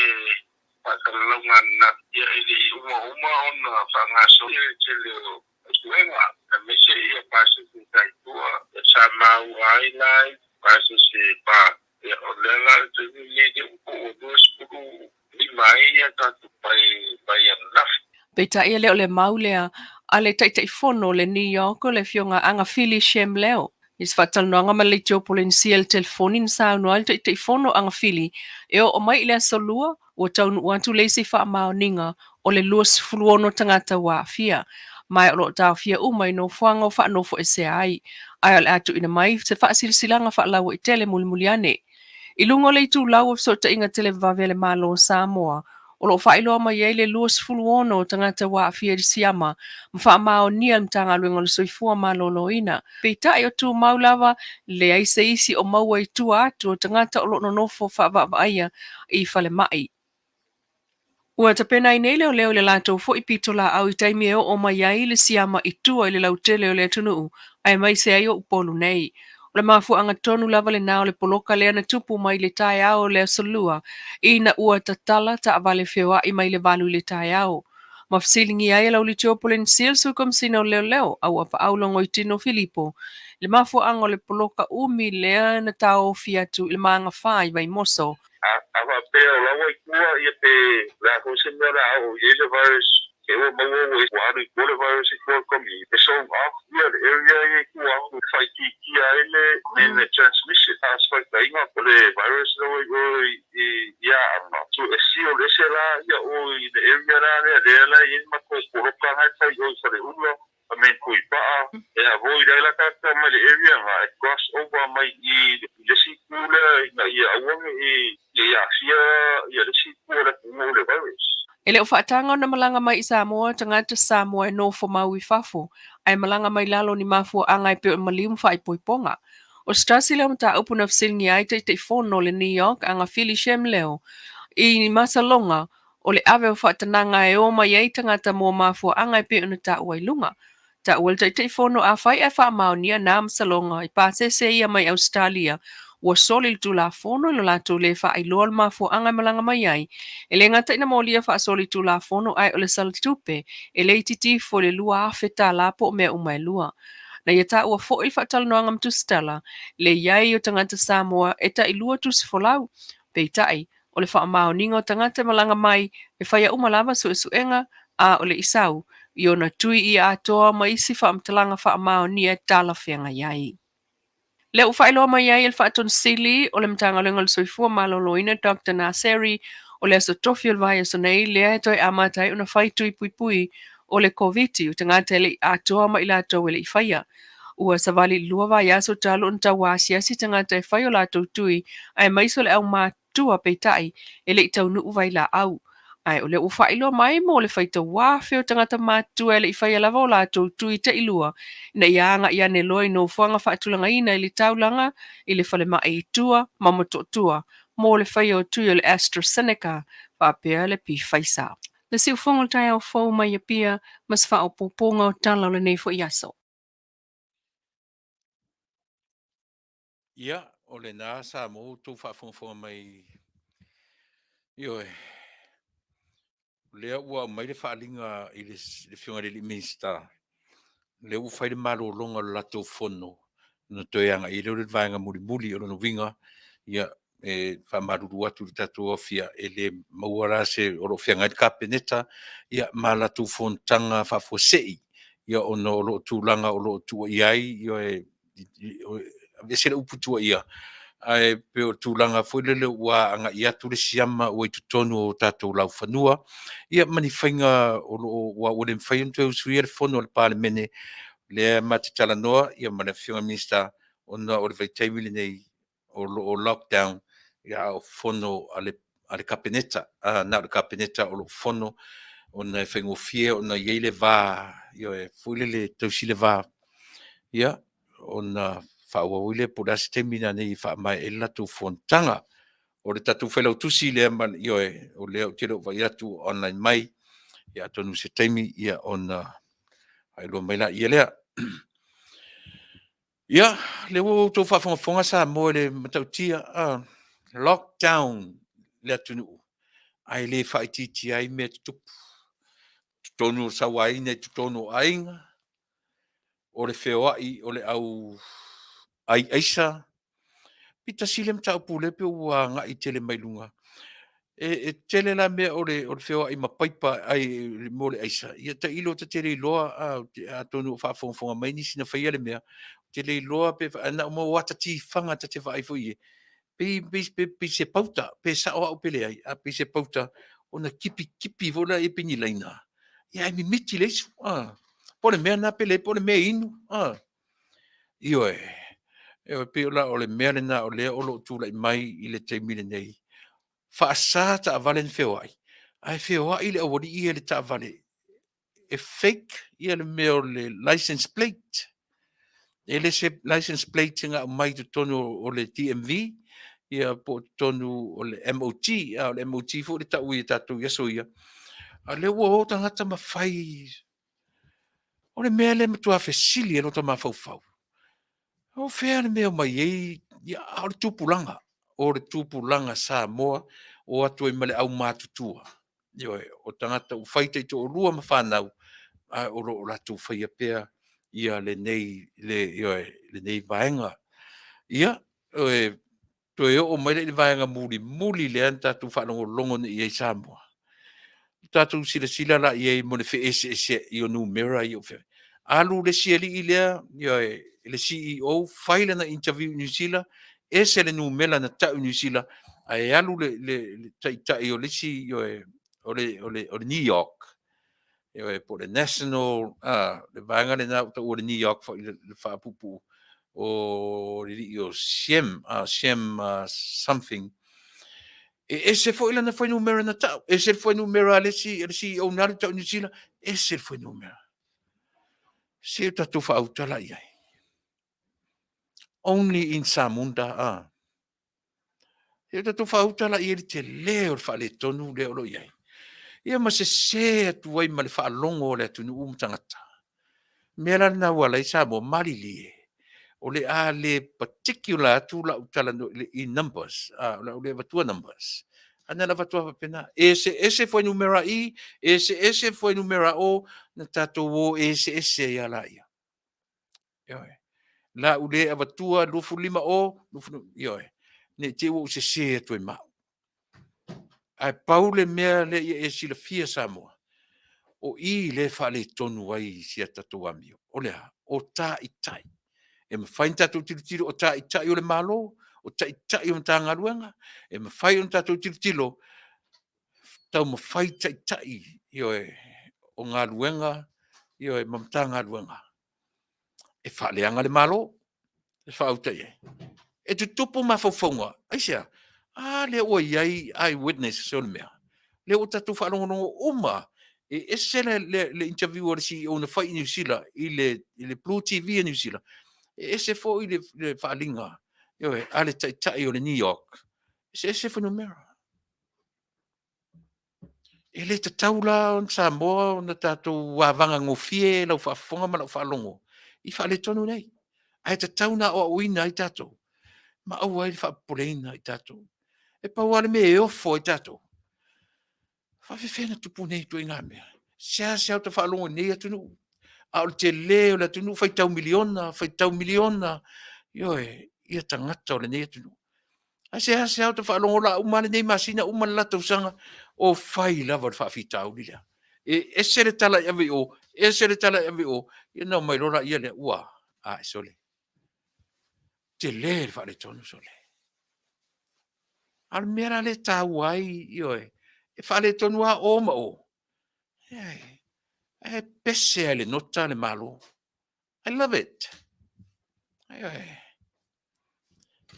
whakalonga na ia ili uma ona whangaso te leo tuenga na mese ia pasi tai tua sa mau ai lai pasi se pa ia o lela te ni de o dos puku ni mai ia tatu pai nafi. Peta ia leo le maulea a le taitai fono le New York o le fionga anga fili shem leo. Is Talanoa ma le tiopolensia le telefoni na saunoa le taitai fono anga fili e o mai le solua o Taunu'u atu le isi whaamaoninga o le luas fuluono tangata wa Afia. Mai o lo tau fia umai no fuanga o whaanofo e se ai. Ai o le atu ina mai se whaasilasilanga whaalau I tele mulimuliane. I lungo le tu lau o sota inga tele vavele malo Samoa. O lo whailoa mai ei le luas fuluono tangata wa Afia di siama. Mwha mao nia mtanga luenga le soifua maloloina. Peitai o tu maulawa le aise isi o maua I tu atu o tangata o lo nonofo whaavaaya I fale mai. Ua tapena I nei leo le lato fo I pito la au I taimi eo o mai ai le siama I tua I le lautele o Leatinuu. Ai mai se ai o upolu nei. O le mafu anga tonu lava le nao le Polokalame na tupu mai le tai au le asolua. Ina ua tatala ta avale whiwa I mai le valu le tai au. Mafsilingi ai lau li tiopolen sil sukom sino leo au apa au longo I tino Filipo. Le mafu anga le poloka umi lea na tau fiatu I le maanga whai vai moso. Faapea lawa I kua ia pe la hose mera au yeza virus ke o maua o wadu I virus I kua komi pe so off ia the area I kua o whaiti ki aile in the transmission as Fofogaina o le virus no ia ama so e si o lese la ia o I the area la le la I ma ko polokalame tai o sare ulo a men ko I paa voi dai la tata mai area nga cross over mai I le si kula na ia awang ia fia ia le si kula ngule baris. Ele o whaatanga na malanga mai I Samoa, tangata Samoa e no fo mau I fafo, ai malanga mai lalo ni mafu angai pe o malium wha I poiponga. O Stasi leo mta upu na fsilngi ai te fono le New York anga Philly Shem leo, I masalonga o le ave o whaatananga e o mai ei tangata mo mafu angai pe o na ta uailunga. Ta uel te fono a whai e wha maunia na masalonga I pāsese ia mai Australia, ua soli tu la fono lo la tu le fa I loa ma fo anga malanga mai ai e le ngata ina molia fa soli tu la fono ai o le saltupe e le titi fo le lua afeta la po me umai lua na ia ua fo il fa talanoa ngam tu stala le iai o tangata Samoa e ta I lua tu sifolau pe tai o le fa maoninga o tangata malanga mai e fa ia umalava suenga a o le isau I ona tui I atoa mai si fa amtalanga fa maonia tala whianga iai. Le u whaeloa mai ai el whaaton sili o le mtanga lenga le soifua maloloina Dr. Naseri o le aso tofi o vai aso nei lea e toi amatai una whaitui pui pui o le COVID o te ngata ele atoa ma ila atoa ele I whaia. Ua sa vali lua vai aso talo unta wasia si te ngata e whai o la tui ai maiso le au mātua peitai ele I Taunu'u vai la au. Ai o le u whaeloa mai mo le whaita wafe o tangata mātua ele I whaia lava o la tui te ilua. Na ianga ia ne loi no fuanga whaatulanga ina ili taulanga ili whale ma e tua, mamototua, mo le whai o tui o le AstraZeneca, Faapea le pi Fasa. Le siu whongol tai au whau mai a pia, mas wha o poponga o tala le nei fo iaso. Ia, o le nā sa mo tō whaafonga mai ioe. Lea ua mai le whaalinga I le whiunga le minister. Le u whaile malo longa le lato fono. No toeanga I leo le vaenga muri o no winga. Ia, whamaruru atu le tato ofia e le mauara se o lo whianga I kapeneta. Ia, ma lato fono tanga whafosei. Ia, ono o lo tūlanga o lo tua iai. Ia, vesele uputua ia. Ai pe o tūlanga whailele ua anga I atu le siama o I tutonu o tātou lau whanua. Ia mani whainga o ua o le mwhaintu e usui e le whono o le pālemene le mati Talanoa. Ia mana whiunga minista o na o le vaitaimile nei o lockdown. Ia o whono a le kapeneta. Na o le kapeneta o lo whono o na whaingofie o na iei le vā. Ia e whailele tausi le vā. Ia o na whaawawile po rasi temina nei whaamai e latu fontanga. O le tatu Failautusi lea man ioe o lea o tiro vai atu online mai. Ia tonu se teimi ia ona hailo mai la ia lea. Ia le o tō whaafonga sa mo le matautia lockdown lea Taunu'u. Ai le whaititi ai me tupu. Tonu sawaine tonu ainga. O le whewai o le au ai aisa. Pita sile mta upule pe ua nga I tele mai lunga. E tele la mea o le whewai ma paipa ai mo le aisa. Ia ta ilo ta tele iloa a tonu whaafonga mai nisi na whaia le mea. Tele iloa pe ana uma wata ti whanga ta te whaai fo ie. Pe se pauta, pe sa o au pele ai. Pe se pauta o na kipi vola e pini leina. Ia mi miti leisu. Pone mea na pele, pone mea inu. Ioe. E pe ola o le mea na o le o lo tūlai mai I le teimile nei. Fasa ta vale whewai. Ai whewai le awari I le ta vale. E fake I le mea o le license plate. E le se license plate nga mai tu tonu o le DMV. Ia po tonu o le MOT. O le MOT fo le ta ui tatu yaso ia. A le ua o tangata mawhai. O le mea le matua fesili e no ta mawhau. O whea le mea mai ei, ia o le tūpulanga. O le tūpulanga Samoa, o atu e male au mātutua. Ioe, o tangata u whaita I tō rua ma whanau, o la tū whaia pēr, ia le nei, le nei vaenga. Ia, to e o mai le vaenga muli le anta tu whanongo longo ni I Samoa. Tatu sila la I mo le whe ese I o numera I o whea. Alu le sieli I lea, ioe, le CEO faile na interview New Zealand ese le numela na ta New Zealand ai alu le tai o le si o le New York po le national, le vanga le na o le New York fo le whaapupu o le Siem, something. E se fo ila na foi numero na tau, e se foi numero ale si o nare tau New Zealand, e se foi numero. Se ta tu fa utala ia. Only in Samunda, e ta tu fa utala ia te leo fa le tonu leo lo ia. Ia ma se tu wai ma le fa longo le tu nu tangata. Mela na wala i Samoa malili. O le a le particular tu la utala in numbers, la le vatua numbers. Ana la vatua pena. Ese foi numera i, ese foi numera o, na tato wo ese ia la ia. Ioe. La ule a vatua lufu lima o, lufu, ioe. Ne te wo se tu ma. Ai paule mea le ia sila fia Samoa. O i le fa le tonu ai sia tato amio. O lea, o ta i tai. E ma fai tatou tilo o ta i tai o le malo, o ta i tai o tanga luenga, e ma fai on tatou tilo, tau ma fai ta i tai, o ngā luenga, e mamtanga luenga. E fa leanga le malo, e fa auta ye. E tu tupu ma fofonga, aisia, le o iai ai witness so le mea. Le o tatou fa longo uma, e se le interview o le si o na fai i New Zealand, i le Blue TV in New Zealand, e se fo i le whaalinga, ale tai o le New York, se fo numera. E le taula on Samoa, on tatou wawanga ngofie, lau whaafonga ma lau whaalongo, i whaale tonu nei. Ai tauna o uina i tatou, ma au ai whaapoleina i tatou. E pauale me e ofo i tatou. Whawhiwhena tupu nei tu inga mea. Sea o te whaalongo nei atunu. A o te leo le atunu, whaitau miliona, ia tangata o le nei atunu. A se au te whaalongo la umane nei masina, umane la tausanga, o whai lava le whaafitau ni lea. E se le tala iawe o, ia nau mai rora ia le ua, e sole. Te le whaale tonu sole. Al mera le tau ai, e whaale tonu a o ma o. E pese le nota le malo. I love it.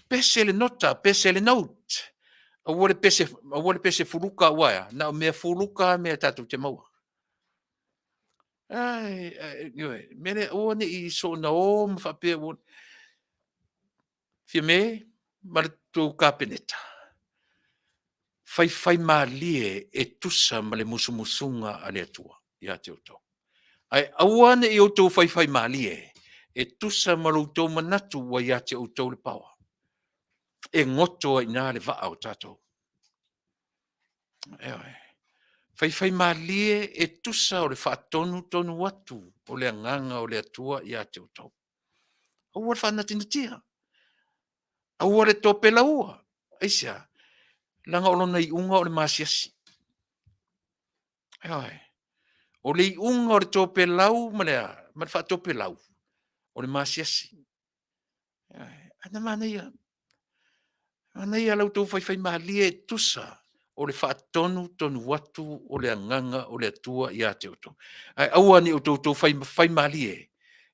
Pese le nota, pese le note. A wole pese furuka waya. Na mea furuka mea tatu te maua. Mene o ne i so na o mwhapea o. Fia me, maritu kapeneta. Fai malie e tusa ma le musumusunga ale atua. Ia te oto. Ai awane i oto fai malie. E tusa ma loutou manatu wa ia te oto le pawa. E ngoto ai nā le vaa o tātou. Fai malie e tusa o le whaatonu watu o le anganga o le atua i a te utau. Aua le whanatinatia. Aua le tope laua. Aisia, langa o lona i unga o le masiasi. O le i unga o le tope lau, ma le whaatope lau. O le masiasi. Ana mana ia. Ana ia lau tau fai malie e tusa. O le whaatonu watu o le anganga o le atua i a te uto. Ai aua ni o tau fai malie.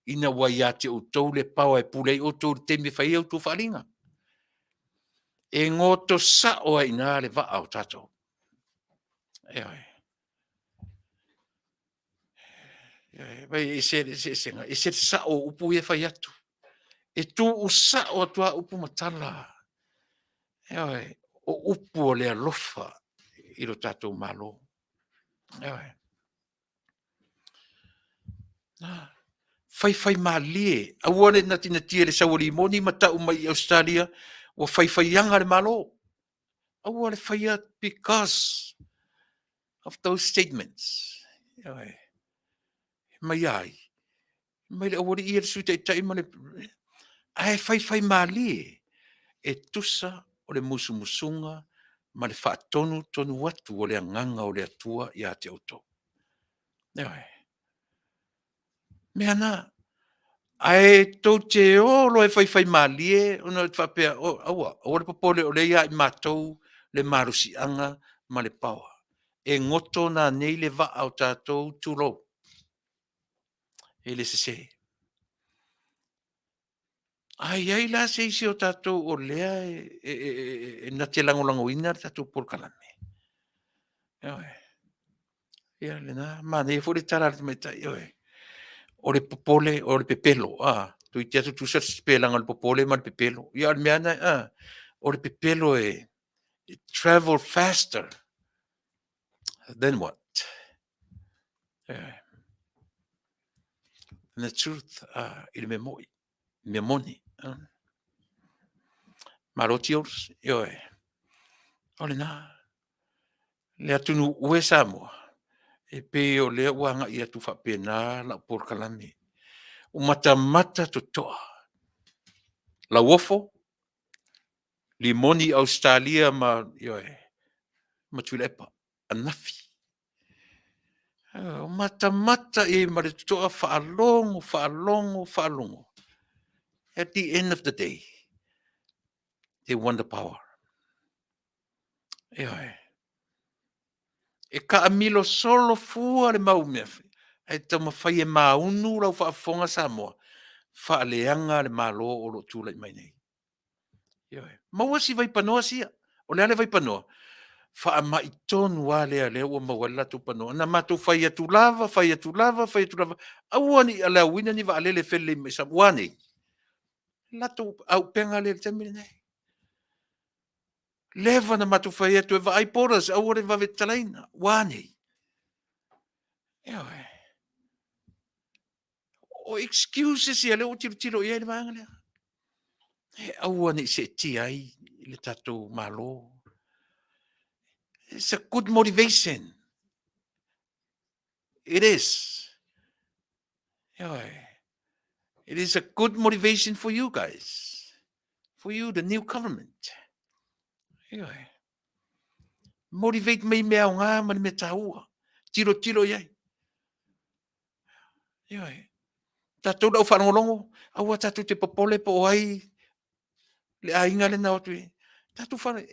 Ina wa i a te uto le pawa e pulei o tau te me fai au tau whalinga. E ngoto sa o ai nā le vaa o tatou. E se sa o upu e fai atu. E tu u sa o atua upu matala. O upu o le alofa i lo tatou malo. Fai malie. Awane na tia le sawari moni mata umai Australia o fai yanga le malo. Awane fai because of those statements. Mai ai. Mai le awari i le suta i tai male. Ai fai malie. E tusa o le musumusunga ma le whaatonu watu o le anganga o le atua i a te auto. Mea nā, ai tau te olo e fai malie, ona te whapea, aua le popole o le ia i mātou, le marusianga ma le pawa. e ngoto na nei le va au tātou tūlo. E le se. Ai la se isi o tātou o lea na te langolango ina tātou Polokalame. Ia le na, mana e fore tara le meta, o le popole, o le pepelo, tu i tia tu sa spelanga le popole ma le pepelo. Ia le meana, o le pepelo it travel faster. Then what? And the truth, il me moni. Marotios, o le na, le atunu ue Samoa, e pe o le wanga ia tu Faapea la Polokalame. O mata to toa. La wofo, limoni Australia ma Tuilaepa, anafi. O mata e ma le toa whaalongo. At the end of the day, they want the power. E ka amilo solo fua le mau mea. E tama whai e maunu rau whaafonga Samoa. Whaaleanga le malo o lo tūlai mai nei. Maua si vai panoa sia. O le ale vai panoa. Wha mai tonu a lea ua mawala tu panoa. Na mato whai atu lava. Aua ni ala wina ni wa alele fele me sa wane. Lato au penga le temine nei. Leva na mato whai atu e wa aiporas. Aua le wa vetalaina. Wane. O excuses ia le o tiro ia le maanga lea. Aua ni se ti ai le tatou malo. It's a good motivation. It is. It is a good motivation for you guys. For you, the new government. Motivate me mea o ngā mani me taua. Tiro iai. Tatou dau whanongolongo. Aua tatou te popole po ai. Le ainga le na otu. Tatou whanong.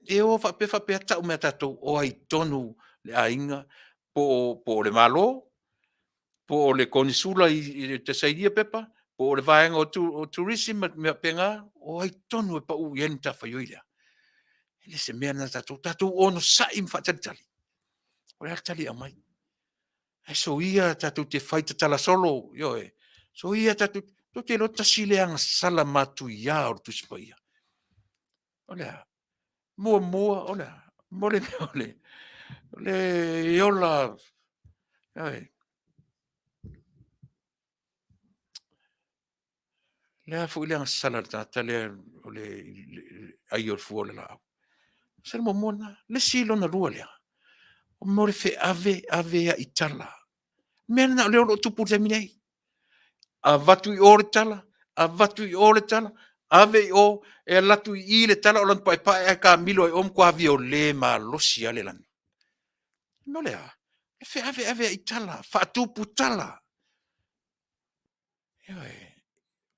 E o Faapea tau mea tatou. O ai tonu le ainga. Po le malo. Po le konisula i te saidia pepa. Po le vaenga o tourism mea penga. O ai tonu e pa u yen ta whaioilea. Ele se mea na tatou ono saim whaatalitali. O le altali a mai. E so ia tatou te whaita tala solo. So ia tatou te lo Tasi leanga sala matu ia o tuspa ia. O lea. Mua. O lea. Mole. Le iola. Lea fu leanga sala tale o le aior fuole la. Sel mo mona. Le silo na lua lea. O more fe ave a itala. Mena na leo tupu te minei. A vatu i ore tala. Ave i o e latu i le tala o lan pai e ka milo e om kwa vi o le ma losi ale lan. No lea. E fe ave a itala. Faatupu tala.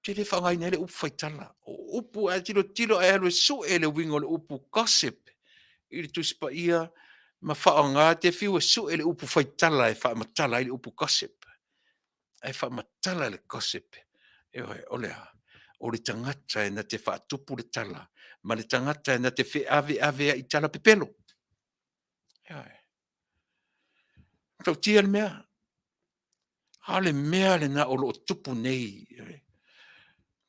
Te le whangai nele upu fai tala. Upu a tilo e alu e so e le wingo le upu gossip. I le tuspa ia. Ma whaanga te whiu e so e le upu fai tala e wha matala i le upu gossip. E wha matala le gossip. O lea. O le tangata e na te whaatupu le tala. Ma le tangata e na te whi ave i tala pepelo. Tau tia le mea. Hale mea le na o lo tupu nei.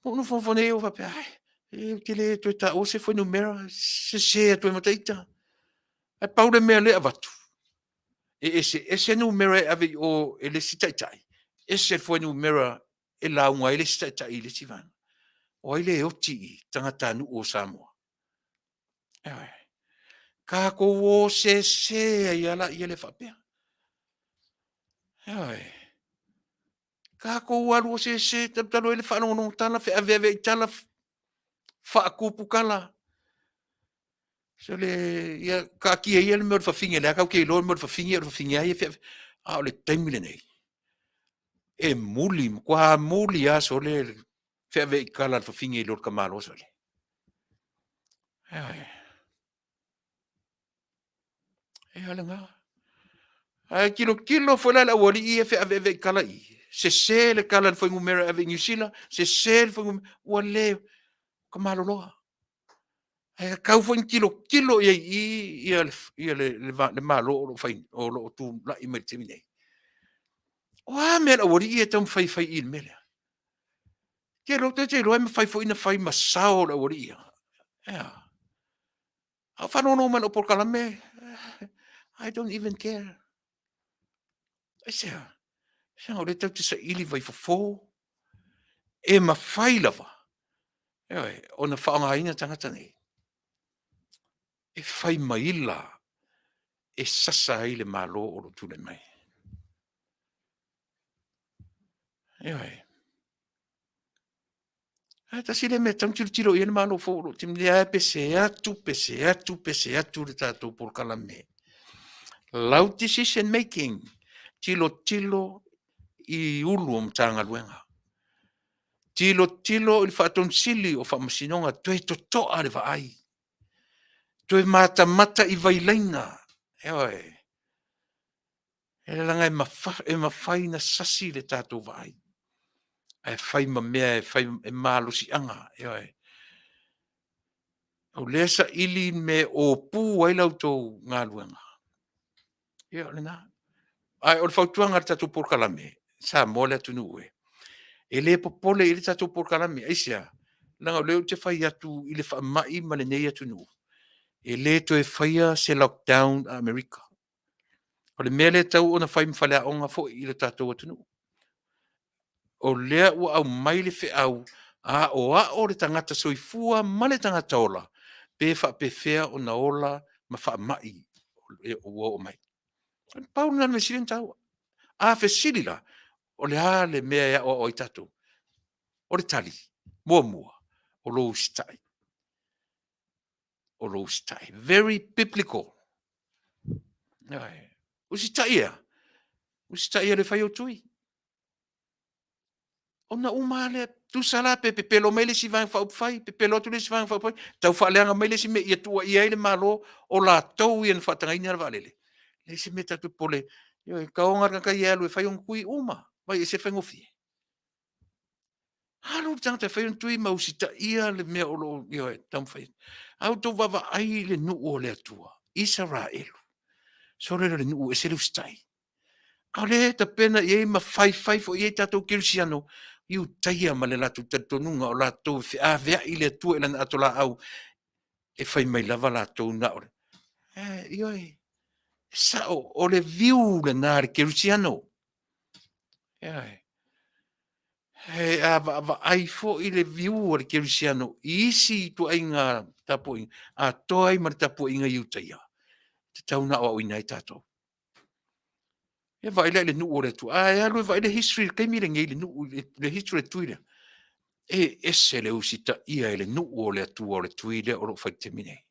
Pono fonfonei o Faapea. Ke le tue ta o se foi numera. Se tue mataita. E pau le mea le avatu. Ese numera e ave o e le sitaitai. Ese foi numera e launga e le sitaitai i le sivana. O ile oti i Taunu'u o Samoa. Ka ko o se i ala i le Faapea. Ka ko alu o se talo ele whanongo tala fe ave i tala whaakupu kala. So le ka ki e ele mea whawhinge le akau ke ilo mea whawhinge ai e o le taimile nei. E muli, kwa muli a so le fe ave i kala whawhinge ilo kamalo so le. E ala ngā. Ai kilo foi la wali I e fe ave kala I. Se le kala foi ngumera ave New Zealand, se le foi wale kamaloloa. Ai kau foi kilo ia le malo o fai o lo tu la I merti nei. Wa me la wali e tam fai I mele. Ke lo te lo me fai foi na fai masao la wali. Ja. A fa no man o Polokalame. I don't even care. I say, o le tau te sa ili vai fofo, e mawhai lava. Ewe, o na whaongaina tangata nei. E whai maila, e sasa ai le malo o lo tule mai. Ewe. Tasi le me tau tiro i ene malo fo lo, tim lea pese atu le tatou Polokalame. Loud decision making, tilo I ulu o mtanga luenga. Tilo I whaton sili o whamasinonga tue totoa le ai. Tue mata I vailaina. Ewe. E langa e mawhai na sasi le tātou vai. E whai ma mea e mālosi anga. Ewe. O lesa ili me o pū Failautusi ngā luenga. Ewe le nā. Ai o le whautuanga le tātou Polokalame. Samoa Leatinuu e. E le popole I le tātou Polokalame. Eisia. Langa o leo te whai atu I le whaamai ma le nei Leatinuu. E le to e whaia se lockdown a Amerika. O le mele tau o na whai mwhalea o ngā fo I le tātou Leatinuu. O lea ua au mai le whi au a o le tangata soifua ma le tangata ola. Pe whapewhea o na ola ma whaamai o mai. Pau ngā me siren tau. A whesirila o le ha le mea o I tātou. O le tali. Mua. O lo stai. O lo stai. Very biblical. Usitai le Failautusi. Ona umale tu sala pe pelo mele si van fa fai pe pelo tu le si van fa fai tau fa leanga mele si me ia tu ia le malo o la tau ien fa tanga ina valele le si meta tu pole yo ka onga ka ia lu fai un kui uma vai se fa ngofi halu tanga te fai un tui ma usita ia le me o lo yo tam fai au tu va ai le nu o le Atua Israel so le nu e se lu stai ale ta pena ye ma fai fo ye tatou kirsiano iu taia ma le latu tatonunga o latou awea I le Atua lana atola au e fai mai lava latou na ore. Ioi, sa o le viu le nā le kirsiano. Ioi. He a ai fo I le viu o le kirsiano isi tu ai ngā tapo inga a toi ma le tapo inga iu taia. Te tauna o ina I tatou. E vai le nu o le tu. Ai alu vai le history kaimi le ngai le history tuile. E ese le usita ia le nu o le Atua o le tuile o lo fai temine.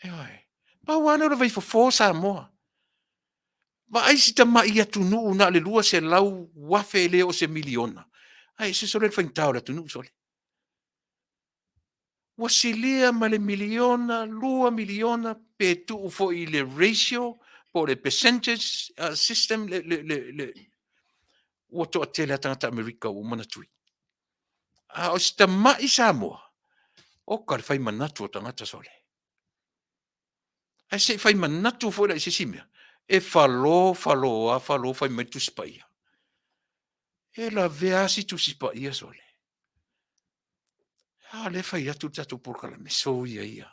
E vai. Pa wana o le vai fo Samoa. Ma ai si ta mai atu nu na le lua se lau wafe le o se miliona. Ai se sole fai tau le tu sole. Wasilia ma le miliona, lua miliona pe tu fo I le ratio po le percentage system le ua toa tele tangata Amerika o mana tui. O si ta mai Samoa, o ka le fai manatu o tangata sole. Ai se fai manatu fo la I se simea. E falo fai mai tu spaia. E la vea si tu spaia sole. Le fai atu tatou Polokalame so ia.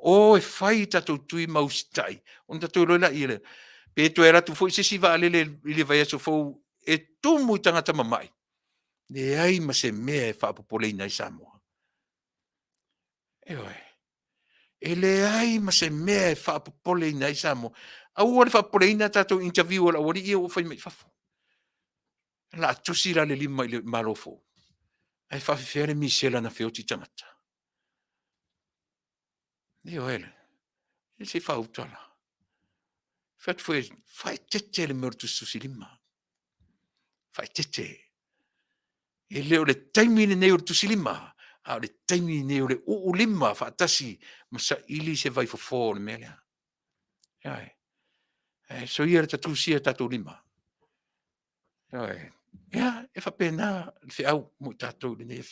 O e fai tatou tui maustai. On tatou loila ile. Pe to era tu foi se si vale le vai aso fo e tumu tangata mamai. Le ai ma se mea e whaapopoleina I Samoa. E le ai ma se mea e whaapopoleina I Samoa. Au ore whaapoleina tatou interview la wari ia o fai mai whafo. La tusi la le lima I le malofo. Ai whawhiwhere mi sela na whioti tangata. Ele. E se whautala. Whai tete le mero tususi lima. Whai tete. E leo le taimine nei o le tusi lima. A le taimine nei o le uu lima. Wha tasi. Masa ili se vai fofo le mea lea. So ia tatu sia tatu lima. Ia, e whapena whiau mo tātou ni ne.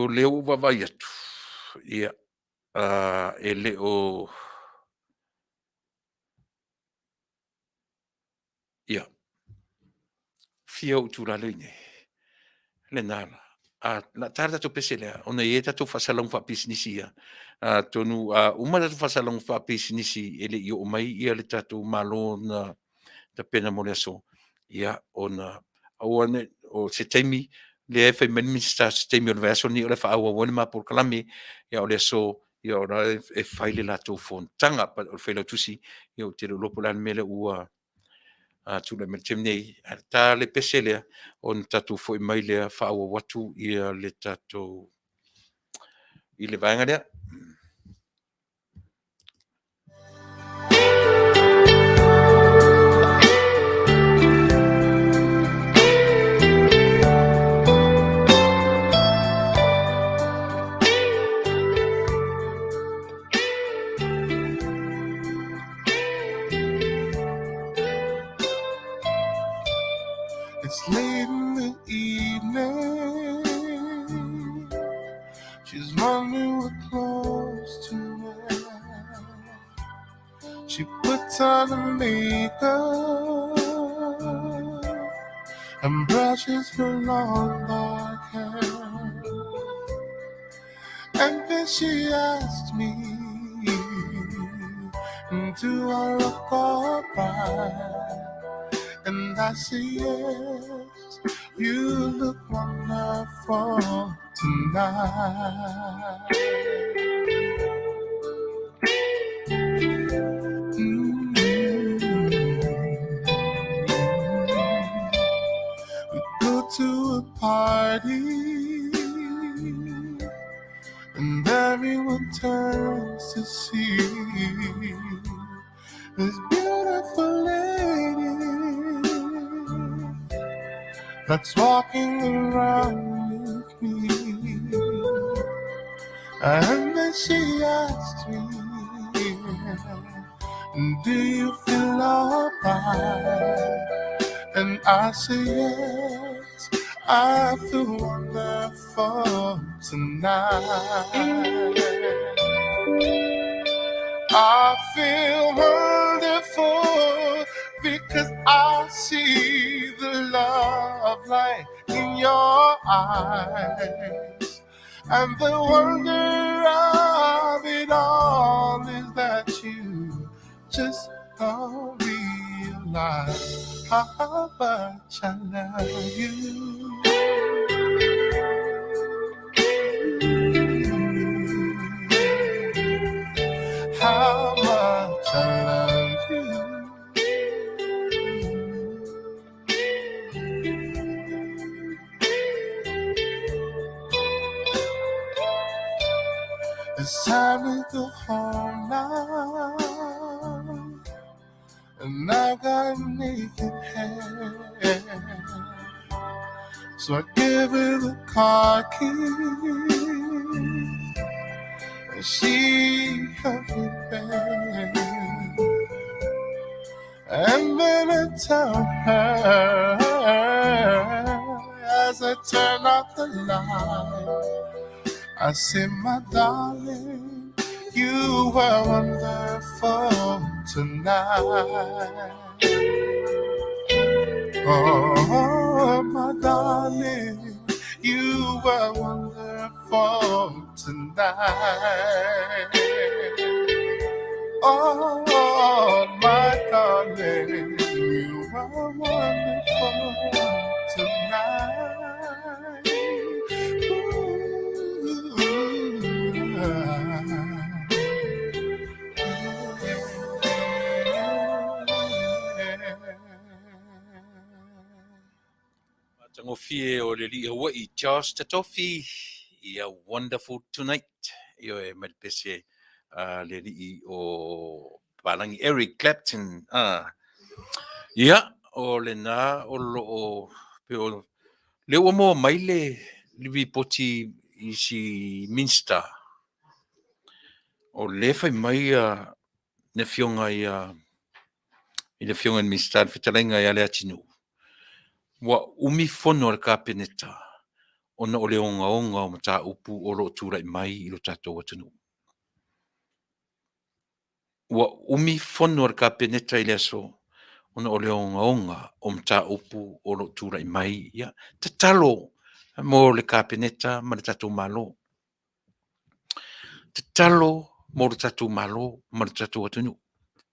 O leo wawai atu. Ia, e leo... Ia, fia o tūralei ne. Le nala. La tarda to pese lea, ona e tatu whasalong whapisnisi ia. Tonu, uma tatu whasalong whapisnisi ele i o mai ia le tatu malo na ta pena mo le aso. Ia, ona, awane, o se teimi, le e whai manimista se teimi o le vaso ni o le wha awa wane ma Polokalame, ia o le aso, ia o la e whai le lato fontanga, pa o le Failautusi, ia o te lopo lan mele ua, tula me te nei, ta le pese lea, on tatu foi mai lea wha awa watu ia le tatu, i le vaenga lea. It's late in the evening. She's wondering what clothes to wear. She puts on the makeup and brushes her long dark hair. And then she asks me, do I look alright? And I say yes, you look wonderful tonight. We go to a party and everyone turns to see this beautiful lady that's walking around with me. And then she asks me, do you feel alright? And I say yes, I feel wonderful tonight. I feel wonderful because I see the love light in your eyes. And the wonder of it all is that you just don't realize how much I love you. How much I love you. It's time to go home now, and I've got naked hair. So I give her the car keys, and she helped me back. And then I tell her, as I turn off the light, I say, my darling, you were wonderful tonight. Oh, my darling, you were wonderful tonight. Oh, my darling, you were wonderful tonight. Tango fie o le li Hawaii, Josh Tatofi, ia wonderful tonight. Io e malpese le li o Palangi Eric Clapton. Ia, o le na o lo o pe o le o mo mai le livi poti i si Minster. O le fai mai ne fionga i le fionga mi star fitalenga i Leatinuu. Wa umi fono al kapeneta. Ona o le onga o mata upu o lo turai mai i lo tatou atunu. Wa umi fono al kapeneta i le aso. Ona o le onga o mata upu o lo turai mai. Ia, tatalo mo le kapeneta ma le tatou malo. Tatalo mo le tatou malo ma le tatou atunu.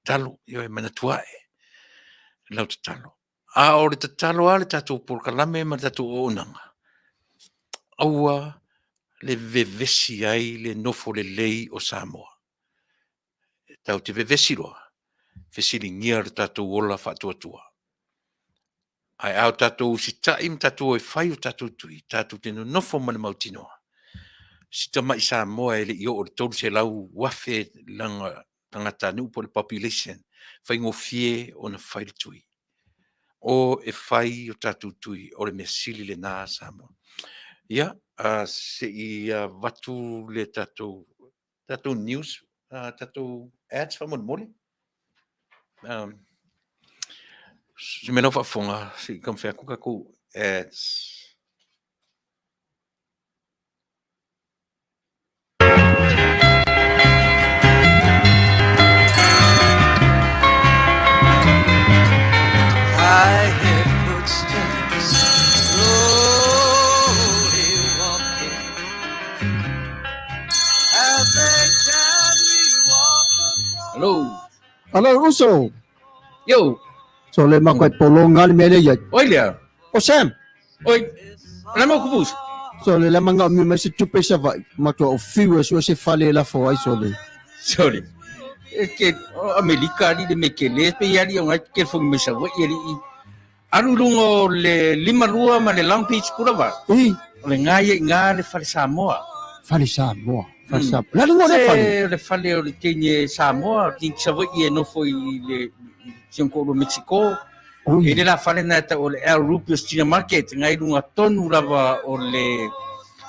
Tatalo, io e manatuae. Lau tatalo. A o le tatalo a le tatou Polokalame ma le tatou onanga. Aua le vevesi ai le nofo le lei o Samoa. Tau te vevesi roa. Fesilingia le tatou ola Faatuatua. Ai au tatou si taim tatou e whai o tatou tui. Tatou tenu nofo ma le mautinoa. Si tama i Samoa e le i o le tolu se lau wafe langa tangata nu po le population. Whai ngofie o na whai le tui. O e whai o tatou tui o le mesili le nā Samoa. Ia, se i watu le tatou news, tatou ads whamon mole. Se me nofa fonga, si kam whea kuka ku ads. I hear footsteps slowly walking as they gently walk across. Hello. Hello, Uso. Yo. So le makwai polonga le mele ya. Oi lea. O Sam. Oi. Lama kubus. So le la manga mi masi tupe sa vai. Mato o fiwa so se fale la fo ai so le. Sorry. Ke Amerika ni de mekele pe yari o ngai ke fong mesa wa yari. Aru lungo le lima rua ma le long beach pura va. Le ngai le fale Samoa. Fale Samoa. Fale Samoa. La lungo le fale. Le fale o le kenye Samoa. King sa wa ye no foi le Siongko do Mexico. E le la fale na ta o le El Rupios China Market ngai lunga tonu lava o le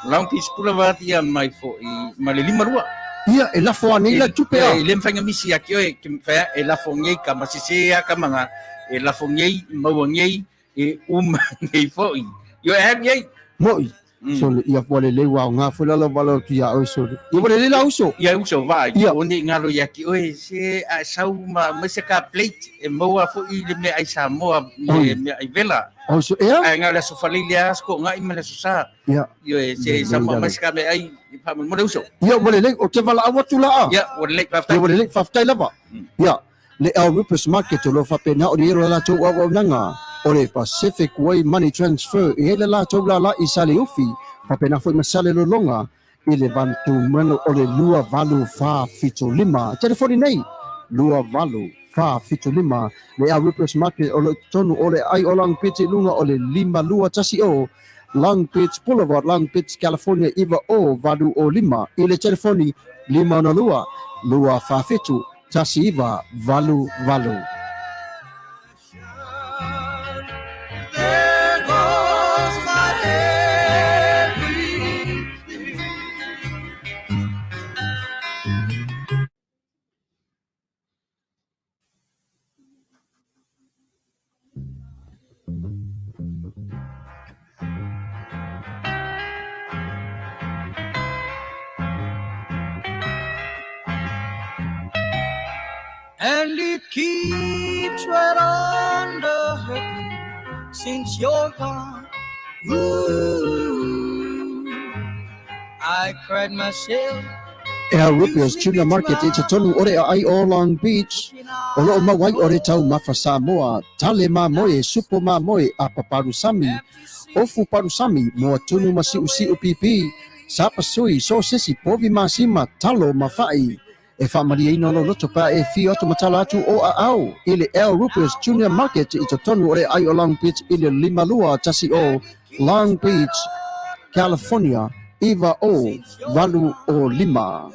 long beach pura va ia mai fo I ma le lima rua. Ia e la fo ani la tupe. E le mfanga misi aki o ke fa e la fo ngei ka masisea ka manga e la fo ngei mau ngei e ngei fo I. Yo e ngei moi. So le ia fo le wa nga fo la valo ki ya o so. Ia le la uso. Ia uso vai. Oni ngalo yaki o se a sau ma se ka plate e mau fo I le me ai Samoa me ai vela. O so e? Ai ngala so falilia sko ngai me le so sa. Ia. Yo e se Samoa ma se ka me ai pa mo le uso. Ia mo le o te vala awa tula. Ia o le faftai. Ia mo le faftai lava. Ia. Le El Rupus Market lo fa pena o le la to wa nanga. O le Pacific Way Money Transfer e le la to la I sale ufi. Pa pena foi masale lo longa. I le vantu mano o le lua valu fa fito lima. Telefoni nei. Lua valu fa fito lima. Le El Rupus Market o le tonu o le ai o lang piti lunga o le lima lua tasi o. Long Beach Boulevard, Long Beach, California, Iva O, Valu O Lima. Ile telefoni 5 lua fafitu, tasi Iva, Valu Valu. There goes my everything. And it keeps right on the hurting since you're gone. Ooh, I cried myself. El Rupios Junior Market, it's a tonu ore ai o Long Beach. Olo o mawai ore tau mafa Samoa. Tale ma moe, supo ma moe, apa parusami. Ofu parusami, moa tunu masi usi upipi. Sapa sui, so sesi, povi masima, talo mafai. E whamaria ino lo loto pa e fi oto matala atu o a au. Ile El Rupios Junior Market, it's a tonu ore ai o Long Beach, ile 5 tasi o Long Beach, California. Iva O, Valu O Lima.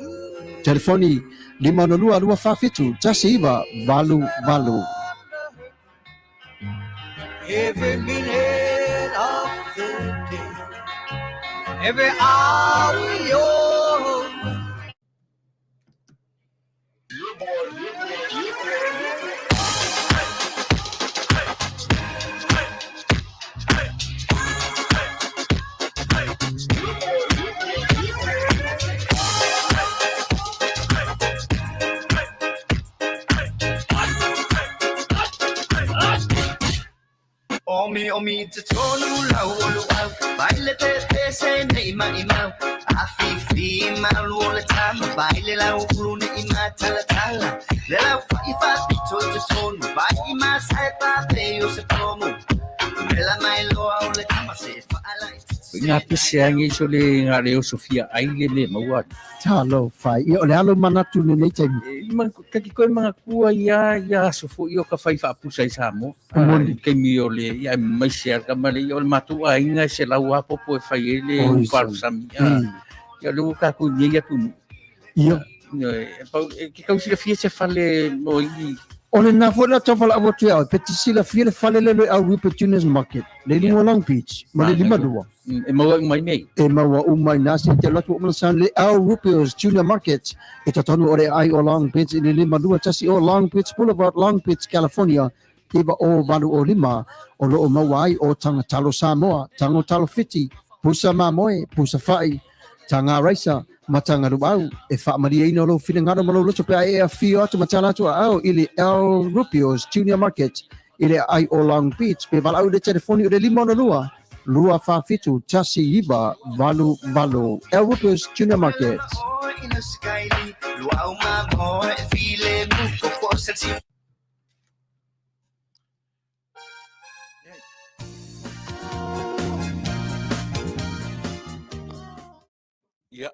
Telefoni 5 lua fafitu, tasi Iva, Valu Valu. Every minute of the day, every hour yours. omi te tonu lau olu au. Baile te se nei mau. Afiafi malu o le tama. Baile lau ulu ne ima tala tala. Le lau whaifa pito te tonu. Bai ima sai pape o se tomo. Mela mai loa o le tama se whaala i te Ngā pese angi so le ngā reo Sofia aile le maua. Talo fai. I o le alo manatu ne nei taimi. Kaki koe mga kua ia sofo i o ka whai whaapusa i Samoa. Kei mi o le ia mai se arka male i o le matua inga se lau apopo e whai e le uparu sami. Ia le uka ku nia kunu. Ia. Ke kau sila fia se whale mo i. O le nā fwela tawhala awa tui au, peti sila fia le whale lelo au Rupert Juniors Market, le lingua Long Beach, ma le lima dua. E maua umai nei. E maua umai nasi te latu o malasan le au Rupert Junior Market, e tatonu o le ai o Long Beach, i le lima dua tasi o Long Beach Boulevard, Long Beach, California, iwa o valu o lima, o lo o maua ai o tanga talo Samoa, tango talo fiti, pusa mamoe, pusa fai, tanga raisa, matanga ruau, e whaamaria ino lo whina ngaro malo loto pe ai Afio atu matala atu au ili El Rupios Junior Market, ili ai o Long Beach, pe walau le telefoni o le lima ona lua whawhitu, Tasi iwa, valu, El Rupios Junior Market. Ia.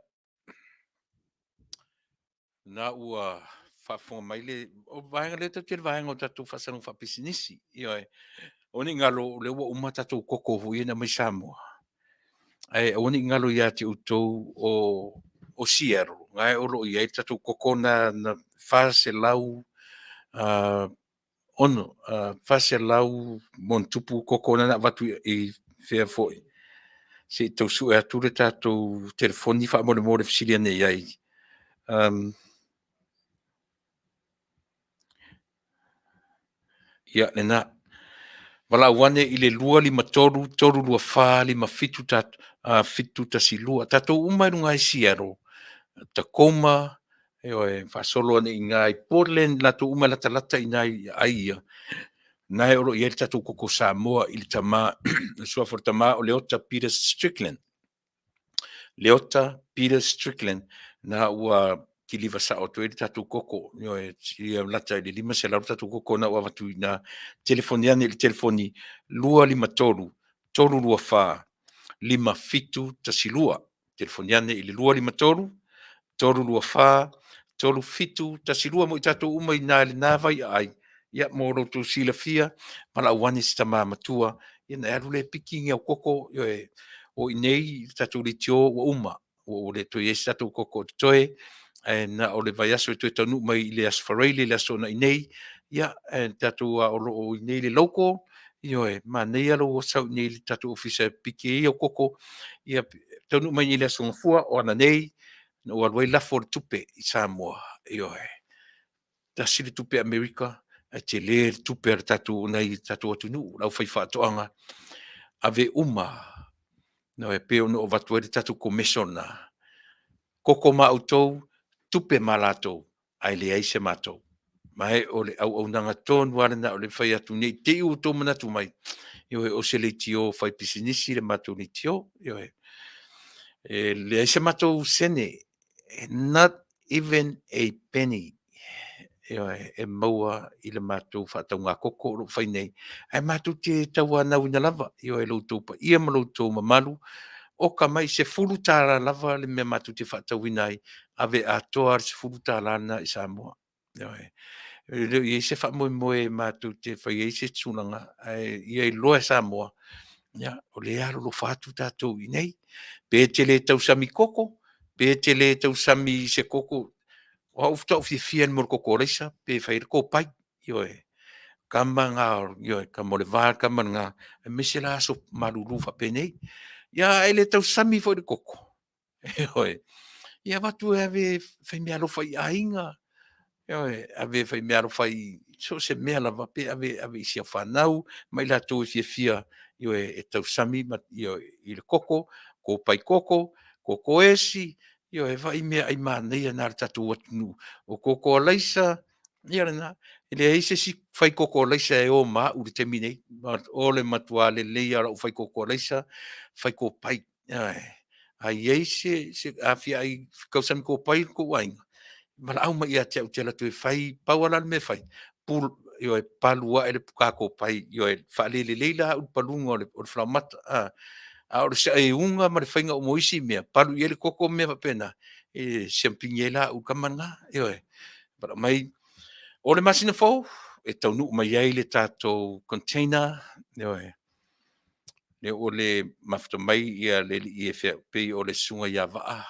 Na ua whafonga mai le, o vahenga le tau tira vahenga o tatu whasanu whapisinisi. Ia oni ngalo le ua uma tatu koko hui na mai Samoa. Oni ngalo ia te utou o Sooialo. Ngai olo ia tatu koko na Failautusi ono Failautusi mon tupu koko na watu i whea foi. Se tau su e atu le tatu telefoni wha mole fisilia ne iai. Ia le na wala wane i le lua lima toru lua wha lima fitu tasi lua. Tatou umai runga i Sooialo. Tacoma, e whasolo ane i ngai Portland, lato umai lata i ngai aia. Nai oro i tatou koko Samoa i le tama, sua for tama o Leota Peter Strickland. Leota Peter Strickland, na ua kiliva sa o tu e tatou koko, i lata i le lima se lau tatou koko na ua watu i na telefoniane i telefoni lua lima toru lua wha, lima fitu tasi lua. Telefoniane i le lua lima toru lua wha, toru fitu tasi lua mo i tatou umai na le nawai ai. Ia mo roto sila fia, pala wani sta matua, ia na eru le piki ngia koko, o inei tatou le tio o uma, o le toi e tatou koko toe, na o le vai aso e toi Taunu'u mai i le asfareile le aso na inei, ia tatou o inei le loko, ma nei alo o sau inei le tatou ofisa piki e o koko, ia Taunu'u mai i le aso ngafua, o ana nei, o alwai lafo le tupe i Samoa, Tasi le tupe Amerika, te le tupe ar tatu nei tatu Taunu'u lau fai whaatoanga ave uma no e peo no watu e tatu komesona koko ma autou tupe malatou ai le ai se matou mai o le au nanga ton wale na o le fai atu nei te u to manatu mai o se le tio fai pisinisi le matou ni tio le ai se matou sene not even a penny e maua i le mātou whātau ngā koko ro whai nei. Ai mātou te taua nau ina lava, e loutou pa ia ma loutou mamalu, o ka mai se fulu tāra lava le mea mātou te whātau inai, ave atoa se fulu tāra na i Samoa. I se whamoe mātou te whai e se tūnanga, i e loa Samoa, o le aro lo whātu tātou i nei, pe te le tau sami koko, pe te le tau sami se koko, o ufta o fia mo ko reisa pe fai ko pai kamba nga ka mo le va kamba nga misela so malulu fa pene ya ele tau sami fo de koko ya watu ave fai me alo fai ainga ave fai me alo fai so se me ala va pe ave sia fa nau mai la tu fia e tau sami i le koko ko pai koko esi e vai me ai mana ia na tatu atu o koko laisa Ia rana, ele ai se si fai koko laisa e o ma u te mine, o le matua le leia o fai koko laisa, fai ko pai. Ai ai se afia ai kausami ko pai ko wainga. Mala au ma ia te au te la tu e fai, pauala me fai. Pul, yo e palua e le puka ko pai, yo e whaalele leila u palunga o le flaumata. A o le sa e unga ma le whainga o moisi mea, palu i ele koko mea papena. E siampingi e la u kamanga, yo e. Bara mai, o le masina fau, e Taunu'u mai ai le tātou container, le o le mafta mai ia le i e whea pei o le sunga ia waa,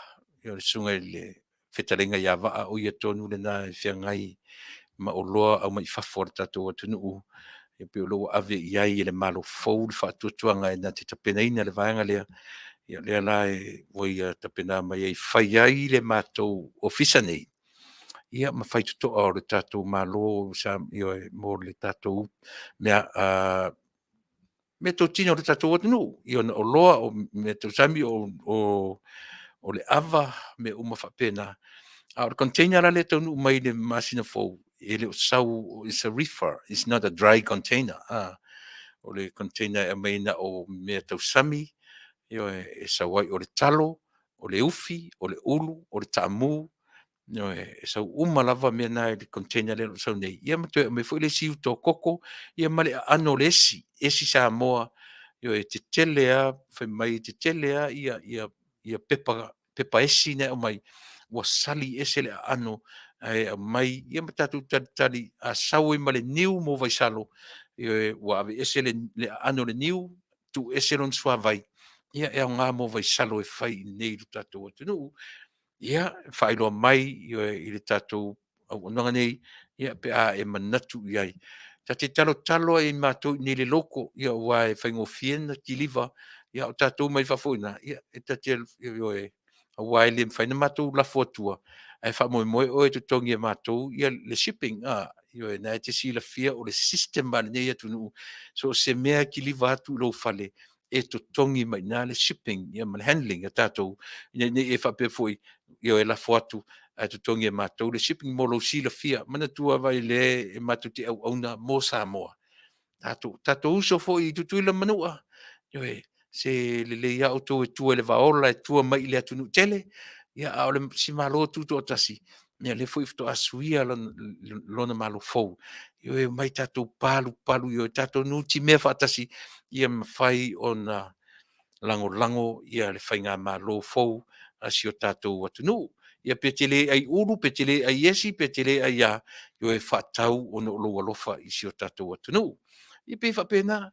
ia le sunga le whetarenga ia waa o ia tonu le nā e whea ngai ma o loa au mai whafo le tātou o Taunu'u, e pei o loa ave i ai e le malo fau le whaatuatuanga e nā te tapena ina le vaenga lea, ia lea la e oi tapena mai ai whai ai le mātou ofisa nei, ia ma fai tutoa o le tātou malo sa io mo le tātou mea me to tino le tātou atunu io o loa o me to sami o le ava me uma whapena a o container le tonu mai le masina fou e le sau is a reefer, it's not a dry container o le container e mai na o me to sami io e sawai o le talo o le ufi o le ulu o le tamu no e sau uma lava me na le container le sau nei ia me foi le siu to koko ia male ano lesi esi Samoa yo e te tele a foi mai te tele a ia pepa esi ne o mai wa sali ese le ano ai mai ia matatu tali a sau i male niu mo vai salo yo e wa ave ese le ano le niu tu ese lon swa vai ia e nga mo vai salo e fai nei tatu tu ia whaeloa mai i le tātou au ananga nei, ia pe a e manatu i ai. Ta te talo e mātou ni le loko, ia ua e whaingo fiena ki liva, ia o tātou mai whafoina, ia e ta te a ua e le mwhaina mātou la fotua, e wha moe o e tutongi e mātou, ia le shipping, ia e na e te sila fia o le system ma le nei atu nuu, so se mea ki liva atu lo fale, e tutongi mai na le shipping, ia ma le handling a tātou, ne e whape foi, io e la foatu a tu tongi e mātou le shipping mo lo sila fia mana tua vai le e mātou te au auna mo Samoa tatou uso fo i tutuila manua io e se le ia o tō e tua le vaola e tua mai le atu tele ia a ole si malo tuto o Tasi ia le foi fito asuia lona malo fou io e mai tatou palu io e tatou nuti mea whaatasi ia mawhai o na lango ia le whainga malo fou asi o tātou atunu. Ia petele ai uru, petele ai esi, petele ai a, io e whatau o no loa lofa isi o tātou atunu. I pe whapena,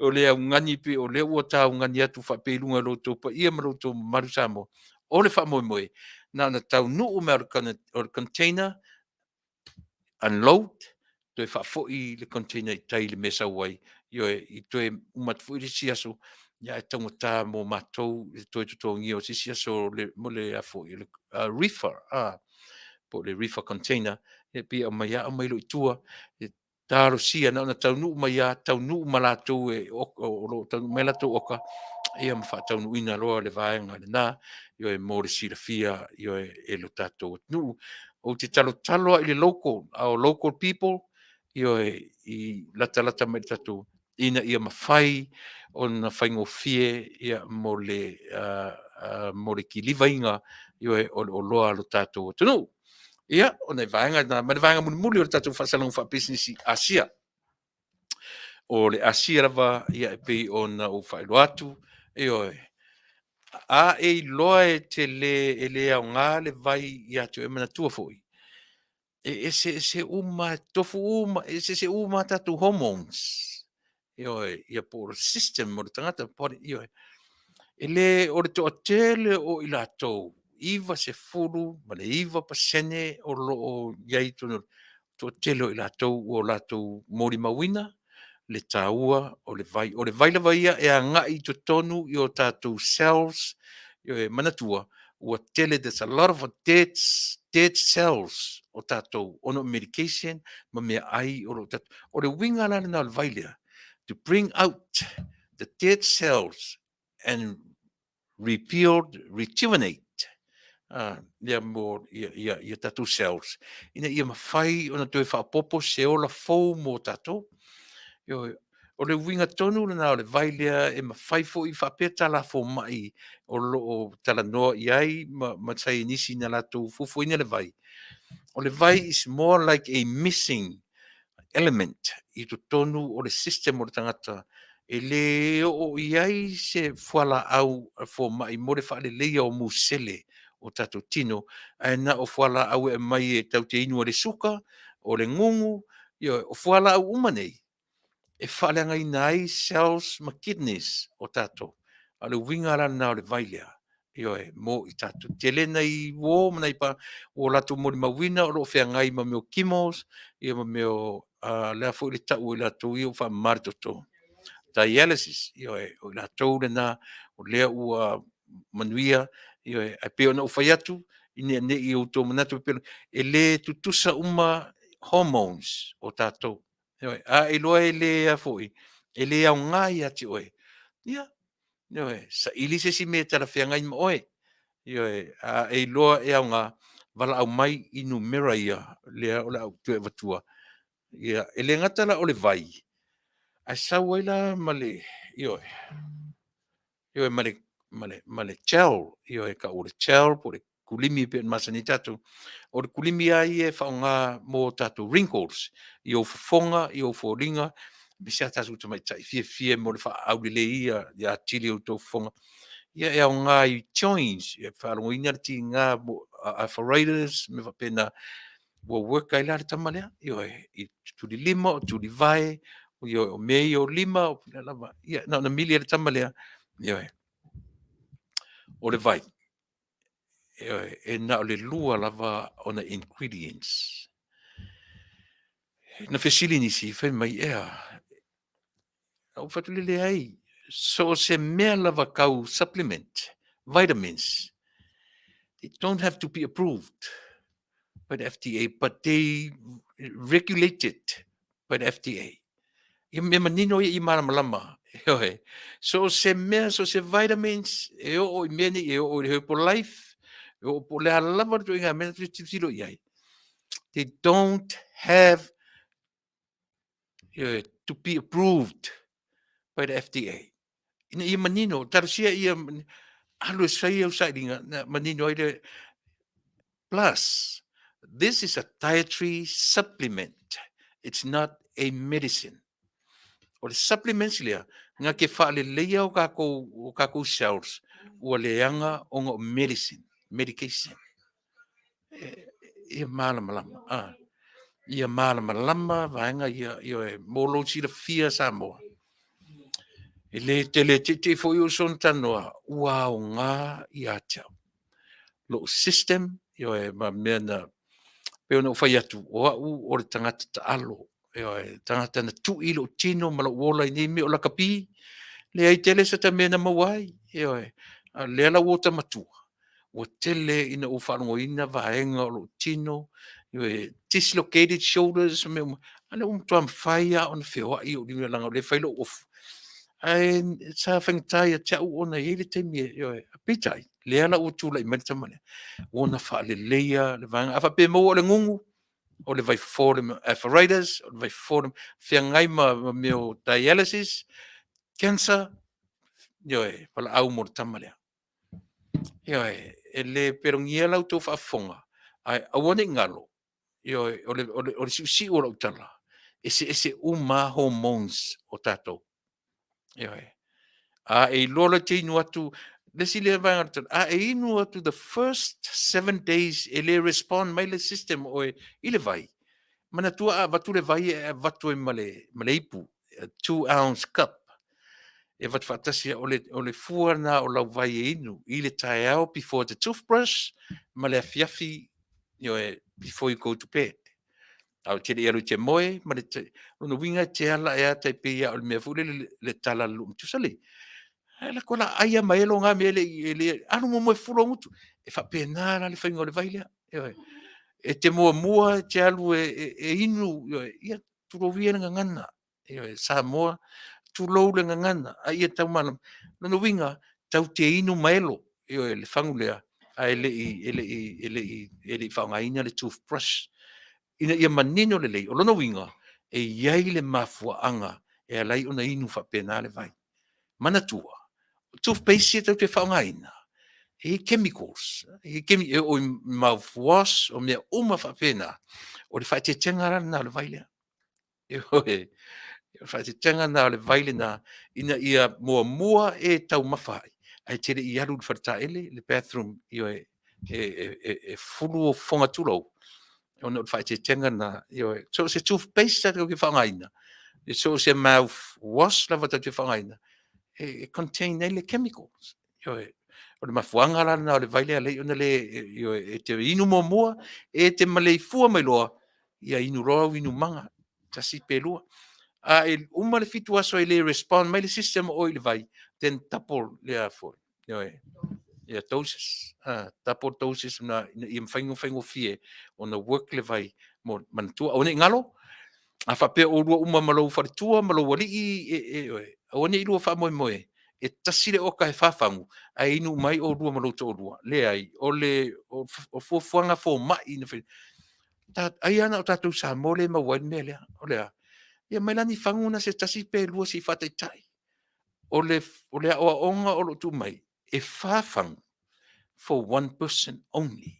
o lea ngani pe, o lea ua tāu ngani atu whapelunga roto pa ia maroto marusamo. O le whamoe na Taunu'u me o le container, unload, to e whafoi le container i tai le mesa wai, i to e umatfui le siaso, ia e tangata mo mātou i toi tutongi o sisia so mo le afo i le reefer, po le reefer container, e pia o mai a mai lo i tua, e taro sia na Taunu'u mai a Taunu'u malatou e o Taunu'u mai latou oka, ia ma whaataunu'u ina roa le vaenga le nā, io e mo le silafia, io e lo tātou atunu, o te talo i le local, our local people, io e i lata mai tātou, ina ia mawhai, o na whaingo fie ia mo le kilivainga io e o loa lo tātou tunu. Ia, o nei vaenga, na vaenga muli o le tātou whasalang wha business i Asia. O le Asia rava ia e pei o na o Failautu, io e a e loa e te le au ngā le vai ia tu e manatua foi. E se uma tofu uma, se uma tatu hormones. Ia po system mo le tangata pori ele o le toʻatele o i latou iva se fulu ma le iva pasene o loo iai toʻatele o i latou ua o latou molimauina le tāua o le vai lava ia e agaʻi totonu i o tatou cells e manatua ua tele there's a lot of dead cells o tatou ono medication ma mea ai o le winga lana na o le vai lea to bring out the dead cells and rejuvenate Ia mo ia tatou cells. Ina ia mawhai ona toi whaapopo se ola fou mo tatou. O le winga tonu na o le vailea e mawhai fo I whapea tala fo mai o talanoa iai ma tai nisi na latou fufu ina le vai. O le vai is more like a missing element I to tonu o le system o le tangata. E le o iai se whala au fo mai mo le whaale leia o musele o tatou tino, e na o whala au e mai e tau te inu o le suka, o le ngungu, o whala au umanei. E whaale ngai nai cells ma kidneys o tatou. A le winga ala na o le vailea. Mo I tatou. Te lena I wo mana I pa o latou mo le mawina o lo whea ngai ma meo kimos, ma meo lea fo le tau o latou I o wha maritoto. Dialysis, o latou le na o lea ua manuia, ai pe ona o whai atu, ine ne I o tō manatu pelo, e le tutusa uma hormones o tatou. A e loa e le a foi, e le au ngai ati oe. Sa ili se si me tala whea ngai ma oe. A e loa e au ngā, wala au mai inu mera ia, lea o la au tue vatua. E le ngatala o le vai. A sa waila male, male gel, ka o le gel, po le kulimi pe masani tatu. O le kulimi ai e whaonga mo tatu wrinkles, o fofonga, o foringa, bisia tatu tamai tai fie mo le wha au le ia tili o tō fofonga. Ia e au ngā I joins, wharongo ina ti ngā apparatus, me whapena, wo work ai la tamalea, I tuli lima o tuli vai, o mei o lima, o lava, na mili le tamalea, o le vai. E na o le lua lava o na ingredients. Na fesili nisi, whai mai ea. Au whatuli le ai. So se mea lava kau supplement, vitamins, they don't have to be approved by the FDA, but they regulate it by the FDA. Ia me manino I malama. So se mea, so se vitamins, e o I meni, e o I Herbalife, e o po le halama tu inga mena tilo iai. They don't have to be approved by the FDA. Ina ia manino, tarusia ia alu sai au sai dinga manino ile. Plus, this is a dietary supplement. It's not a medicine. O le supplements lea, nga ke whaale leia o kako cells, ua leanga o ngā medicine, medication. Ia malamalama. Ia malamalama, vaenga ia molo sila fia Samoa. E le te fo i o son tanoa, ua o ngā ia tau. Lo system, ma mea na, peo na whai atu, o le tangata ta alo, tangata na tu ilo tino, malo wola I nimi o la kapi, le ai tele sa ta mea na mawai, le ala wota matua, o tele ina o whanongo ina vaenga o lo tino, dislocated shoulders, ana tuam whaia on whioa I o lima langa, le whailo ofu. Ai sa whangtai a tau ona hele te mea, pitai, le ala o tūla I marita mane, ona whaale leia, le vanga, awha pe mo o le ngungu, o le vai forum apparatus, o le vai forum whiangai ma meo dialysis, cancer, wala au mo tamalea. E le perongia lau tō whaafonga, ai awane ngalo, o le si o lau tala, ese uma hormones o tatou. A e lola te inu atu, lesi le vai atu, a e inu atu the first 7 days e le respond mai le system o e ile vai. Mana tua a vatu le vai e vatu e male ipu, a 2-ounce cup. E vatu fatasi o le fua na o lau vai e inu, ile tae au before the toothbrush, male afiafi, before you go to bed. Au te le te moe, male te, ono winga te ala e ata I pia o le mea fule le tala lum tusale. La kola aia maelo ngā mele anu mo moe furo mutu. E whapena le whainga o le vai lea. E te mua te alu e inu, ia turovia nga ngana. Samoa, tulou le ngana. A ia tau malam. Nano winga, tau te inu maelo. Le whangu lea. ele whaongaina le toothbrush. Ina ia manino le lei, o lono winga, e iai le mafuaanga, e alai ona inu whapena le vai. Mana tua. Toothpaste tau te whaongaina. E chemicals. E o mouthwash, o mea uma whapena. O le whai te tengara na le vai lea. E hoe. Whai te tenga na le vai le na, ina ia mua e tau mawhai. Ai tere i aru le whartaele, le bathroom, e fulu o whonga tulau. Ona whai te tenga na, so se toothpaste tau ki whangaina. So se mouthwash la wata te whangaina. E contain ele chemicals. O le mafuanga la na o le vaile a le, ona le, e te inu mua, e te malei fua mai loa, ia inu roa inu manga, tasi pelua. A e uma le fitu aso e le respond, mai le system o le vai, ten tapol le a foi. Ia doses, tapol doses na i mwhaingo fie, ona work le vai, mo mantua, ona ngalo, a Faapea o rua uma malou wharitua, malou wali o ne i rua whamoe, e tasi le oka he whawhangu, a inu mai o rua malou to rua, le ai, o le, o fuanga fo mai, ai ana o tatou sa mole ma wai mea lea, o lea, ia mai lani whangu na se tasi pe lua si whatai tai, o le o onga o lo tu mai, e whawhangu, for one person only.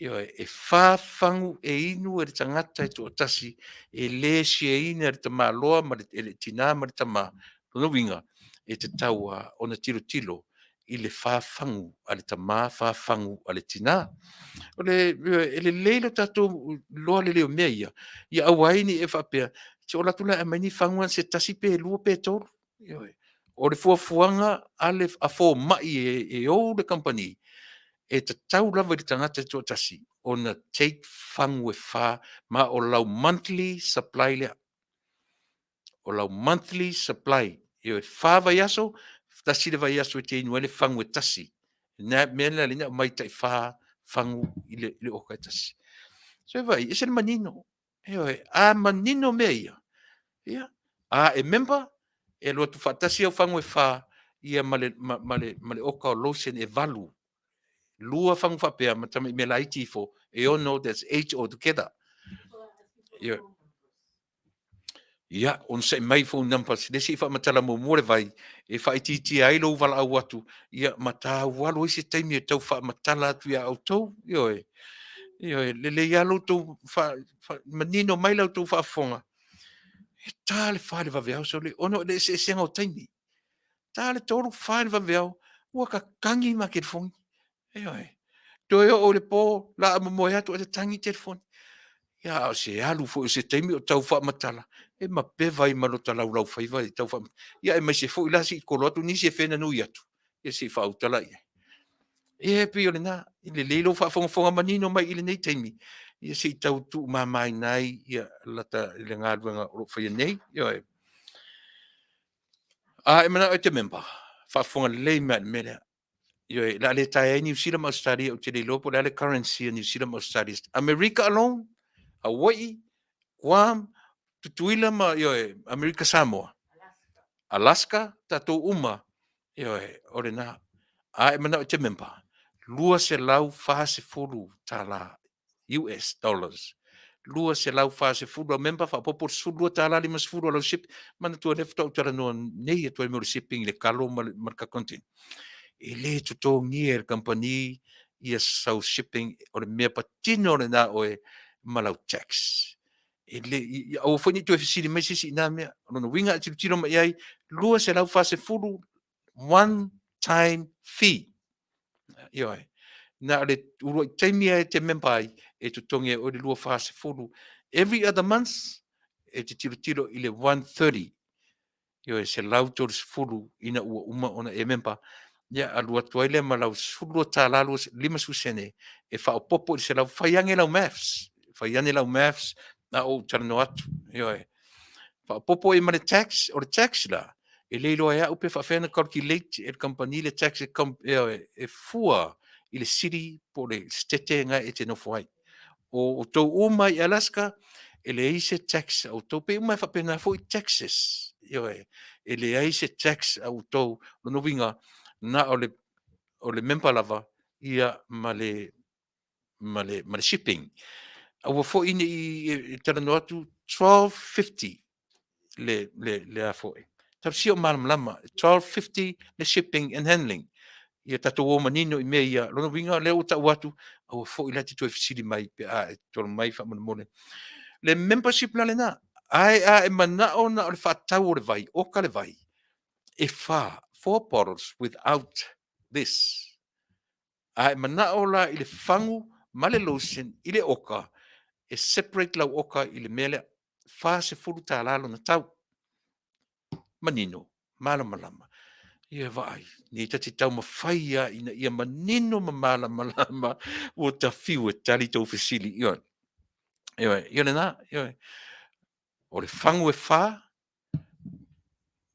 E whawhangu e inu e tangata e tō tasi, e le si e ina e te māloa, e le tina ma le tama, no winga, e te taua o na tilo, i le whawhangu, a le tama whawhangu, a le tina. O le leilo tatou loa le leo mea ia awaini e Faapea, te o latula e maini whanguan se tasi pe lua pe tōru. O le fuafuanga a fo mai e o le company, e te tau lava i te tangata tō tasi, o na take whangu e wha, ma o lau monthly supply lea. O lau monthly supply. E o e wha vai aso, tasi le vai aso e te inu ele whangu e tasi. Nā mea lina o mai tai wha whangu i le oka e tasi. So e vai, e se le manino. E oi, a manino mea ia. Ia. A e member, e loa tu whatasi au whangu e wha, ia male oka o lotion e valu. Lua whangu Faapea, ma tama i me lai tifo, e ono, that's 8 altogether. Ia. Ia, on se mai phone number, se lesi wha matala mo more vai, e wha iti ai lo wala au atu, ia mata walo isi taimi e tau wha matala atu ia au tau, ioe. Ioe, le ia lo tau, manino mai lau tau wha fonga. E tā le wha le waweau, so le ono le se senga o taimi. Tā le tōru wha le waweau, ua ka kangi ma ke fongi. Ioe. Toi o le po, la amomoe atu, e tangi telefoni. Ia, o se alu fo, se taimi o tau wha matala. E ma pewa i malota lau whaiva i tau wha. Ia, e mai se fo ila si kolo atu, ni se whena nui atu. Ia se wha utala ia. E pe o le nā, i le leilo wha fonga manino mai i le nei taimi. Ia se tau tu mamai nai, ia lata i le ngāruanga o whaia nei. Ia e. A, e mana o te memba. Wha fonga lei mea mea. Ia e, la le tae New Zealand Australia o te le lopo, la le currency New Zealand Australia. America alone, Hawaii, Guam, Tuilaepa, America Samoa. Alaska, tatou uma. O le nā. A e mana o te memba. Lua se lau wha se furu tā la US dollars. Lua se lau wha se furu a memba, wha popo lua tā la lima se furu a lau ship. Mana tua lefta o Talanoa nei e tua mo le shipping, le kalo marka content. E le tuto ngi e company ia sau shipping o le mea patino le nā o e malau tax. E le, au whani tu e fisiri mai sisi nā mea, ono winga ati tiro mai ai, lua se lau whase furu, one time fee. Ioi. Nā le urua i taimia e te membai e tutongi o le lua whase furu. Every other month, e te tiro i le 130. Ioi, se lau tōru se furu ina ua uma ona e memba. Ia, alua tuaile ma lau sulu tā lalu lima susene, e wha o popo i se lau whaiange lau maths. Whaiange lau maths, na o Talanoa atu. Ioi. Wha o popo i ma le tax, o le tax la, e leilo ea upe whawhena calculate e company le tax e fua i le city po le stete nga e te nofo ai. O tau uma i Alaska, e le eise tax, o tau pe umai whapena fo i Texas. Ioi. E le eise tax au tau, no winga, na o le mempa lava ia ma le shipping. Aua fo'i i Talanoa atu 12.50 le a fo'i. Tapsio malama 12.50 le shipping and handling. Ia tatou o manino i mea ia lona winga le o tau atu aua fo'i lati toi fisili mai pe a e tolo mai fa mole. Le membership la le na ai a e manao na o le whaatau o le vai, oka le vai. E wha, 4 bottles without this. A e manao la i le fangu ma le lotion i le oka e separate lau oka i le mele wha se furu tā lalo na tau. Manino, malama. Ia vai, ni tati tau mawhaia ina ia manino ma malama o ta fiu e tali tau fisili ion. Ia le na, o le fangu e wha,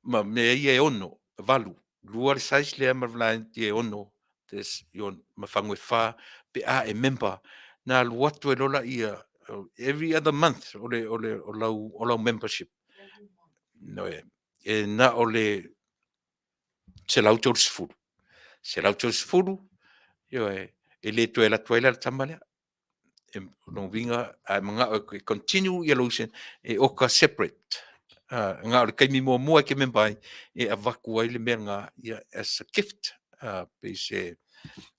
ma me ia e ono, valu. Lua le sais le amarvlaen e ono, tes ion ma fangu e wha, pe a e member, na luatu e lola ia, every other month o lau membership. No e na o le se lau tau sifuru. Se lau tau sifuru, e le toe la tuaila le tamalea. E no vinga, a mga o continue yellowsen, e oka separate. Nga o le kaimi mua ke membai, e avaku ai le mea nga, as a gift, pe se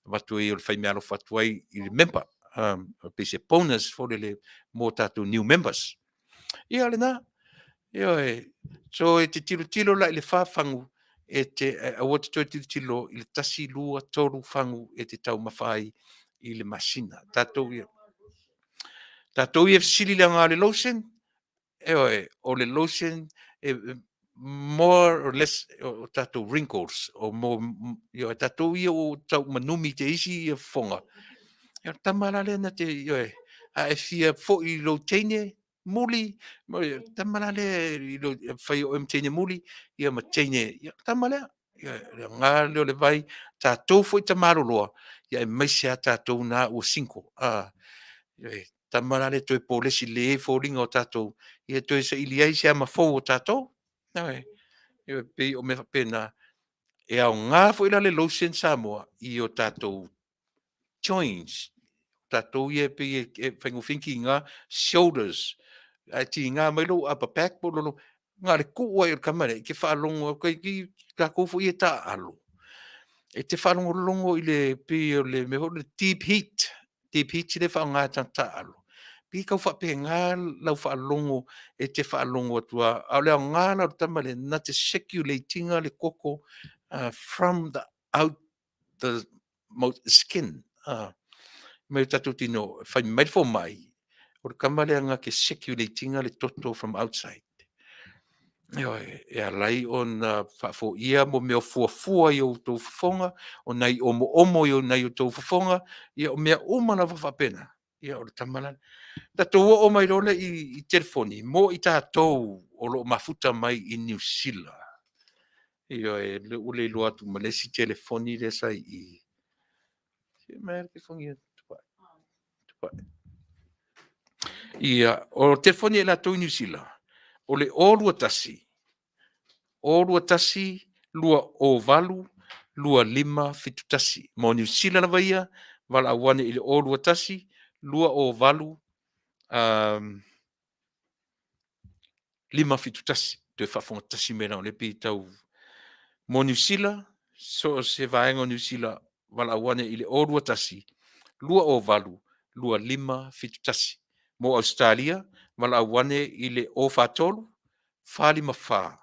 watu i o le whaimealo whatu ai i le member, pe se bonus for le mō tātou new members. Ia le na, so e te tilo la i le whawhangu, e te awa te toi tilo i le tasi lua toru whangu e te tau mawhai i le masina. Tātou ia fisili le ngā le lotion, o le lotion, more or less o tātou wrinkles, o tātou ia o tau manumi te isi i fonga. Tamara le na te, a e fia fo i lo teine muli, tamara le i lo fai o teine muli, ia ma teine, tamara ngā leo le vai, tātou fo i tamaro loa, ia e maise a tātou na o 5. Tamara le toi polesi le fo ringa o tātou, ia toi sa ili ai se ama fo o tātou, ia pe o me pena, e au ngā fo ila le lotion Samoa, i o tātou joints, tātou ia pe e whaingo whinki ngā shoulders, a ti ngā mailo upper back, ngā le kuwa i o kamare, ke whaalongo, ki ka kofo i e tā alo. E te whaalongo longo i le pe o le meho le deep heat i le whaanga tā alo. Pi kau whape ngā lau whaalongo e te whaalongo atua, au leo ngā lau tamale na te circulatinga le koko from the skin. Me tatu tino, whai mai fo mai, o le kamale anga ke circulatinga le toto from outside. E alai on whafo ia mo mea fuafua i o tau Fofoga, o nei omo i o nei o tau Fofoga, ia o mea umana whapena, ia o le tamala. Tatou o mai role i telefoni, mo i tātou o lo mafuta mai i New Zealand. Ia e le ule i loatu malesi telefoni le sai i. Mea ke fongi tupai. Ia, o telefoni e la tau New Zealand. O le orua tasi, lua o valu, lua lima fitu tasi. Mo New Zealand vaia, wala awane i le orua tasi, lua o valu, lima fitu tasi. Te whafonga tasi mena o le pi tau. Mo New Zealand, so se vaenga o New Zealand, wala awane i le orua tasi, lua o valu, lua lima fitu tasi. Mo Australia, wala awane i le o whatolu, whalima wha.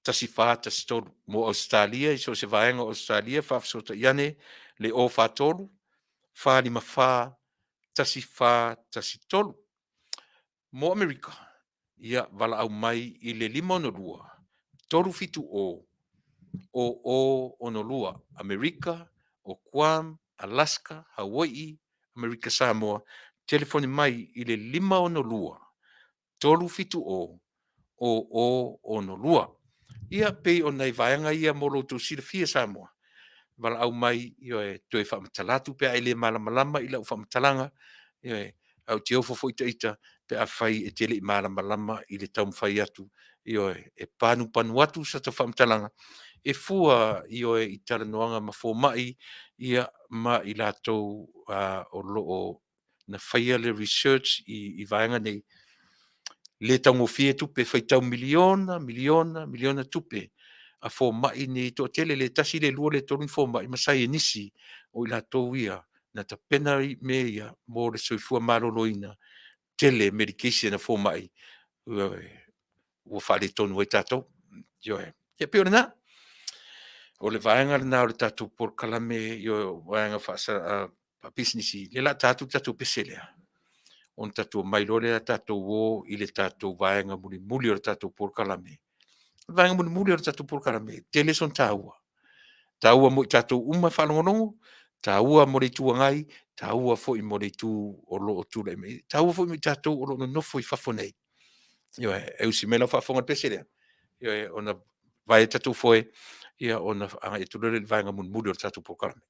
Tasi wha, tasi tolu. Mo Australia, iso se vaenga Australia, whafsota iane, le o whatolu, whalima wha, tasi tolu. Mo Amerika, ia wala au mai i le lima ono lua. Tolu fitu o ono lua. Amerika, o Guam, Alaska, Hawaii, Amerika Samoa, telefoni mai i le lima ono lua. Tolu fitu o ono lua. Ia pei o nei vaenga ia molo tu sira fia Samoa. Wala au mai i toi whamatalatu pe ai le malamalama i lau whamatalanga. Au te ofo foita pe a whai e tele i malamalama i le taum whai atu. E panu atu sa ta whamatalanga. e fua i oe i Talanoanga ma fōmai ia ma i lātou o loo na whaia le research i vaenga nei le tango fie tupe whaitau miliona tupe a fōmai ni to tele le tasi le lua le torun fōmai masai e nisi o i lātou ia na ta pena me ia mo le soifua maroloina tele medication na fōmai ua whare tonu e tātou Joe. E pio na. O le vaenga na o le tatu Polokalame yo vaenga Fasa businessi. Le la tatu peselea. On tatu mai lore la tatu wo i le tatu vaenga muli o le tatu Polokalame. Vaenga muli o le tatu Polokalame. Tele son taua. Taua mo tatu uma whanongonongo. Taua mo le tuangai. Taua fo i mo le tu o lo o tula me. Taua fo i tatu o lo no nofo i fafonei. Yo e usi mela fafonga peselea. Yo e ona vai tatu foi ia ona anga e tulele vaenga muli o tatu Polokalame.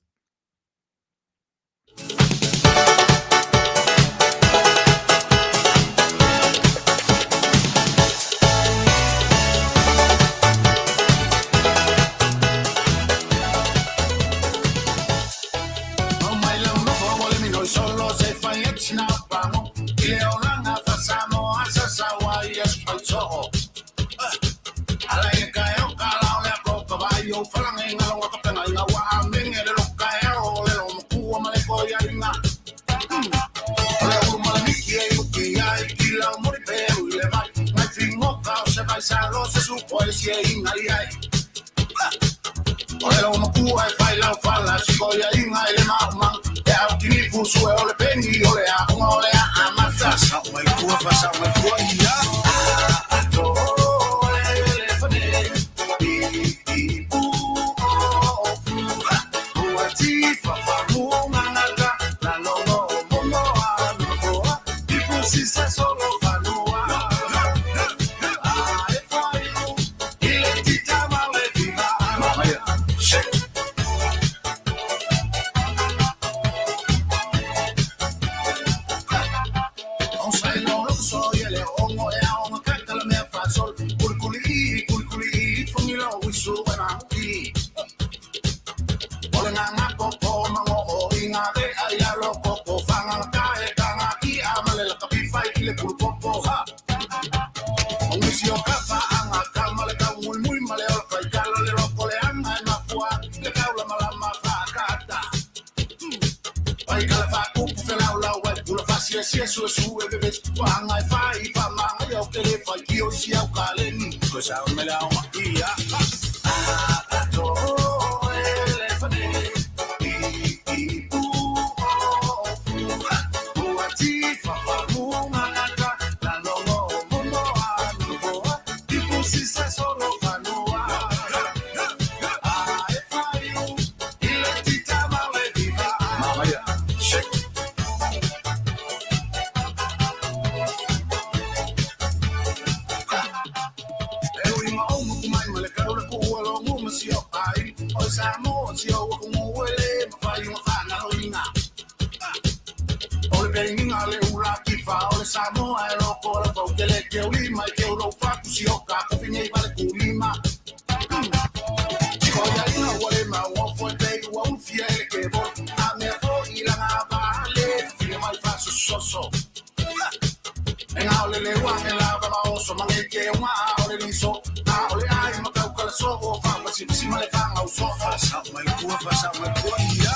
Solo se fa na pamo, ile olanga fa Samoa sa sawa yes pa so. Ala e ka e ka la ole ko ka ba yo fa nga nga wa ka pena nga wa men e lo ka e o le lo ku ma le ko ya ina. Ole o ma ni ki e ki ya ki la mo ri pe le va. Ma fingo ka se va sa lo se su po e si e ina ai. Ole lo ku ai fa la fa la si ko ya ina le ma. Kini fusu e ole pengi ole a ole a mafasa o el kuwa fasa o el kuwa ia ato ele fane i o ati fa mu manga la no mo a no i pusi sa solo fanua e fai ile tita male viva si eso es su bebé, van a fai, fa man, yo que le fai, yo si au caleni, pues a me la maquilla. Samoa, si o como huele, me fai una fanaloina. Ole penina le ula kifa, ole Samoa e loko la fau que le que ulima e que ulo faku si o ka ko fine vale kulima. Ko ya ina wale ma wo fo te wa un fiel que vo a me fo y la vale, fine mai fa su soso. En ole le wa en la ba oso man e que wa ole ni so, ole ai ma ka ka so o fa si ma le fa au so fasa, ma il tuo fasa ma tuo ia.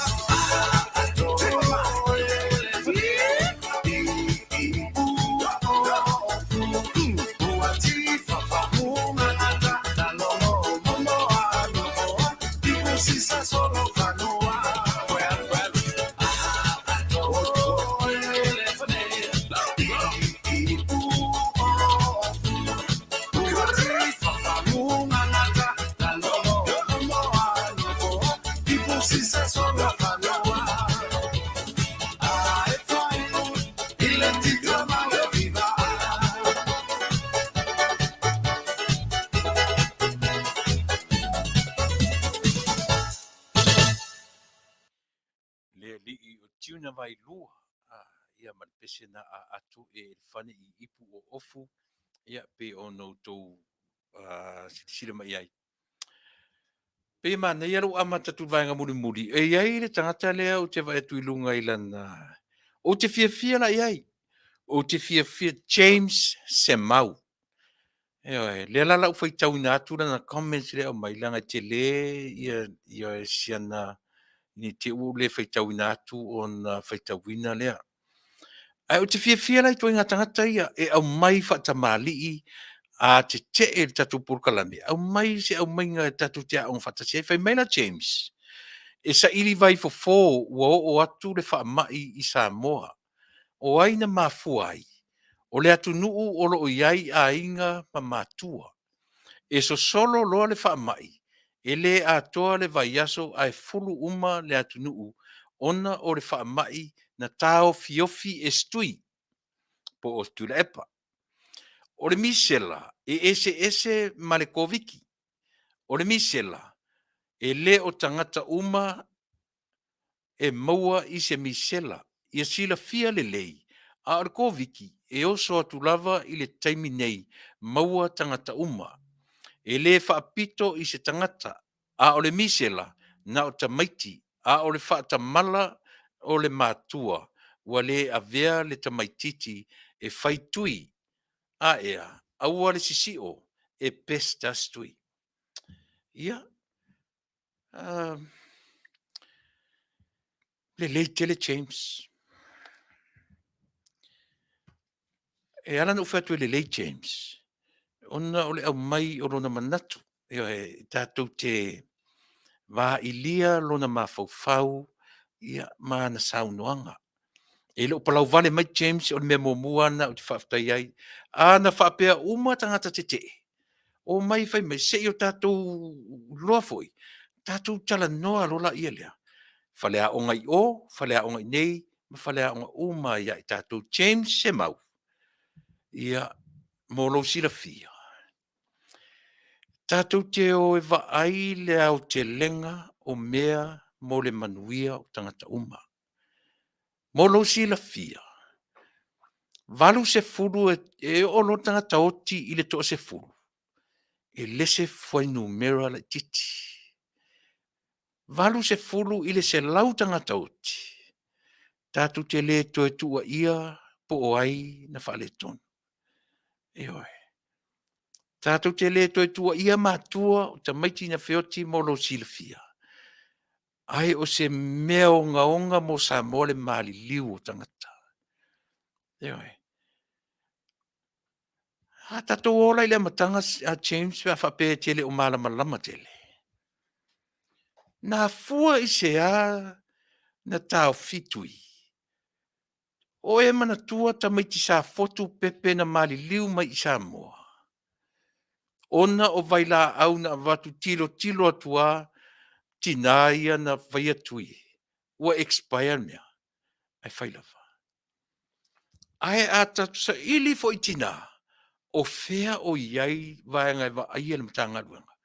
Tiuna vai lua ia man pese na atu e fane I ipu o ofu ia pe ono tou sila mai ai Pe mana ia lo ama tatu vainga muri. E iai le tangata lea o te vai tuilunga ilana. O te fia la iai. O te fia James Semau. Le la lau fai tau ina atura na comments le o mailanga te le ia e siana ni te u le fai tau ina atu o na fai tau ina lea. Ai o te fia lai toi ngā tangata ia e au mai whatamali a te e tatu Polokalame. Au mai se au mai ngā tatu te aong whatase. Fai maina James. E sa ili vai fo ua o atu le whaamai i Samoa. O aina mafua ai. O le atu nuu o lo iai a inga ma matua. E so solo loa le whaamai. E le atoa le vai aso ai fulu uma le atu nuu. Ona o le whaamai na tao fiofi e stui. Po o Tuilaepa. O le misela e ese ma le koviki. O le misela e le o tangata uma e maua i se misela. Ia sila fia le lei. A o le koviki e oso atu lava i le taimi nei maua tangata uma. E le whaapito i se tangata. A o le misela na o tamaiti. A o le whaatamala o le matua. Wa le avea le tamaititi e whaitui. A ea, aua le sisio e pesta stui. Ia. Le leitele James. E ala no fatu le lei James. Ona ole au mai o lona manatu. E tātou te wā ilia lona mawhauwhau ia mana saunoanga. E lo palau vale mai James o le mea mua na o te whaftai ai. A na Faapea uma tangata te. O mai fai mai se o tātou loa foi. Tātou Talanoa lola ia lea. Whalea o ngai o, whalea o ngai nei, ma whalea o ngai uma ia i tātou James Semau. Ia molo sila fia. Tātou te o e ai le au te lenga o mea mo le manuia o tangata uma. Molo sila fia. Valu se fulu e olo tangata oti i le toa se fulu. E lese foi numera le titi. Valu se fulu i le se lau tangata oti. Tātou te le toe tua ia po o ai na whale tonu. E oi. Tātou te le toi tua ia mātua o ta maiti na whioti molo silfia. Ai o se mea onga mo Samoa le mali liu o tangata. E oi. Ha tātou ola i le matanga a James a Faapea tele o malama tele. Na fua i se a na tau fitui. O e mana tua ta maiti sa fotu pepe na mali liu mai i Samoa. Ona o vaila au na watu tilo atua tina ia na vaia tui. Ua expire mea. Ai whailawa. Ai ata sa ili fo i tina. O fea o iai vaenga wa aia le matanga ruanga.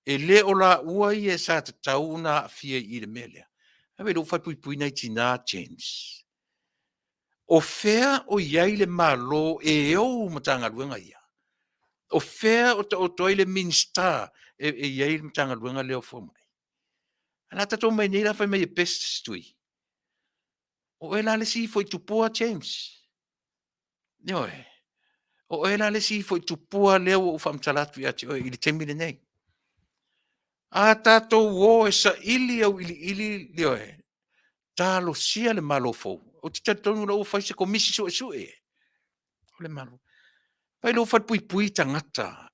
E le o la ua i e sa te tau na afia i le melea. Ai lo fai pui nei tina James. O fea o iai le malo e o matanga ruanga ia. O fea o toi le minsta e iai le matanga ruanga leo fo mai. Ana tato mai nei la fai mai e best stui. O e la le si foi tupua James. Nioe. O e la le si foi tupua leo o famtalatu ia te o ili temile nei. A tato o e sa ili au ili nioe. Talo sia le malo fou. O ti tatonu la o fai se komisi su e. O le malo. Pai lo fat pui tangata.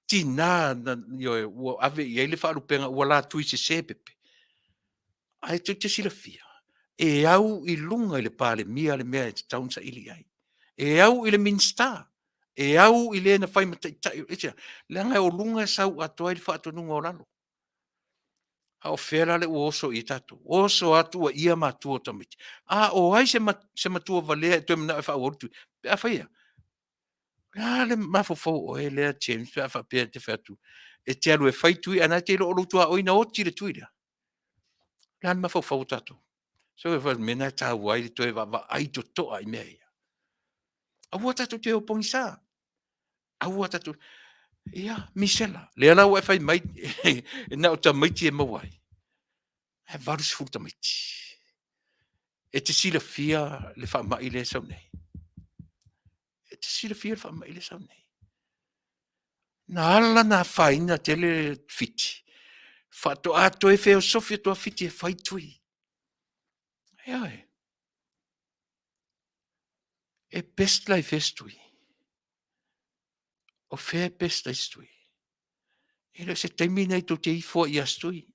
Tina nioe o ave ia le fa lupenga o la tui se pepe. Ai te sila fia. E au i lunga i le pale mia le mea e te taunsa ili ai. E au i le minsta. E au i le na fai matai. Le anga o lunga sau atoa i le whaatonunga o lalo. A o whera le oso i tatu. Oso atua ia matua tamiti. A o ai se matua valea e tuemna e whaorutu. Pea whaia. Le mafofo o e lea James pea whapea te whatu. E te alu e whaitui ana te lo olutua oina oti le tuira. Le mafofo tatu. So e mena ta wai to e va ai to ai mea. A wata to te o pongisa. A wata to Ia, misela. Le ala wa fai mai na o tamaiti e mawai. E varu se full tamaiti. E te sila fia le wha mai le sau nei. E te sila fia le wha mai le sau nei. Na ala na whaina tele fiti. Whato ato e feo sofia toa fiti e whai tui. Ia e. E best lai festui. O fea best lai stui. E le se taimi nei to te ifo i astui.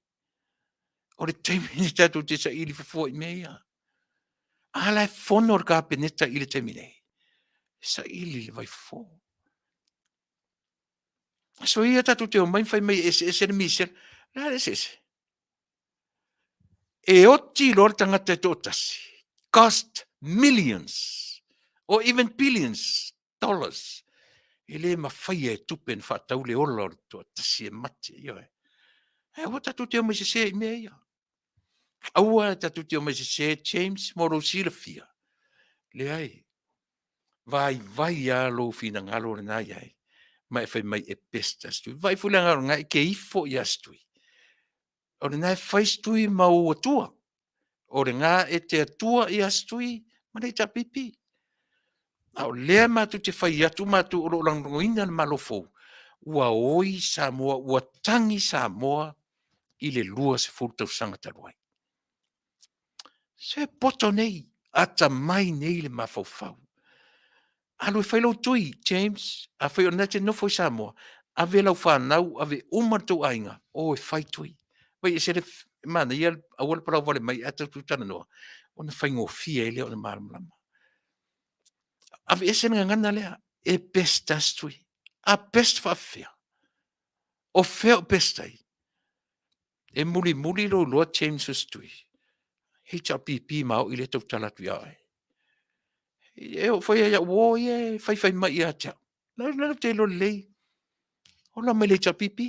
O le taimi nei tato te sa ili fo i mea. Ala e fono ka peneta ili taimi nei. Sa ili le vai fo. So ia tato te o mai fai mai ese misel. La le sese. E oti lor tangata to tasi. Cost millions. Or even billions dollars. Ele ma fai e tupen fa taule olor to tasi e mati. E o tato te o mai se mea ia. Aua tato te o mai se James moro silafia. Le ai. Vai a lo fina ngalo na ai. Mai fai mai e pesta stui. Vai fula ngalo ngai ke ifo ia stui. O le nai fai stui mau atua. O le ngā e te atua ia stui. Mana i ta pipi. Au lea matu te fai atu matu o lo langoina na malofo. Ua oi Samoa, ua tangi Samoa i le lua se fultau sanga taluai. Se poto nei, ata mai nei le mafaufau. Alo e Failautusi, James, a fai o nate nofo i Samoa, a ve lau whanau, a ve umartu ainga, o e fai tui. Wai e sere, mana, ia awal parau vale mai, ata tu Talanoa, o na fai ngofia e leo na maramlama. A ve e sere ngana lea, e besta stui, a best Faapea, o feo bestai. E muli lo loa James o stui. HRPP mau i le tau talatu ai. E o fai ia wo ye fai mai ia cha. La te lo lei. O la mai le HRPP.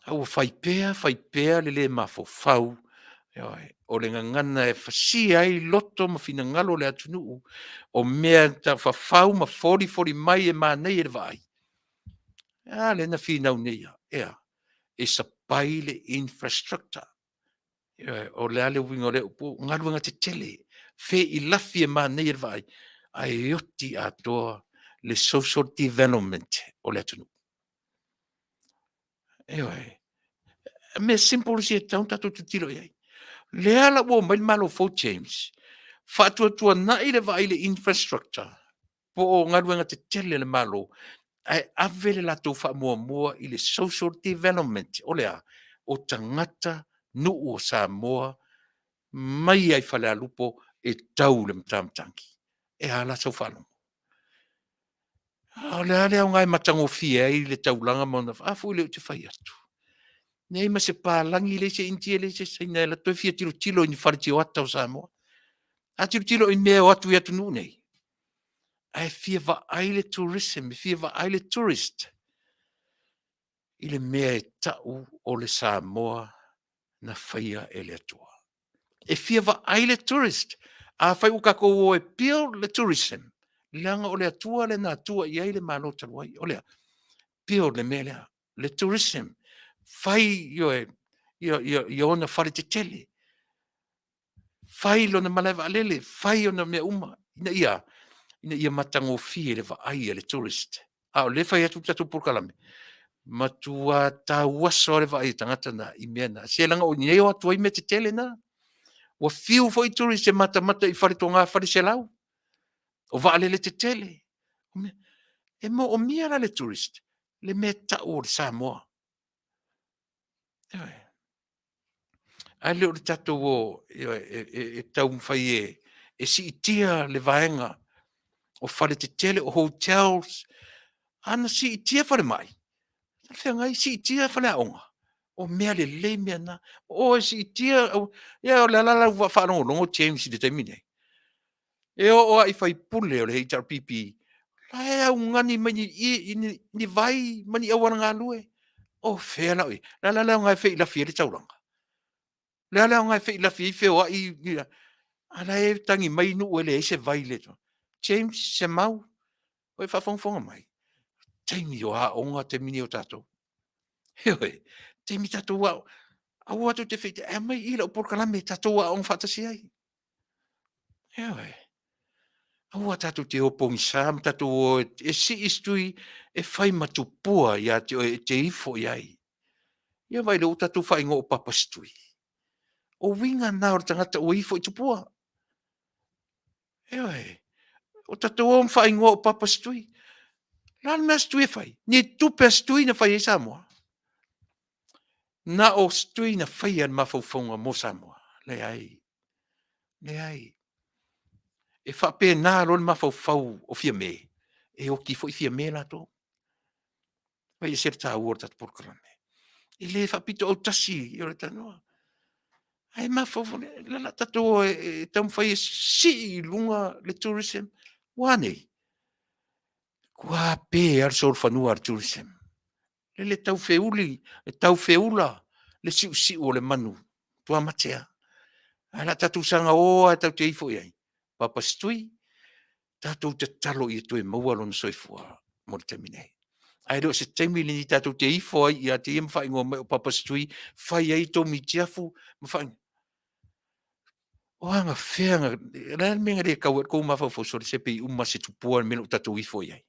Au Faapea le mafo fau. O le ngana e fasi ai loto ma fina ngalo le Tuilaepa. O mea ta fau ma fori mai e manei e vai. Le na fina unia. E sa pai le infrastructure. O le ale wingo le upo ngaluanga te tele. Fe i lafi e manei e vai. Ai oti atoa le social development o le Tuilaepa. Me simple si e taun tatu tutilo iai. Le ala wo mai malo fo James. Faatuatua na i le vai le infrastructure. Po o ngaluanga te tele le malo. Ai avele la tau wha mua i le social development. O lea, o tangata nuu o Samoa mai ai whale alupo e tau le mtamtangi. E ala sau whanau. O lea lea o ngai matango fia i le taulanga mauna. Afu le te whai atu. Nei ma se pālangi le se intia le se saina la toi fia tilo ni whariti o ata o Samoa. A tilo i mea o atu i atu nuu nei. Ai fia va aile tourism, fia va aile tourist. I le mea e tau o le Samoa na whaia e le atua. E fia va aile tourist. A whai ukako o e pio le tourism. Langa o le atua le na atua i aile mano taluai. O lea, pio le mea lea, le tourism. Whai i ona whare te tele. Whai lo na malaiva alele. Whai o na mea uma. Ina ia matango fie le vai le tourist. A o le whai atu tatu Polokalame. Matua ta waso le vai tangata na i mea na. Se langa o neo atu ai me te tele na. Wa fiu foi tourist e mata i whare tonga whare se lau. O Vale le te tele. E mo o mia la le tourist. Le mea ta o le Samoa. Ai leo le tatu o e tau mwhai e si itia le vaenga. O whare te tele, o hotels, ana si itia whare mai. Whare ngai, si itia whare aonga. O mea le mea na, o si itia, o le lala whanongo, longo James i te taimine. E o ai whai pule o le HRPP. Lai au ngani mani ni vai, mani awana ngā lue. O whea lau i. Lala ngai whai lafi e le tauranga. Lala ngai whai lafi i whea i. Ala e tangi mai nu ele e se vai le to. James se mau. Oi whawhongwhonga mai. taimi o onga te mini o tatou. Heoi, taimi tatou wa au atu te fete e mai ila o Polokalame tatou wa onga fatasi ai. Heoi. Au tatou te opong sam tatou e si istui e fai matupua ia te ifo iai. Ia vai lo tatou fai ngo papastui. O winga na o tangata o ifo i tupua. Heoi. O tatou o fai ngo papastui. Lan mas tu e fai. Ni tupe stui na fai e Samoa. Na o stui na fai an mafaufonga mo Samoa. Le ai. Le ai. E Faapea na ron mafaufau o fia me. E o ki foi fia me la to. Vai ser ta o tat Polokalame. E le Faapito o Tasi i o le Talanoa. Ai mafaufau la tato e tam fai si lunga le tourism. Wane. Kua pe ar sol fanua ar tourism. Le tau feuli, le tau feula, le si o le manu, tua matea. Ala tatu sanga o a tau te ifo iai. Papa stui, tatu te talo i tu e maua lona soifua, mo le temine. Ai do se temi ni tatu te ifo ai, ia te imwha ingo me o papa stui, fai ai to mi tiafu, mwha o anga whenga, la menga rea kau kou mawhau so le sepe i umma se tupua melo tatu ifo iai.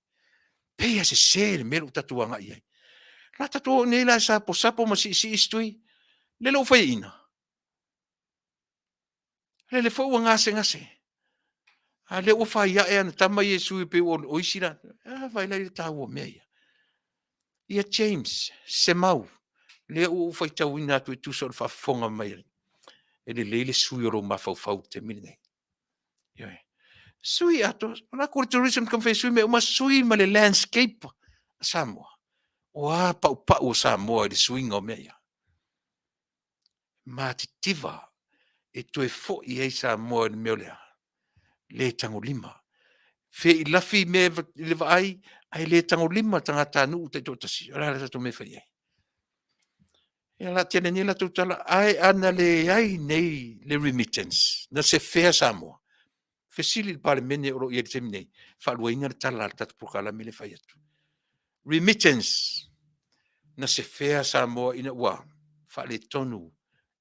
Pea se le melo tatu anga iai. La tatu ne la sapo ma si istui, le lo fai ina. Le fo ngase. A le o fai ia e ana tama Yesu i pe o isira. Vai la ta o mea. Ia James, se mau. Le o fai tau ina tu tu so fa fonga mai. E le sui ro ma fau te mine. Ia. Sui ato, na ko tourism kan fai sui me uma sui ma le landscape Samoa. O a pa o Samoa le sui ngo mea. Ma tiva e tu e fo i e Samoa le meolea. Le tango lima. Fe i lafi me le vai ai le tango lima tanga Taunu'u te Tasi. Ora la to me fai. E la tene ni la tutala ai ana le ai nei le remittance. Na se fea Samoa. Fe sili pale mene o i te mine. Fa luenga le tala tatu Polokalame le fai atu. Remittance. Na se fea Samoa ina ua. Fa le tonu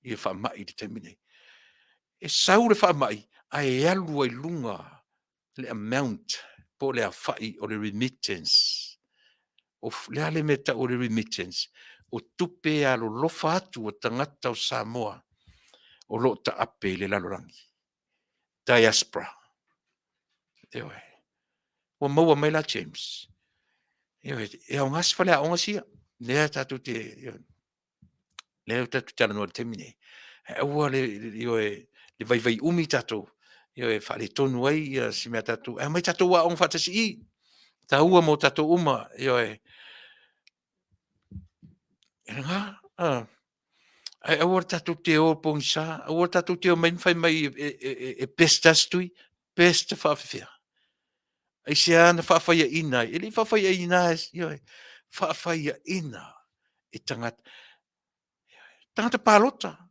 i fa mai te mine. E sau le fa mai ai alu ai lunga le amount po le afai o le remittance. O le ale meta o le remittance. O tupe alo lofa atu o tangata o Samoa. O lo ta ape le lalorangi. Diaspora. Ewe. O maua mai la James. Ewe. E au ngas fale a onga sia. Lea tatu te. Lea tatu Talanoa te mine. E ua le vai umi tatu. Ewe fale tonu ai si mea tatu. E mai tatu wa onga fatasi i. Ta ua mo tatu uma. Ewe. Nga. Ai awar tatu te o pongsa. Awar tatu te o main fai mai e pestastui. Pesta whawhia. Ai se ana whawhia ina. Ele whawhia ina. Whawhia ina. E tangata. Tangata palota.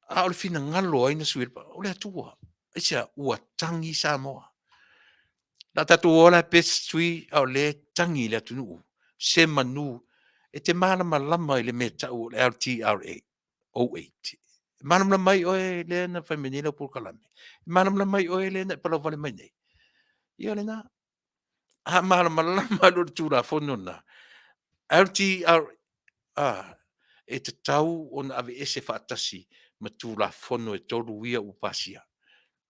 A ole fina ngalo aina suirpa. Ole atua. Ai se ua tangi Samoa. La tatu ola pestui au le tangi le Taunu'u. Se manu. E te malama lama i le meta o LTRA. 08. Manam la mai oe le na feminina Polokalame. Manam la mai oe le na palavale mai nei. Ia le na. Ha manam la mai lo tura fono na. LTRA e te tau on ave ese fatasi ma tura fono e tolu ia upasia.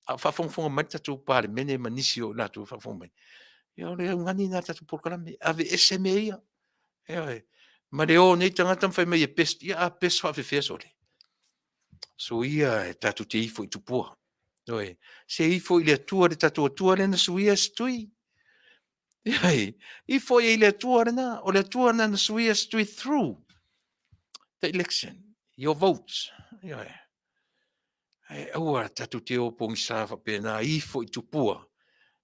A fafonga mai tatu pare mene manisi o la tu fafonga. Ia le ngani na tatu Polokalame ave ese meia. Ia. Ma le o nei tangata fai mai e pest ia a pest fa fe sole. So ia e tatu te ifo i tupua. Oe, se ifo i le atua le tatu atua le na suia stui. Ia, ifo i le atua le na, o le atua na suia stui through the election, your votes. Ia, ai aua tatu te opong safa pe na ifo i tupua.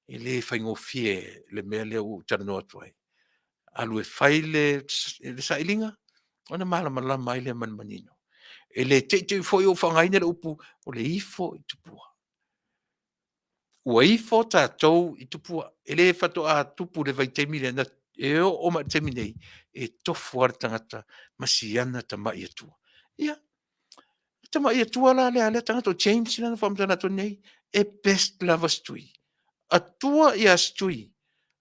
I le whaingo fie le mea leo Talanoa tuai. Alu e whai le sailinga, ona malama mai le manmanino. E le te foi o whangaina le upu o le ifo i tupua. Ua ifo tātou i tupua. E le whato a tupu le vai teimi le na e o ma te minei e tofu ar tangata masiana ta mai atua ia ta mai atua la le tangata o James na fa mtana to nei e best lava stui atua ia stui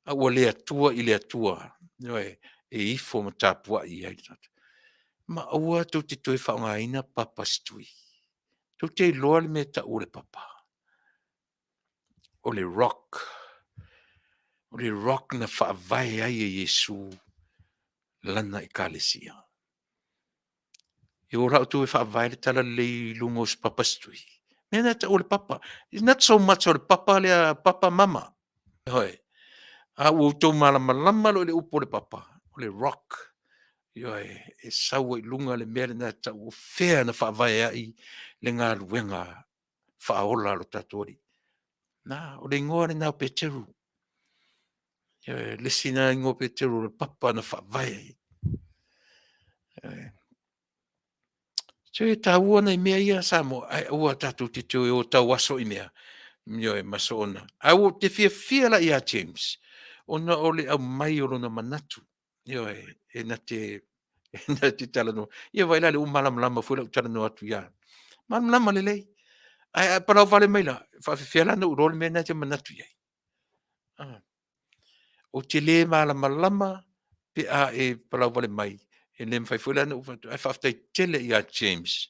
a o le atua i le atua e ifo ma tapua i ai tata ma ua tu te toi whaongaina papa stui tu te loa le me ta ure papa o le rock na whaavai ai e Yesu lana i kalesia. I ora tu e whaavai le tala le lungos papa stui. Mena ta o le papa. It's not so much o le papa le a papa mama. Hoi. A ua tau malama lo le upo le papa. O le rock. Ioi, e saua i lunga le mea na ta ua whea na whaavai ai le ngā ruenga whaola lo tatori. Na, o le ingoa le nao Peteru. Le sina ingoa Peteru le papa na whaavai ai. So e tā ua nei mea ia Samoa, ai ua tātou te tue o tau aso i mea, mio e maso ona. Au te fia la ia James, ona ole au mai o lona manatu, io e na te Talanoa. Ia vai la le umalam fui la Talanoa atu ia. Malam le lei. Ai para vale mai la, fa fia la no rol me na te manatu ia. O te le malam pe a e para vale mai. E nem fai foi la no ai fa tai tele ia James.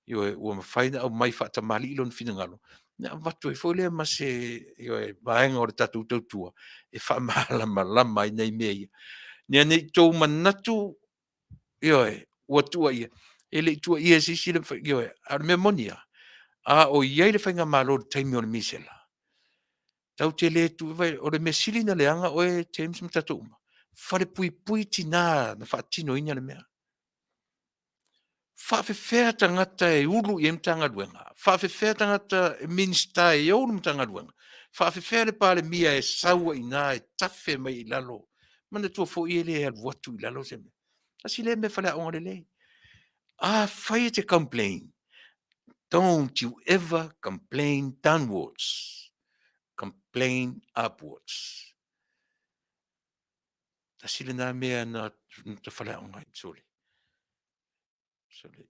Io e ua mawhaina au mai whata mali ilon whingalo. Na watu e foi le ma se io e vaenga o le tatu tautua. E wha malama i nei mea ia. Nia nei tau manatu io e ua tua ia. E le tua ia sisi le io e ar me monia. A o iai le whainga malo le taimi o le misela. Tau te le tu vai o le mesili na leanga o e James mtatu uma. Whare pui tina na whaatino inya le mea. Faafefea tangata e ulu i mtanga duenga. Faafefea tangata e minsta e ulu mtanga duenga. Faafefea le pale mia e saua i nā e tafe mai i lalo. Mana tua fo i ele e alwatu i lalo se me. Asi le me fale aonga le le. Whai te complain. Don't you ever complain downwards. Complain upwards. Asi le nā mea na te fale aonga i tsole.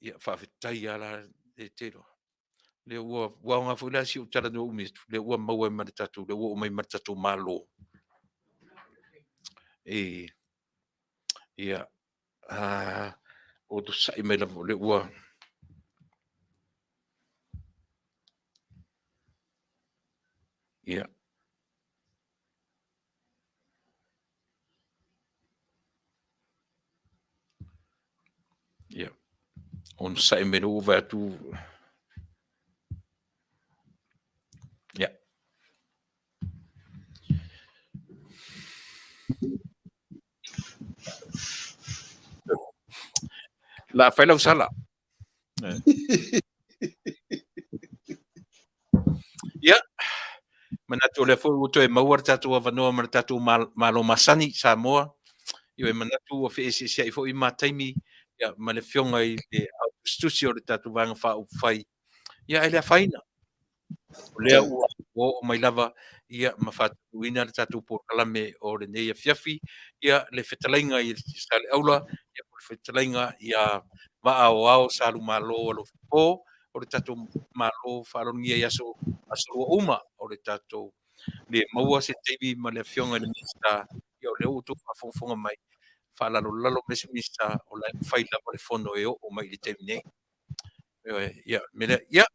Ia whaafetai ala e tero. Le ua nga fula si o Talanoa umitu. Le ua maua maritatu. Le ua umai maritatu malo. Ia. O tu sai mai la le ua. Ia. Ia. On sai mai la ua tu. Ia. La Failautusi. Ia. Manatu le fo uto e mauar tatu a vanoa mar tatu malo masani Samoa. Io e manatu o fe ese i fo i mataimi ia ma le fionga i le Afiafi o le tatu vanga fa fai. Ia ele faina. O lea ua o mai lava ia mawhatuina le tatu Polokalame o le nei Afiafi ia le whetalainga i sale aula ia le whetalainga ia ao salu malo alo fo o le tatu malo wharongia i aso uma o le tatu le maua se teibi ma le fionga le mista ia o le utu whafonga mai whalalo mesimista o la whaila o le fono e o mai le teimi nei ia mele ia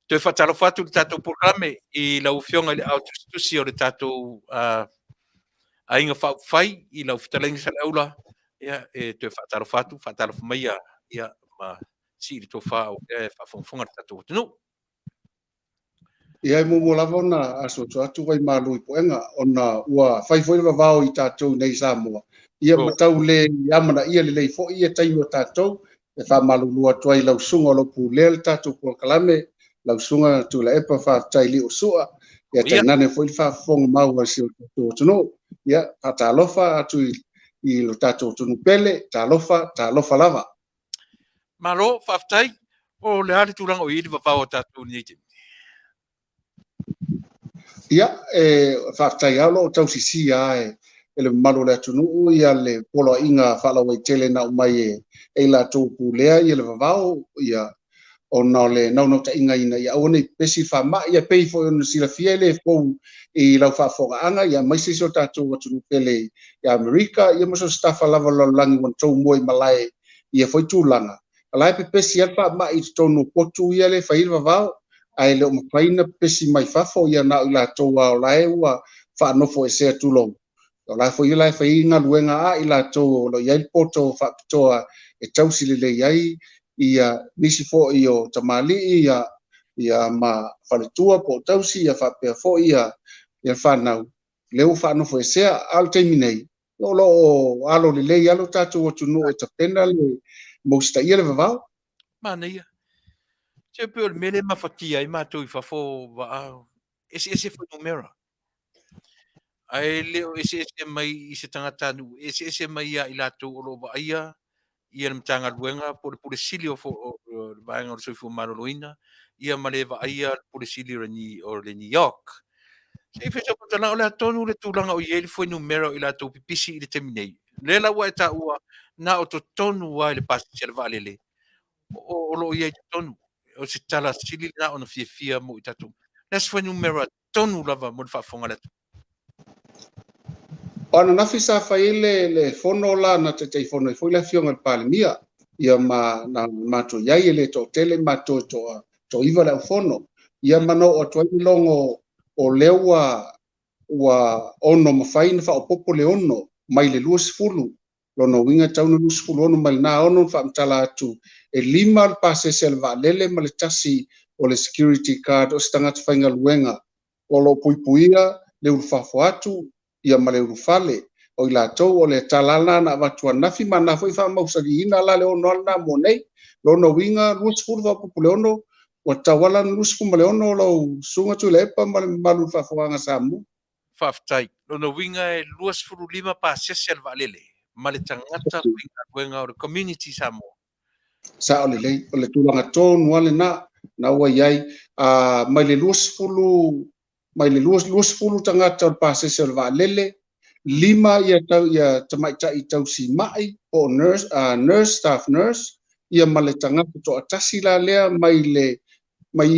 te whatalo whatu le tātou Polokalame i lau fionga le Leatinuu o le tātou ainga whai i lau whitalengi sa aula ia e te whatalo whamaia ia ma si to wha o e whafonga le tātou Taunu'u. Ia mo lava ona aso atu vai malu i poenga ona ua fai foi va vao i tātou nei Samoa. Ia matau le amana ia le lei fo ia taimi o tātou e wha malu lua tuai lau sunga o lau pūlea le tātou Polokalame lau sunga Tuilaepa whaatai li o sua. Ia tainane foi whaafonga mau si o tātou Taunu'u. Ia whaatalofa atu i lo tātou Taunu'u pele, tālofa lava. Malo whaatai o le hali tūranga o ili whawao tātou ni te. Ia, whaatai alo o tau sisi ai ele malu le Taunu'u ia le poloaʻiga fa'alauai tele na umai e latou pulea ia le vavao ia ona o le naunau-taʻiga ina ia aua nei pesi fa'amaʻi ia pei foʻi ona silafia i le fou i lau fa'afoga'aga ia maise isi o tatou atunuu pele ia Amerika ia ma so stafa lava lalolagi ua tou mua i malae ia foi tulaga alae pepesi ia fa'amaʻi totonu potu ia le fai le vavao ae le o mafaina pesi mai fafo ia na o i latou aolae ua fa'anofo e sea tulou o la foi la fai galuega a i latou lo iai poto fa'apitoa e tausi lelei ai ia nisi fo'i o tamali'i ia ma faletua po tausi ia faapea fo'i ia fanau leu fa'anofo e sea al taimi nei lo alo lelei alo tatou atunuu e tapena le mositaia le vavao Manuia. Se pe o mele mafatia i matou i fafo va'a ese foi numera. Ai leo ese mai i se tangata nu ese mai ia i latou o lo va'aia ia le matanga luenga por sili o vaenga o soifo maroloina ia ma le va'aia por sili o le New York. Se fe so tala o le tonu le tulanga o ieli foi numero i latou pipisi i le teminei. Le la wa ta ua na o to tonu wa le pasi se le valele. O lo ia tonu o se tala sili na ona fia mo i tatu. Les foi numero tonu lava mo le fa'afonga le ona nafi sa fai le fono la na te fono foi la fionga le palemia ia ma na mato iai le to tele mato to iva le fono ia mano o to longo o lewa wa ono mafai na fa o popo le ono mai le luas fulu lono winga taunu luas fulu ono mai na ono fa mtala atu e lima le pase selva lele ma le tasi o le security card o stanga te fainga luenga o lo puipuia le ulfafo atu ia ma le urufale o i latou o le talana na avatua nafi mana foi fa'amausaliina la le ono ana mo nei lona uiga luasfulu fa'apupu le ono ua tauala na luasfulu ma le ono lou suga tuilaepa ma le malu fa'afogaga Samoa fa'afetai lona uiga e 25 pasese le va'alele ma le tagata luenga o le community Samoa. sa o lelei o le tulaga tonu ale na ua iai mai le luasfulu tagata o le pasese o le va'alele lima ia tamaita'i tausima'i o staff nurse ia ma le tagata to'atasi la lea mai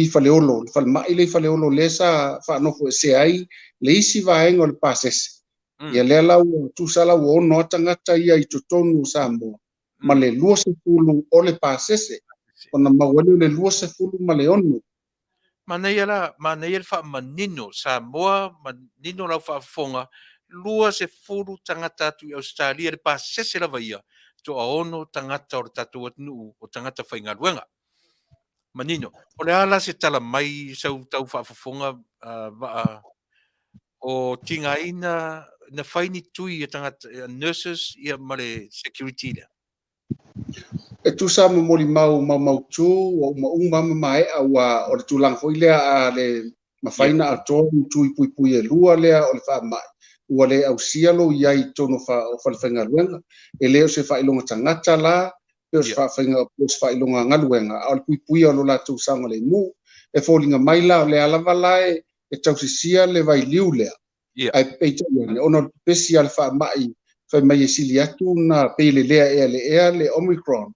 i faleolo le falema'i le faleolo lea sa fa'anofo e sea ai le isi vaega o le pasese ia lea lau tusa lau ono a tagata ia i totonu Samoa ma le 20 o le pasese ona mauali o le 20 ma le ono Manuia le fa'amanino Samoa manino lau fa'afofoga 20 tagata atu i Australia le pasese lava ia to'aono tagata o le tatou atunu'u o tagata faigaluega manino o le ala se tala mai sau tau fa'afofoga va'a o tigaina na faini tui e tagata nurses ia ma le security lea e tusa mamoli mau tu o uma mae'a ua o le tulaga fo'i lea a le mafaina atoa tu i puipui e lua lea o le fa'ama'i ua le ausia lo iai tono o falefaigaluega e lē o se fa'ailoga tagata la pe o se fa'ailoga galuega a o le puipuia o lo latou saga lemu e foliga mai la o le alava la e tausisia le vailiu lea ae peita'i ane ona o le pepesi a le fa'ama'i fai mai e sili atu na peilelea ea le'ea le Omicron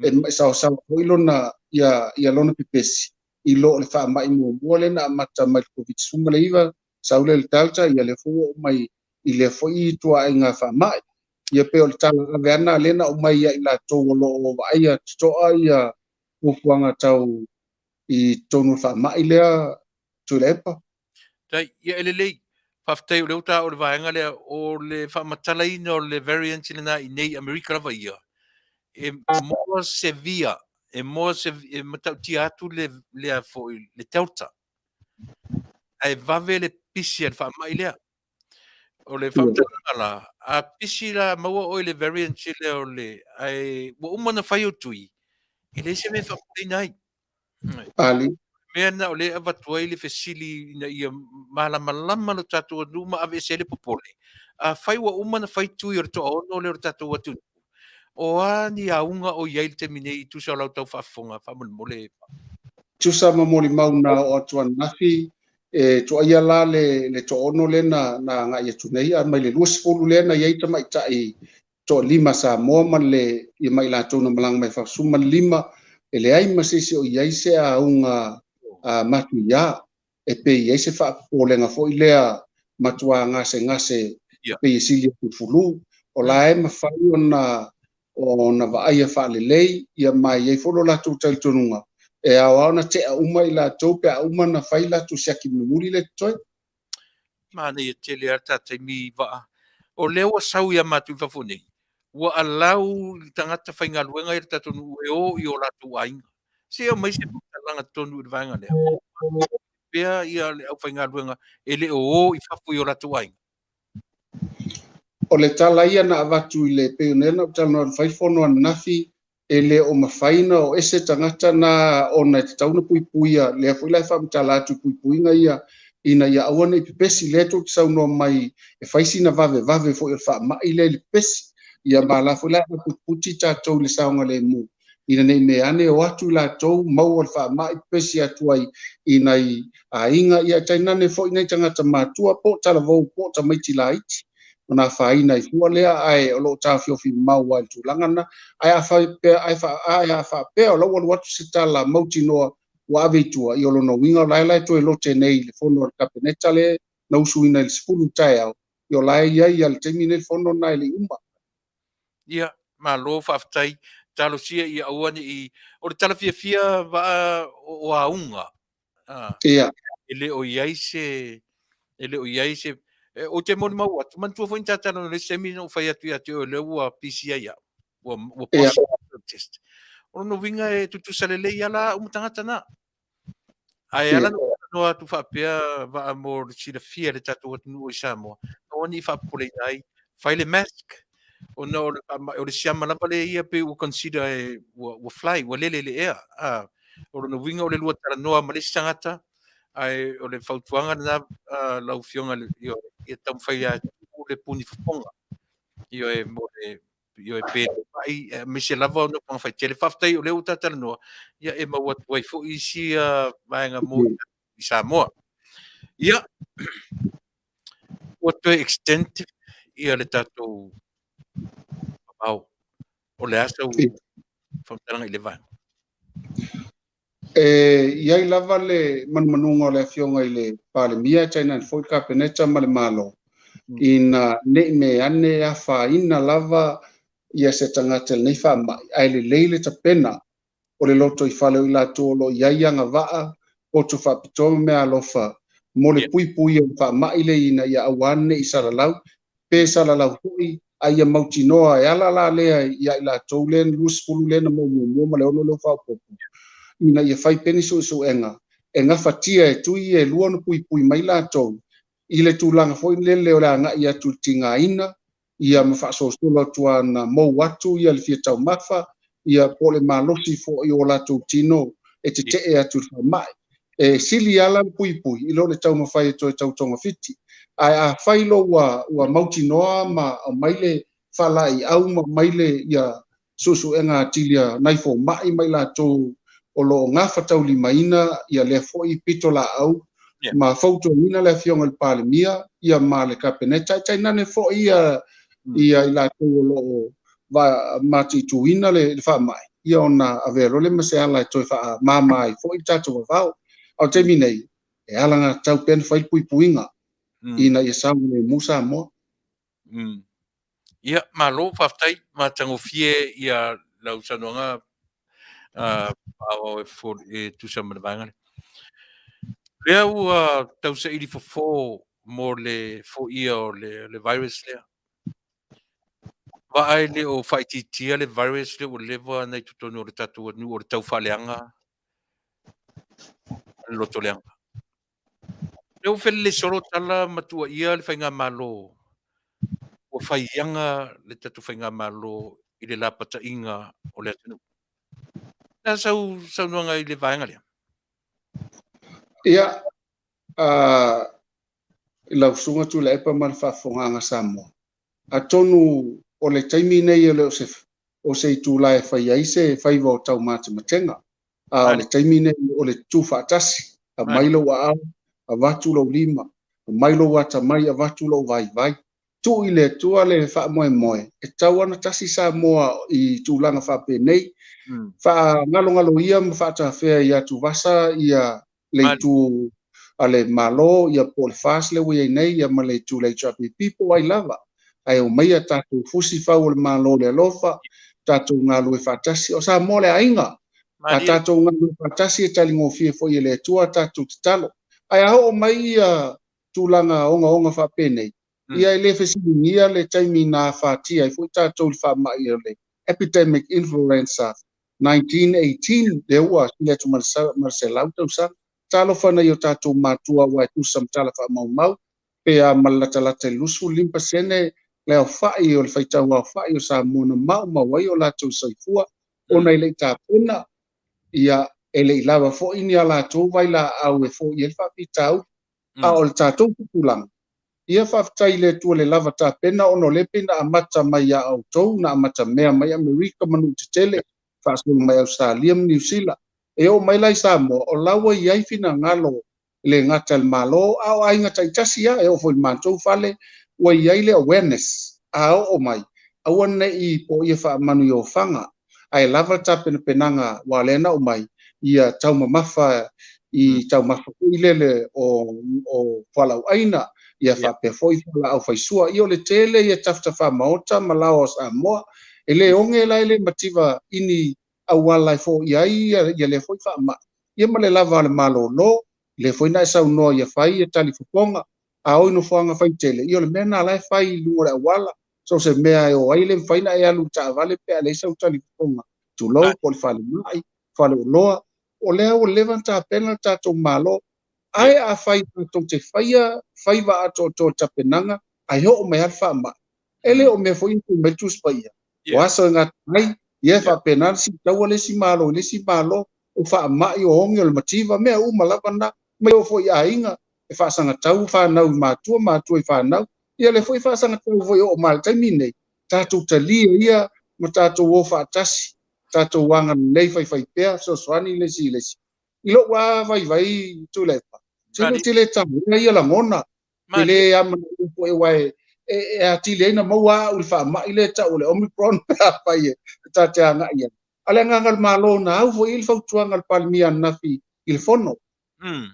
e saosao fo'i lona ia lona pepesi i lo le fa'ama'i muamua lena amata mai le COVID-19 le iva saule le Delta ia le fua o mai i le fo'i tua'aiga fa'ama'i ia pe o le tala'ave ana lena o mai ia i latou o lo'o va'aia toto'a ia puapuaga tau i tonu fa'ama'i lea Tuilaepa tai ia elelei fa'afetai o le uta o le vaega lea o le fa'amatalaina o le variant lena i nei Amerika lava ia e moa severe e matautia atu lea fo'i le Delta ae vave le pisi e le fa'ama'i lea o le fa'amatalaga la a pisi la maua o le variant lea o le ae ua uma na fai o tui e le se me fa'apulaina ai ali mea na o le avatuai le fesili ina ia malamalama lo tatou atu ma ave ese le popole a fai ua uma na fai tui o le to'aono o le o le tatou atu o a ni aunga o iai le teminei i tusa o lau tau fa'afofoga fa'amolemole tusa mamoli mau na o atu anafi to ia la le to ono le na nga ia tunei a mai le luas fulu le na ia mai tai to lima Samoa man le ia mai la tonu malang mai fa suma lima ele ai masisi o ia se a unga Manuia e pe ia se fa polenga fo ilea matua ngase pe silia fulu o la e mafai ona vaia fa lelei ia mai e folo la tu tal tununga e awana te a uma ila tope a uma na faila tu saki muri le toi mana ia tele ata te mi va o leo sau ia matu fa funi wa alau tangata fainga luenga i tatunu e o i o la tu ainga se o mai se langa tonu de vanga le pea ia le au fainga luenga ele o i fa fu i o la tu ainga o le tala ia na avatu i le peonena o tala no fai fono nafi ele o mafaina o ese tangata na ona te tauna puipuia le afu lai fa mtala atu puipuinga ia ina ia awana i pepesi le to sau no mai e faisi na vave fo il fa mai le pesi ia bala fu lai puti tatou le saunga le mu ina nei me ane o atu la tou mau al fa mai pesi atu ai ina i ainga ia tainane fo ina tangata matua po tala vou po ta mai tilaiti ona faina i fua lea ai o lo Afiafi mau wal tu langana ai fa pe o lo watu sitala mauti no wa avitua i lo no winga lai to lo tenei le fono kapineta le na usuina il spulu tai yo lai ia al terminal fono na le umba ia ma lo fa aftai talo sia ia awani i o tala fia va o aunga ia ele o iaise o te moni mau atu man tua foi tata no le semi no fai atu le ua PCA ia o positive test o no vinga e tutu salele ia la umtangata na ai ala no atu Faapea va mo si le fia le tatu atu i Samoa o ni fa pole ai fai le mask o no o le siama lava le ia pe o consider o fly o lele le air o no vinga o le lua Talanoa ma le sangata ai o le fautuanga na lau fionga ia tam fai a le puni Fonga io e mo io e pe ai me se lava no pa fai tele faftai o le uta Talanoa ia e ma wat wai fo isi vaenga mo i Samoa ia what to extent ia le tatou au o le asa u famtalanga i le vai iai lava le manunga o le afionga i le pale mia China foi kapeneta ma le malo ina ne me ane a faina lava ia se tangata nei fa mai ai le leile ta pena o le loto i fale i la tolo iai anga vaa o tu fa pito me alofa mo le pui o fa mai le ina ia awane i salalau pe salalau hui ai mauti noa e ala la lea ia i la tolen lus pulu le na mo ma le ono lo fa popo ina ia fai peni so enga fatia e tui e lua no pui mai la tou i le tūlanga foi lele o la nga ia tu tinga ina ia mafa so solo tua na mo watu ia le fiatau mafa ia pole malosi fo i o la tu tino e te e atu mai e sili ala pui i lo le tau mafai to tau tonga fiti ai a failo wa mauti noa ma o maile fala i au ma maile ia susu enga tilia naifo mai mai la tu o lo ngafa tau limaina ia le foi pito la au ma foto mina le fionga le pale mia ia ma le kapeneta taina ne fo ia i la tu lo va mati tuina le fa mai ia ona avero le mase ala to fa mama fo i tatu va o te minei e alanga tau pen fai puinga ina ia sa le musa mo ia malo faftai ma tango fie ia lau sanonga for tu sama vanga lea ua tausa ili fofo mo le fo ia o le virus lea vaai le o faititia le virus le ua leva nai totonu o le tatou anu o le taufaaleaga le loto leaga le ufele le solo tala matua ia le faiga malo ua faiaga le tatou faiga malo i le lapataʻiga o le atunuu na saunoaga i le vaega lea ia lau sunga Tuilaepa ma le faafogaga Samoa atonu o le taimi nei o se tulae fai ai se faiva o tau matematenga o le taimi nei o le tu faatasi a mailo wa avatu lo lima mai lo wata mai avatu lo vai tu ile tua le fa moe e tau ana tasi Samoa i tūlanga Faapea nei fa ngalo ia fa ta fe ia tu vasa ia le tu ale malo ia pol fas le we nei ia male tu le chapi people I lava ai o mai ta tu fusi fa o malo le lofa ta tu ngalo e fa tasi o sa mole ainga ta tu ngalo fa tasi e tali ngo fie fo ile tua ta tu talo ai o mai ia tūlanga onga Faapea nei ia ele fesinia le taimi na fatia i futa tol fa mai le epidemic influenza 1918 le ua ia tu Failautusi talo fana yo tatu matua wa tu sam tala fa mau pe a malata lusu limpa sene le fa i o le faita wa fa i o sa mona mau wa yo la tu saifua ona ile ta pena ia ele lava fo ini ala tu vai la au e fo i fa pitau a o tatu pulang ia whaftai le tua le lava tā pena ono le pena a mata mai a autou na a mata mea mai Amerika manu te tele whaasulu mai Australia New Zealand e o mai lai Samoa o laua i ai fina ngalo le ngata le malo au ai ngata i tasi e o fo i mantou fale wa i ai le awareness a o mai a wane i po ia wha manu i o whanga ai lava tā pena penanga wa lena o mai ia tau mamafa i tau mafa i lele o whalau aina ia Faapea foi la au faisua io le tele ia tafta fa maota malao Samoa ele onge la ele mativa ini awala fo ia le foi fa ma ia male lava le malo lo le foi na sa no ia fai e tali fofonga a oi no fonga fai tele io le mena la fai lu le wala so se mea o ai le fai na ia lu ta vale pe le sa tali fofonga tu lo pol fa le mai fa le lo o le levanta pena ta to malo ai a fai to te fai va to tapenanga ai ho me alfa ma ele o me foi tu me tus paia wa so nga mai ye fa penal si tawale si malo o fa ma yo ngel mativa me u malapana me o foi ainga e fa sanga tau fa na matua e fa na ye le foi fa sanga tau foi o mal taimine tatu tali ia matatu o fa tasi tatu wanga nei fai pe so swani le si ilo wa vai Tuilaepa tile tamu ia la mona ele am po e wai e atile na maua ul fa ma ile ta ole omicron pa ye ta ta nga ia ale ngal malo na au fo il fa tuanga palmia na fi il fono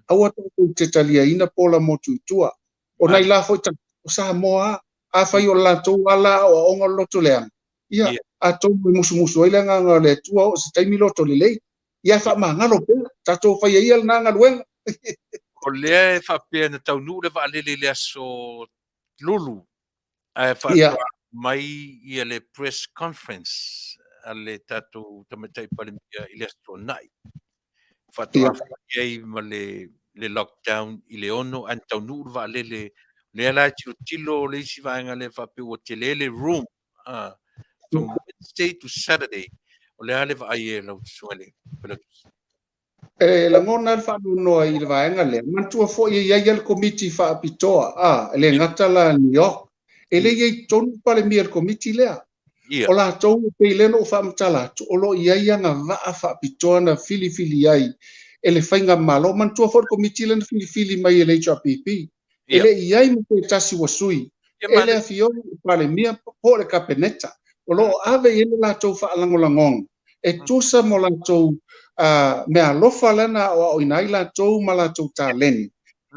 awa te talia ina pola motu tua o nai la fo ta Samoa a fa yo la to ala o ongo loto le ia a to musu ile nga le tua o se taimi loto le ia fa ma ngalo pe ta to fa ia na ngal o lea e Faapea na Taunu'u le va'alele le aso lulu ae Faatuatua mai ia le press conference a le tatou tamaita'i palemia i le aso na'i Faatuatua ai ma le lockdown i le ono ane Taunu'u le va'alele lea la tilo le isi vaega le Faapea ua te lele room from Wednesday to Saturday o lea le va'ai e lautusuga le Failautusi la ngona fa no i le vaenga le mantua fo ia ia le committee fa apitoa le ngata la New York ele ia tonu pale mi le committee le o la tou pe le no fa mtala o lo ia nga va fa apitoa na fili ai ele fainga malo mantua fo committee le fili mai le HRPP ele ia i mo tasi wasui ele Afioga pale mi po le kapeneta o lo ave ele la tou fa langolangong e tusa mo la tou me alofa lana o inai la tou mala tou taleni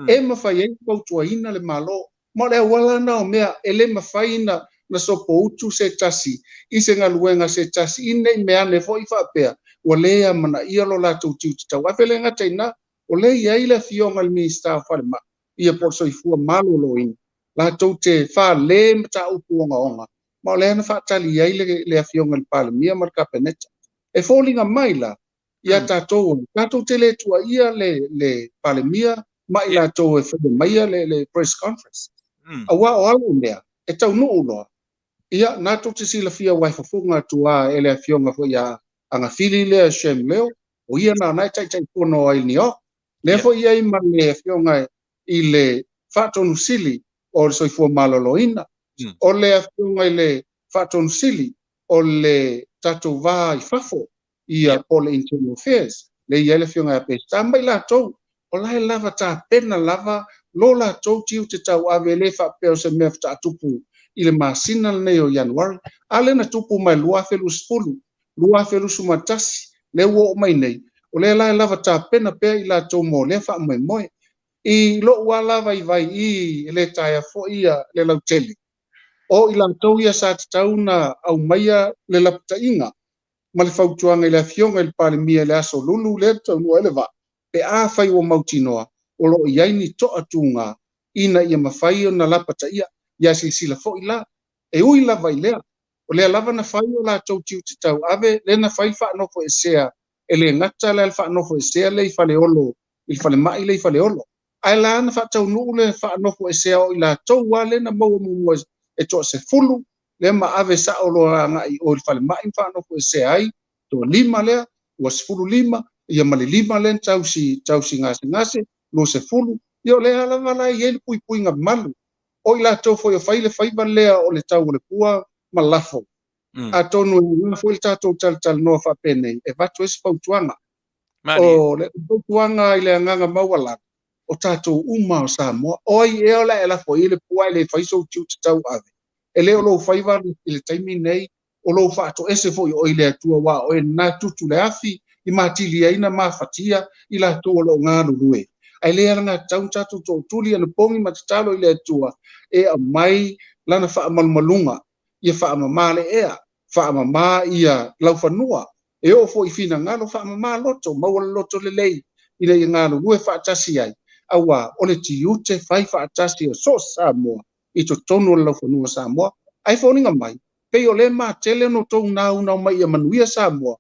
e mafai ai pautuaina le malo mo le wala na o mea ele mafai na sopo utu se tasi i se ngaluenga se tasi ine mea ne foi Faapea o lea mana ia lo la tou tiu tau afele ngata ina o le ia i le fionga le minister falema ia porso i fua malo lo ina la tou te fa le mta upuonga onga mo le na fa tali ai le fionga le palemia marka peneta e folinga mai la ia tatou tele tua ia le palemia mai la to e fede mai le press conference awa o alu mea e Taunu'u loa ia na to te sila fia wai fofonga tua ele Afioga fo ia anga fili le shem leo o ia na nai tai pono ai New York le fo ia i male Afioga i le Faatuatua o le soifua maloloina o le Afioga i le Faatuatua o le tatou va i fafo ia pole internal affairs le ia le Afioga pe tamba i la tou o lai lava ta pena lava lola tou tiu te tau ave le Faapea o se mea ta tupu i le masina nei o Januari ale na tupu mai lua felu spulu lua felu sumatasi le wo mai nei o le lai lava ta pena pe i la tou mo le fa mai moi i lo wa lava i vai i le taia fo ia le lauteli o i la tou ia sa tau na au maia le laptainga ma le fautuanga i le Afioga i le palemia le aso lulu le Taunu'u ele va pe a fai o mautinoa o lo iai ni to atunga ina ia mafai o na lapataia ia sila fo i la e ui lava i lea o le lava na fai o la tou tiu te tau ave le na fai whaanofo e sea e le ngata le whaanofo e sea le i fale olo i fale mai le i fale olo ai la na Taunu'u le whaanofo e sea o i la tou wale na mau mua e to se fulu le ma ave sa o lo nga i o i fale mai whaanofo e sea ai to lima lea ua sefulu lima ia male lima le tausi ngase lo sefulu io le ala vala i ele pui nga malu o i la tou foi o fai le fai lea o le tau le pua malafo a tonu na foi le tatou tal no Faapea nei e vatu ese pautuanga o le pautuanga i le anganga mauala o tatou uma o Samoa o i e ola e la foi le pua le fai so tiu tau ave e le o lo fai va i le taimi nei o lo fatu ese foi o i le atua wa o e na tutu le afi i matili aina mafatia i la tu o lo ngā lulue ai le nga tau tatu to tuli ana pongi matatalo i le atua e a mai lana wha malmalunga ia wha mamale ea wha mama ia laufanua e o fo i fina ngalo wha mama loto maua loto le lei i le ngā lulue wha atasi ai awa o le tiute whai wha atasi o so Samoa i to tonu o laufanua Samoa ai fōninga mai pei o le ma tele no tau nau mai a Manuia Samoa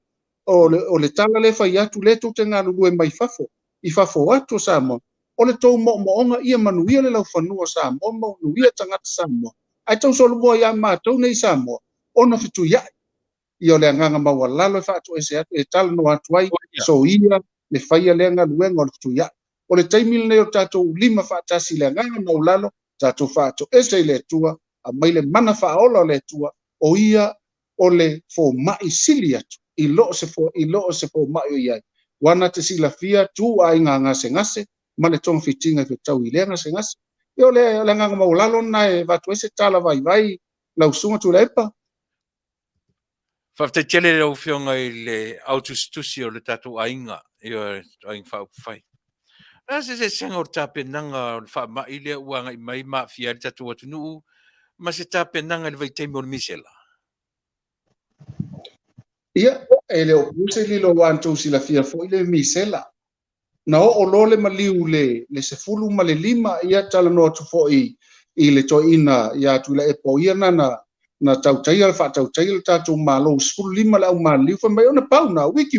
o le tala le fai atu le tu te ngā lulue mai fafo i fafo atu Samoa o le tau mo'onga ia Manuia le laufanua Samoa Manuia tangata Samoa ai tau solo moa ia mātou nei Samoa ona fitu ia i o le anganga maua lalo e whaatu ese atu e Talanoa atu ai so ia le whaia le anga luenga o le fitu ia o le taimile nei o tātou lima whaatasi le anganga mau lalo tātou whaatu ese le tua a mai le mana whaola le tua o ia o le fo mai sili atu i lo se fo mai o iai wana te sila fia tu ai ngase ngase ma le tong fitinga ke tau i le ngase ngase yo le nganga mau lalo na e watu ese tala vai lau sunga Tuilaepa Whafte tele le Afioga i le Autustusi o le tatu ainga i o ainga whaupai. Nā se senga o tāpenanga o le whaamai lea uanga i mai mafia le tatu Taunu'u ma se tāpenanga le vaiteimi o le misela. ia e le o puse li lo wantou sila fia fo i le misela na o lole maliu le sefulu ma le lima ia Talanoa tu fo i le toina ia Tuilaepa ia na tautaia le whaatautaia le tātou malo sefulu lima le au maliu fa mai ona pau na wiki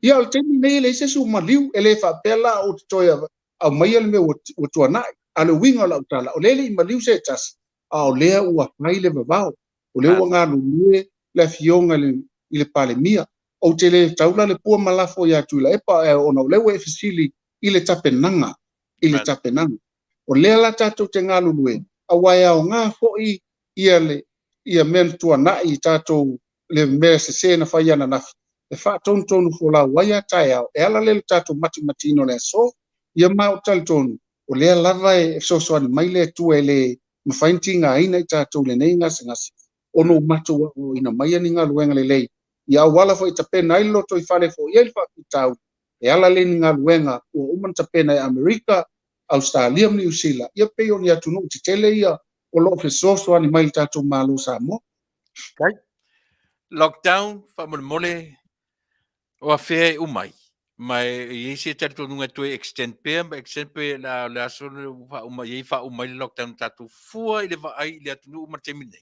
ia le temi nei le sesu maliu e le Faapea la o te toia au mai le mea o tuanai a le winga la utala o lele i maliu se tasi a o lea ua mai le vavao o lea ua ngā lulue le Afioga i le palemia o te le taula le pua malafo ia Tuilaepa e ona o lewe e fisili i le tapenanga o lea la tātou te ngā lulue a waia o ngā foi ia men tuanai tātou le mea se na whai ana nafi e whaatonu fo la waia tai au e ala le tātou matino le so ia mau talitonu o lea lava e sosoani mai le tua e le mawhaintinga aina i tātou le nei ngase ono matua o ina mai ani ngā luenga le lei ia wala fo i tapena ai loto i whale fo i ele whakitau e ala le ni ngā luenga o uman tapena i Amerika, Australia, New Zealand ia peo ni atunu ti tele ia o lo fe sosoani mai le tātou malo Samoa. Okay. Lockdown, whamole o a whea umai. Mai i se tatu nunga tue extend pe la sonu fa umai lockdown tatu fua i le va ai le atunu martemine.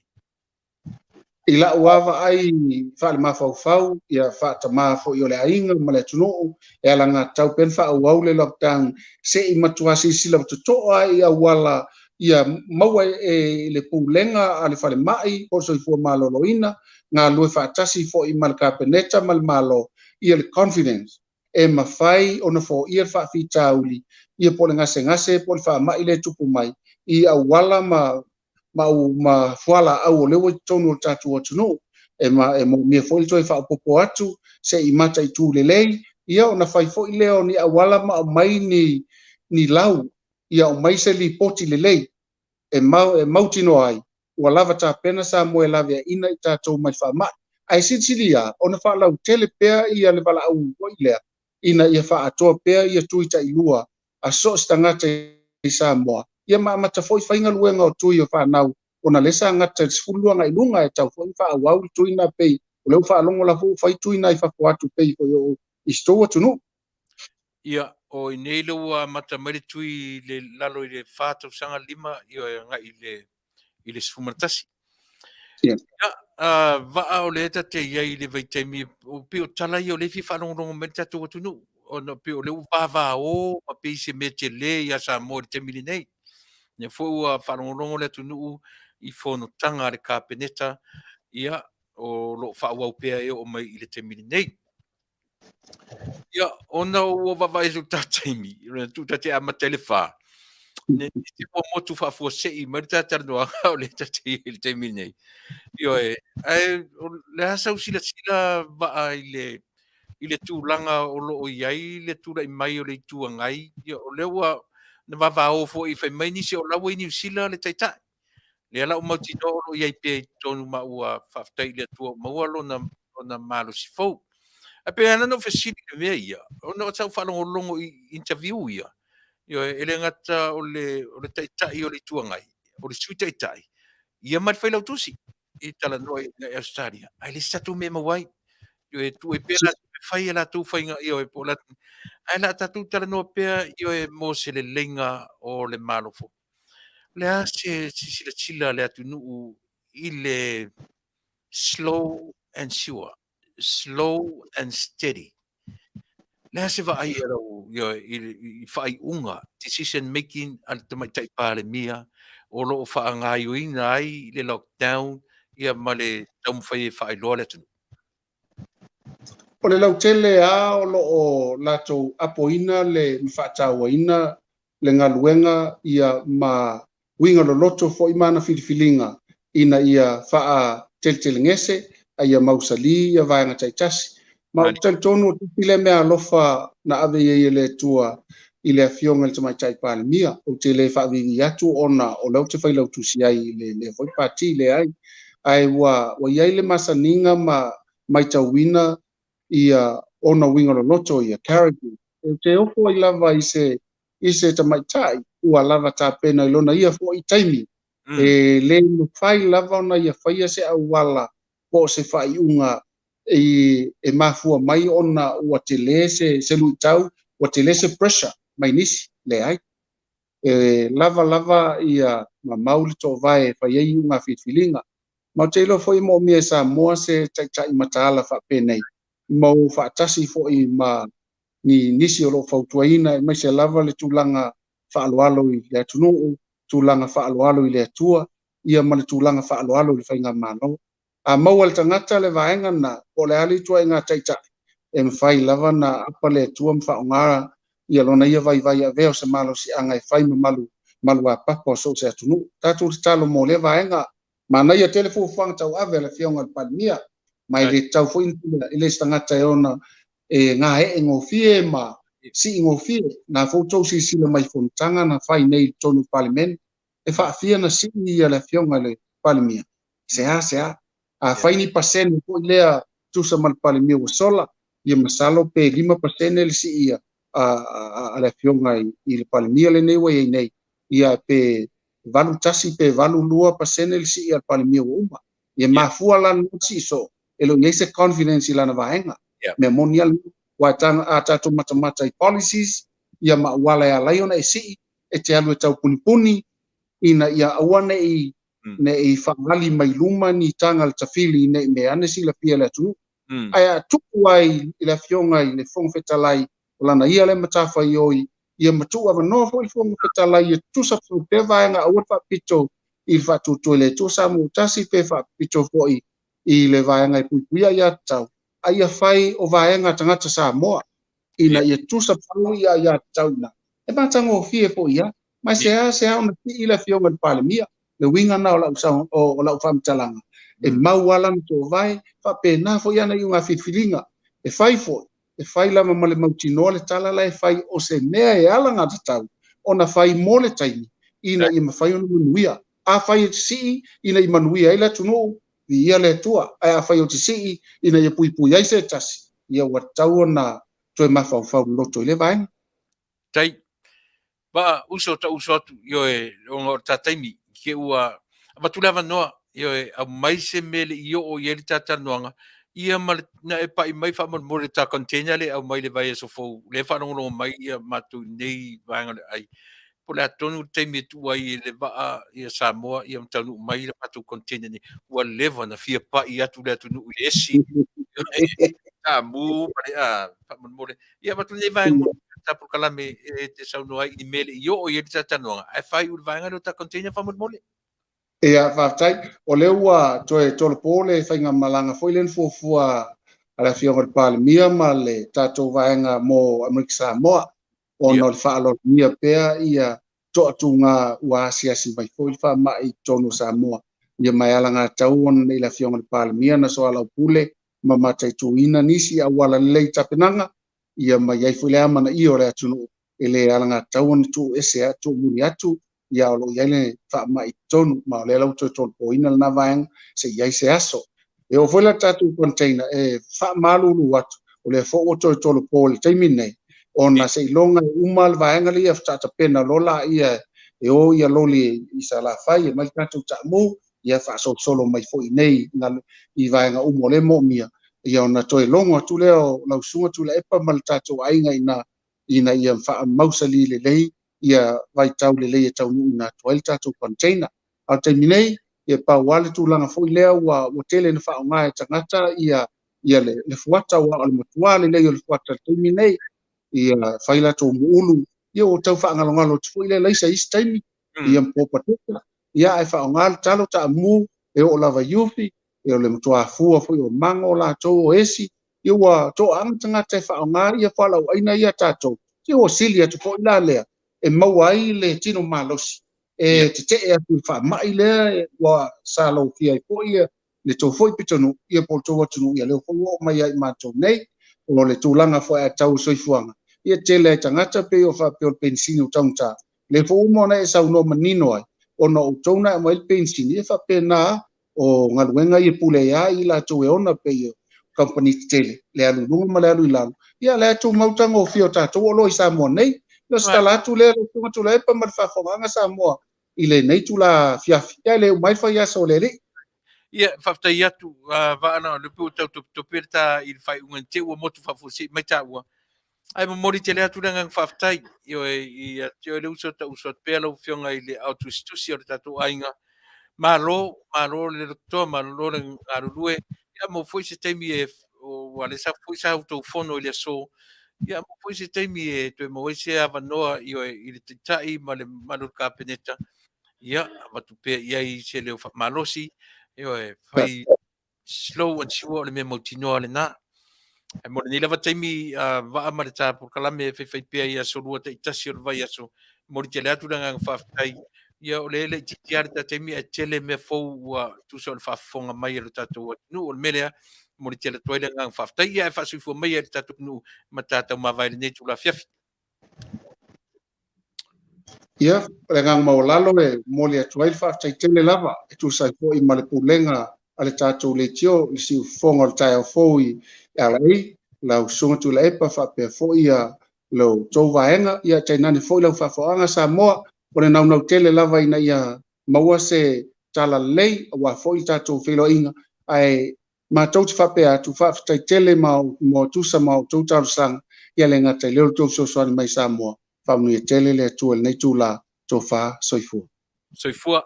I la uava ai whaale mawhau ia whaatama fo i o le ainga ma le Taunu'u e ala ngā tau pen whaau le lockdown se i matuasi sila toa i a wala ia maua e le pūlenga a le whale mai o so i fua maloloina ngā lue whaatasi fo i malaka peneta malo ia le confidence e mawhai o na fo ia whaafitauli ia po le ngase po le wha mai le tupu mai i a wala ma fuala au o lewa tonu o tatu o Taunu'u e mo mea foi toi wha popo atu se i mata i tū le lei ia ona fai fo'i leo ni awala ma mai ni lau ia o mai se li poti lelei e mautino ai ua lava tapena sa moe lave ina i tatou mai whaamai. Ai sisilia ona whaalau tele pea ia le wala au o ilea ina ia whaatoa pea ia tuita i lua a so stangata i Samoa. Ia maamata foi whainga luenga o tui o whanau ona lesa ngata sifuluanga i lunga e tau foi whaawau tui na pei o leu whaalongo la fu whai tui na i whakuatu pei ko yo i stoa tunu. Ia o nei le ua mata mai tui le lalo i le whātau sanga lima i le sufumatasi. Ia. Vaa o le eta te iai le vaitaimi o pe o tala i o le fi whanongonongo me tatu atunu o na pe o le uwava o ma pe se me te le ia sa mo te mili nei. Ne fo ua whanongonongo le atunu i fono tanga le kāpeneta ia o lo whaawau pea e o mai i le te mili nei. Ia, ona ua wawa e su tataimi, tu tate ama telefā. Ne te po motu whafua sei, mari Talanoa o le tate i le te mili nei. Io le hasa usila vaa i le tūlanga o loo iai, le tūra i mai o le tua ngai. O le ua na wawa o fo i whai mai nisi o lawa i ni usila le taitai. Le ala o mauti no o iai pia i tonu maua whaftai le tua maua lo na malo si fau. A pe ana no fasili le mea ia. O na o tau whalongo longo i interview ia. Ele ngata o le taitai o le tua ngai. O le sui taitai. Ia mai Failautusi i Talanoa i Australia. Ai le statu me mawai. Tu e pena fai la tu fai e pola. Ai la tatu Talanoa pea mo se le lenga o le malofo. Le a se sila le Taunu'u i le slow and sure. Slow and steady. Le se va ai i fai unga decision making al te mai taipa le mia o lo whaangaioina ai le lockdown ia male taumwhai e whaailoa le tunu. O le lau tele a o loo latou apoina le mawhaatauaina le ngaluenga ia ma winga lo loto fo imana filifilinga ina ia faa teltelengese a ia mausali ia vaenga taitasi. Ma o tonu tile mea alofa na ave ye le tua i le Afioga le tamai taipa le mia o te le whaavivi atu ona o lau te Failautusi ai le foi pati le ai wa iai le masaninga mai tauina ia ona winga lo loto ia character e te ofo i lava i se tamai tai ua lava tapena i lona ia fo i taimi e le fai lava ona ia faia se awala po se fai unga e mafua mai ona ua te le se luitau ua te le se pressure mai nisi le ai lava ia mamau le to vai fai ai unga fitfilinga ma te lo foi mo mia Samoa se tai matala Faapea nei mo faatasi fo i ma ni nisi o lo Faatuaina mai se lava le tulanga faaloalo i le Taunu'u tulanga faaloalo i le Atua ia ma le tulanga faaloalo i le fainga malo a mau al tangata le vaenga na o le ali tua inga taitai e mwhai lava na apa le Atua mwhaongara ia lona ia vai a veo se malo si anga e whai malu a papa o so se Taunu'u tatu te talo mo le vaenga mana ia telefo whang tau ave le Afioga le palimia mai le tau fo intila i le stangata e ona e ngā e ngofie ma si ngofie na foto si sila mai fontanga na whai nei tonu parliament e whaafia na si ia le Afioga le palimia sea a whai ni pasene po lea tusa mal palimia wa sola ia masalo pe 5% le si ia a le Afioga i le palimia le nei wa nei ia pe valu tasi pe valu lua pasene le si ia palimia wa uma ia mafua lan si so elo yese confidence lana vaenga me monial wa tang atatu mata i policies ia ma wala ya laiona e si e te alu tau punipuni ina ia awane i whangali mai luma ni tanga le tafili ne me ane si la pia le atu aya tuku ai i le Afioga i le Fong fetalai lana ia le matafa i oi ia matu ava nofo i Fong fetalai e tusa fu pe vaenga awa whapito i whatutu le tusa mu tasi pe whapito fo i le vaenga i puipuia ia tau ai a whai o vaenga tangata Samoa ina ia tusa pau ia tau na e matanga o fie po ia mai se ona ti i le Afioga le palimia le winga na o lau whamtalanga e mauala to vai whapena fo ia na iunga fitfilinga e whai fo e fai lava ma le mautinoa le tala la e fai o se mea e ala ngā tatau, ona fai mo le taimi, ina i mawhai ona manuia, a fai o te sii, ina i manuia ila Taunu'u, i ia le Atua, a fai o te sii, ina i pui pui ai se Tasi, ia ua tau ona toe mawhau loto i le vaenga. Tai, ba uso ta uso atu, yo e onga o tataimi, ke ua, abatulava noa, yo e au mai se mele i o yeri tatanoanga, ia mal na e pa i mai fa mo le ta container le au mai le vai so fo le fa no mai ia matu nei vaenga le ai. Po le atonu te me tu ai le va ia Samoa ia tanu mai le patu container ni ua leva na fia pa ia tu le atunu le esi. Ta mu pare fa mo le ia matu le vaenga mo ta Polokalame te sau no ai i mele i o ia ta tanoanga. Ai fai u vaenga le ta container fa mo le. Ia whaftai, o leo ua toe tolo pōle whainga malanga foi len fuafua ala Afioga le palemia ma le tātou vaenga mo Amerika Samoa o no le whaalo mia pea ia toa tunga ua asiasi mai foi wha mai tonu Samoa ia mai ala ngā tau on nei la Afioga le palemia na Sooialo pule ma matai tuina nisi a wala lei tapenanga ia mai ai foi le amana i o le atunu ele ala ngā tau on tu ese atu muni atu ia o lo iale fa mai tonu ma le lau tonu poina na vaeng se iai se aso e o foi la tatu container e fa malulu watu o le fo o tonu pole taimi nei ona se longa umal vaenga li afta ta pena lola ia e o ia loli isala fai e mai tatu tamu ia fa so solo mai foi nei na i vaenga umole mo mia ia ona toe longo tu leo lau sunga Tuilaepa mal tatu ainga ina ia fa mausali le lei ia vai tau le lei Taunu'u na toel tatu container au te minei ia pa wale tu langa foi lea wa tele na fa ngai tangata ia le fuata wa al mutuale le le fuata te minei ia Failautusi ulu ia o tau fa ngalo tu ile le sai steam ia popateka ia ai fa ngal talo ta mu e o lava yufi e o le mutua fua foi o mango la to esi ia wa to ang tangata fa ngai ia fa lau aina ia tato ia o silia tu po ila lea e mauai le tino malosi e te e atu fa mai le wa salo fia i poia le to foi pitonu ia po to watu ia le fo mai ai mato nei o le tulanga fo e tau soifuanga ia tele tangata pe o fa pe o pensino tangta le fo mo na e sa no manino ai o no tona mai pensini e fa pe na o ngaluenga i pule ya i la to e ona pe o company tele le alu no ma le alu ila ia le to mautanga o fio ta to lo i sa mo nei lo stala tu le tu le pa mar fa fonga Samoa ile nei tu la Afiafi le mai fa ya so le Ia whaftai atu wa ana le pu tau to perta il fai un te o motu fa fusi mai ta wa ai mo mori te le atu nga whaftai io i te le uso ta uso pelo fionga i le autostusi o le tatu ainga malo le to malo le arulue ia mo foi se temi e o wale sa foi sa auto fono ile so ia mo foi se temi e to mo se ava noa io i le tai ma le manu ka peneta ia watu pe ia i se le malosi io e fai slow and sure le memo tino le na e mo ni lava taimi va ma le ta Polokalame fai pe ia so rua te tasi o vai aso mo te le atu nga fa fai ia o le tiar ta taimi e tele me fo wa tu so fa fonga mai le tatu no o melea mo te le toile nga fa fai ia fa su fo mai le tatu no matata ma vai le tu la Afiafi ia le ngang maulalo e moli atuai fa tai tele lava e tu sai po i male pulenga ale tatou le tio i si fonga o tai o foi ala i la sunga Tuilaepa Faapea fo ia lo to vaenga ia tai nani foi lo fa foanga Samoa o le nau tele lava ina ia maua se tala lei wa foi tatou filo inga ai ma tau te Faapea tu fa tai tele mo tu sa mo tu tau sang ia le ngata le to so so mai Samoa fa mu tele le tu nei tu la to fa soifua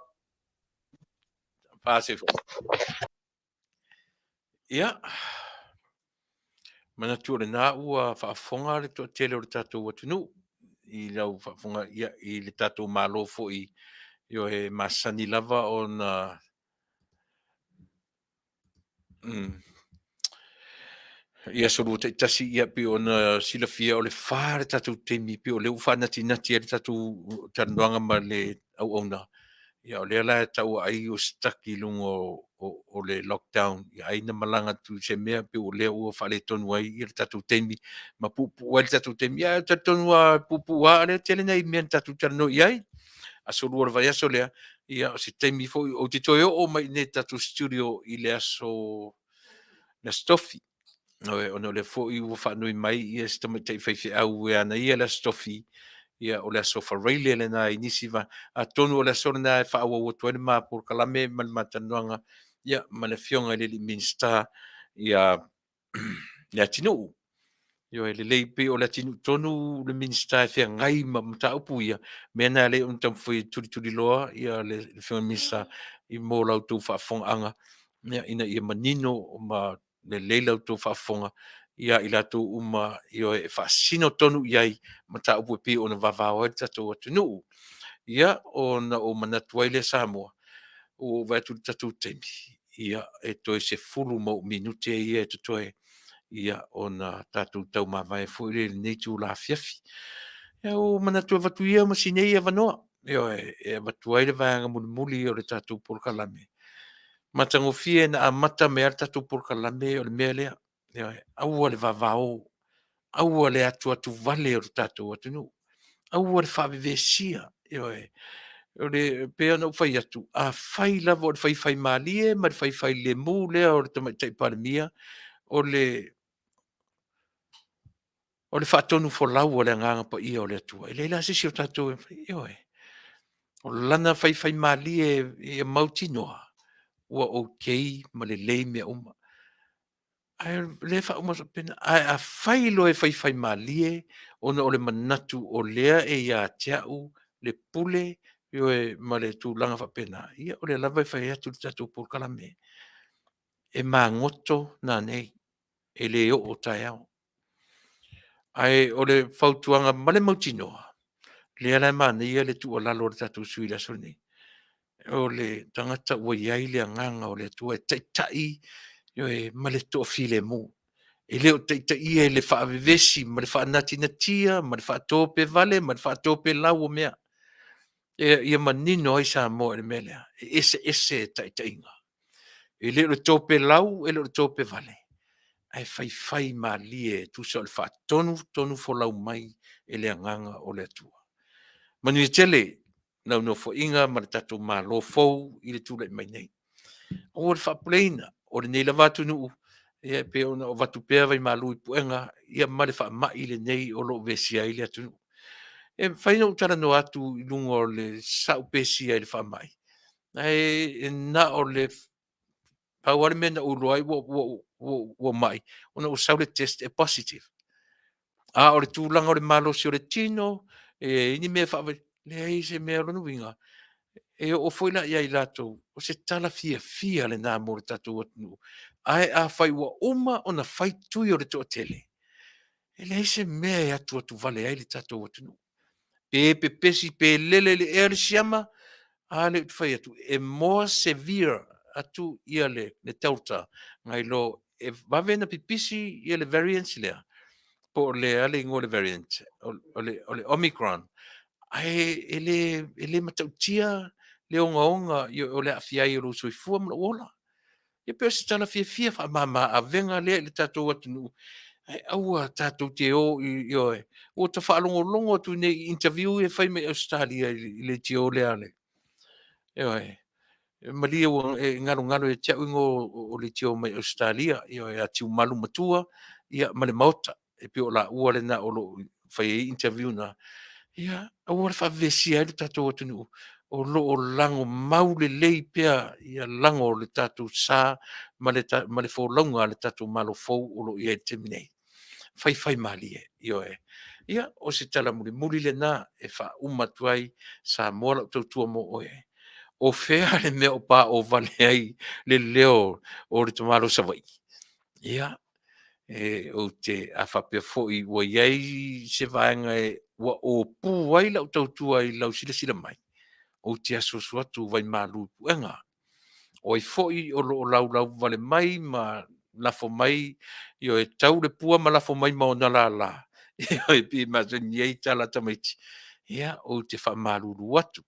fa se ia mana tu le na ua fa fonga le to tele o tatu watunu i lau fa fonga ia i le tatu malo fo i yo e masani lava on ia solu te tasi ia pi ona silafia o le fa le tatu temi pi o le ufa nati le tatu tanuanga ma le au ona ia o le la tau ai o staki lungo o le lockdown ia ai na malanga tu se mea pe o le o fa le tonu ai i le tatu temi ma pupu o le tatu temi ia tatu wa pupu wa le tele nei men tatu tano ia a so luar vai aso lea ia o se temi fo o te toi o mai ne tatu studio i le aso na stofi ono le fo i o fa nui mai ia sta mai tai fai au ia na ia la stofi ia o le aso fa raile le na inisi va a tonu o le aso na fa o to le ma por kalame mal matanuanga ia ma le fionga le minsta ia Leatinuu yo le leipe o Leatinuu tonu le minsta fe ngai ma mata upu ia me na le un tam foi tuli loa ia le fionga minsta i mo lau tu fa Fong anga ia ina ia manino ma le leila tu fa Fonga ia ila tu uma yo e fa sino tonu iai mata upu pe ona vavao ta to tunu ia ona o manatu ile Samoa o va tu tatu temi ia e to se fulu mo minute ia to toe ia ona tatu tau ma vai fu ile nei tu la Afiafi ia o manatu va tu ia ma sine ia vanoa yo e va tu ile va muli o le tatu Polokalame matango fie na amata me alta tu Polokalame o le mele ia au le vavao au le Atua tu Vale o tatu atunu au le fa vivesia yo o le pe no fai atu a fai la vo fai malie ma fai le mu le o te mai pandemia o le fa tonu fo lau o le nganga pa ia o le Atua ile la sisi o tatu yo o lana fai malie e mautinoa ua okay ma le me uma ai le fa uma so pena ai a fai lo e fai malie ona o le manatu o lea e ia tiau le pule yo e ma le tu langa fa pena ia o le lava e fai atu tatu Polokalame e mangoto na nei e le o taiao ai o le fautuanga ma le mautinoa le ala mana ia le tu o lalo le tatu suila soni o le tangata ua iai le anganga o le tua e taitai yo e ma le toʻafile mu e lē o taʻitaʻia e le faavevesi ma le faanatinatia ma le faatope vale ma le faatope lau o mea ia manino ai Samoa e le mea lea e ese e taʻitaʻiga e lē o le tope lau e lē o le tope vale ae faifai malie e tusa o le faatonu folau mai e le agaga o le atua manuia tele naunofoʻiga ma le tatou malo fou i le tulaʻi mai nei o le faapulaina o le nei lava atunuu ia pe ona o vatu pea vai malu i puenga ia ma le faamaʻi lenei o loo vesi ai le atunuu e faina o talanoa atu i luga o le saʻupesi ai le faamaʻi ae na o le paua le mea na ulu ai ua maʻi ona ua sau le test e positive a o le tulaga o le malosi o le tino e ini mea faavai leai se mea lona uiga e o foi la ia i latou o se tala fia lenā mo le tatou atunuu ae a fai ua uma ona fai tui o le toʻatele e leai se mea e atu vale ai le tatou atunuu pe pepesi pe lele le ea le siama a le fai atu e more severe atu ia le delta ngai lo e vavena pipisi ia le variants lea po le ale ingo le variant o le omicron ai ele matautia le onga o le afiai o lo soifua ma ola ia pe se tala fia fa mama avenga le tatou atunuu ai aua tatou te o o ta whaalongolongo tu nei interview e whai me Australia i le tio le ale malia e ngalo e tia ingo o le tio mai Australia e atiu malu matua ia ma le maota e pe o la ua le na o lo whai interview na ia aua le whavesia i le tatou atunuu o lo o lango maule lei pea ia lango le tatou sa ma le fōlaunga le tatou malo fou o lo ia te minei fai malie ia o se tala muli le na e fa umatuai sa mola tautua mo oe o fea le mea o pa o vale ai le leo o le tamalo savai ia o te a Faapea foʻi ua iai se vaega e ua o pu ai lau tautua i lau silasila mai o te asoaso atu vai malu puenga o i foʻi o loo laulau vale mai ma lafo mai io e tau le pua ma lafo mai ma ona lala io e pi ma zeni ai tala tamaiti ia o te whaamalulu atu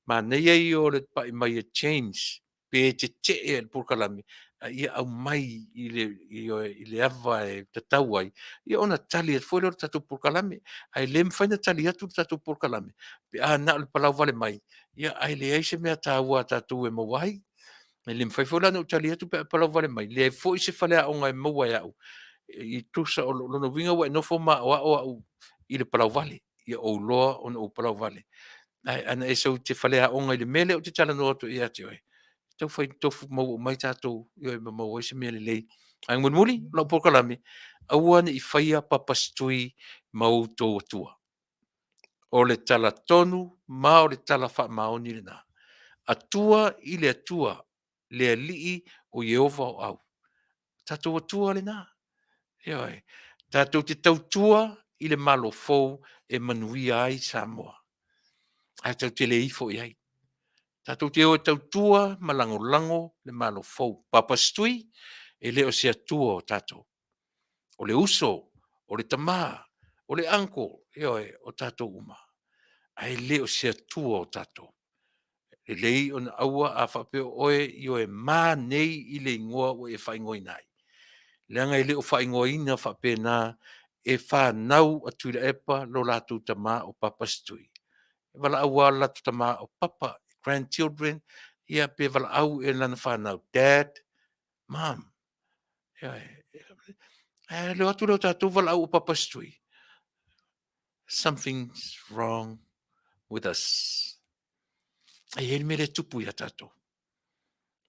Ma nei ai o le pai mai change pe te e le Polokalame ia au mai i le ava e tatau ai ia ona tali e foi le tatu Polokalame ai le mfaina tali atu tatu Polokalame pe na le palau vale mai ia ai le ai se mea taua tatu e mawai e le mfai foi lana tali atu pe palau vale mai le foi se fale a onga e maua e au i tusa o lono vinga wa no fo ma o i le palau vale ia o loa ona o palau vale ai ana e so te fale a onga i le mele o te Talanoa to ia te oi tau fai tofu mau mai tātou i oi mau se mele lei ai muli lo Polokalame aua ni i faia papastui mau tō atua o le tala tonu ma o le tala wha maoni le nā atua i le atua le alii o Yehova o au tātou atua le nā oi tātou te tautua i le malo fou e manuia ai Samoa ai tau te le ifo i ai tātou te o tautua malango le malo fou papastui e le o se atua o tātou o le uso o le tamā o le anko o tātou uma ai le o se atua o tātou e lei ona aua a Faapea oe i oe mā nei i le ingoa o e whaingoi nai leanga i le o whaingoina Faapea nā e whanau a Tuilaepa lo lātou tamā o papastui wala aua latu tamā o papa grandchildren ia pe wala au e lana whanau dad mom le atu leo tātou wala au o papastui something's wrong with us ai ele mele tupu ia tātou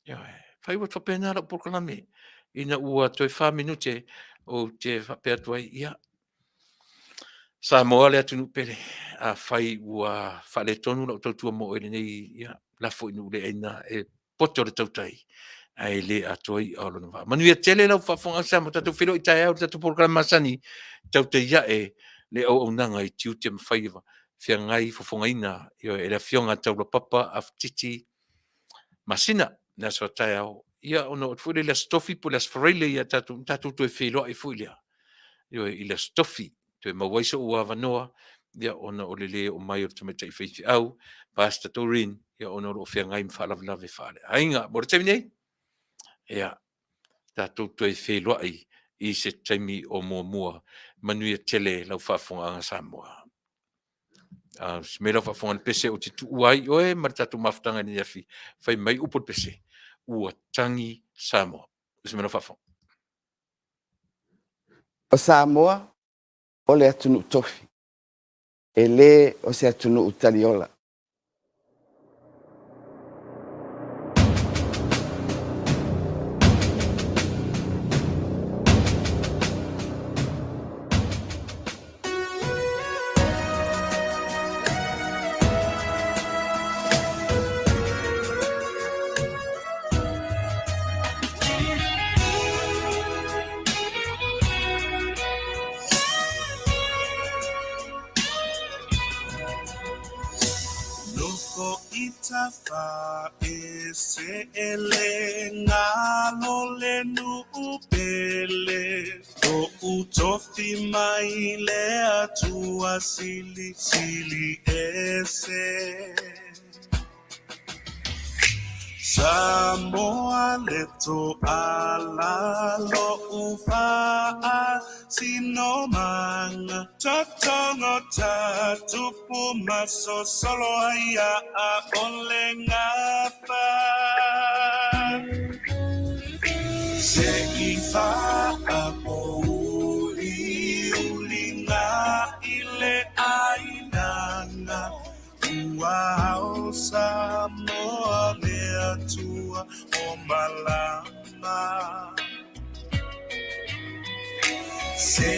whai wat Faapea nā la Polokalame ina ua toi 5 minute o te Faapea tuai ia Samoa le atunu pele a whai ua whale tonu la o tautua mo ele nei ia lafo inu le eina e poto le tautai ai le atoi o lona wha manuia tele lau whafonga sa mo tatu whiro i tae au tatu Polokalame masani tautai ia e le au nanga i tiu te mwhaiva whia ngai Fofogaina i o e la fionga taula papa aftiti masina na so tae au ia ono fuile la stofi po la sfarile ia tatu tu e whiloa i fuilea i la stofi te mawaiso ua wanoa ia ona o lele o mai o tamata i whaifi au pasta torin ia ona o whia ngai mwhalavelave whale ainga mo te nei ia tātou toi wheloa i se taimi o mua manuia tele lau whafonga anga Samoa smela whafonga pese o te tuuai oe ma tātou mawhtanga ni afi whai mai upot pese ua tangi Samoa smela whafonga o Samoa o le atunu tofi e le o se atunu taliola Fa ese ele ngalo le nu upele o utofi mai le atua sili ese Samoa leto ala lo ufa sino manga totongo tatupu maso solo haya ole ngapa se ifa apo ulinga ile ainanga Wow, Samoa me atua o malama. Se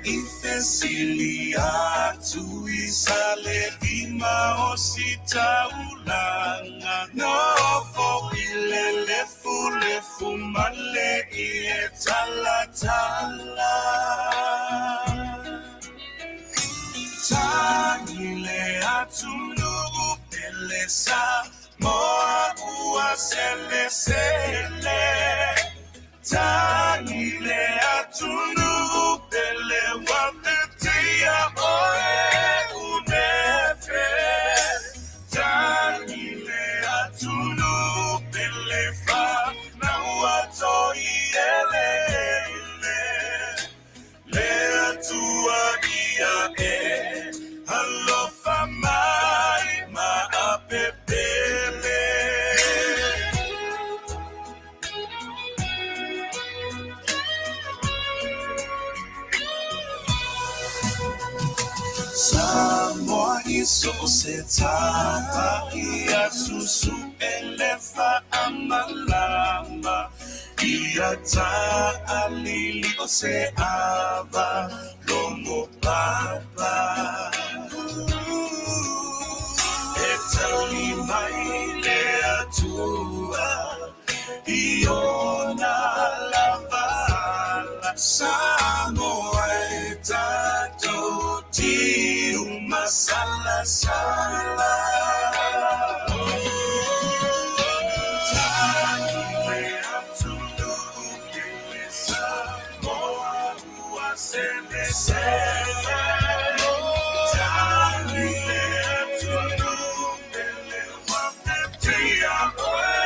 ife silia tu isale dima o sita ulanga. No fo ilele fu male ie tala. Tangile atunu pelesa moa ua sele Tangile atunu pele wapetia oe unefe Tangile tafa ia susu elefa amalama ia ta'alili o se ava lomo papa e tauli mai le atua iona lava Samoa e tato tiu masala sala Tani atu nuke Samoa ua sene sene Tani atu nuke le wame tia oe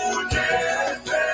uneve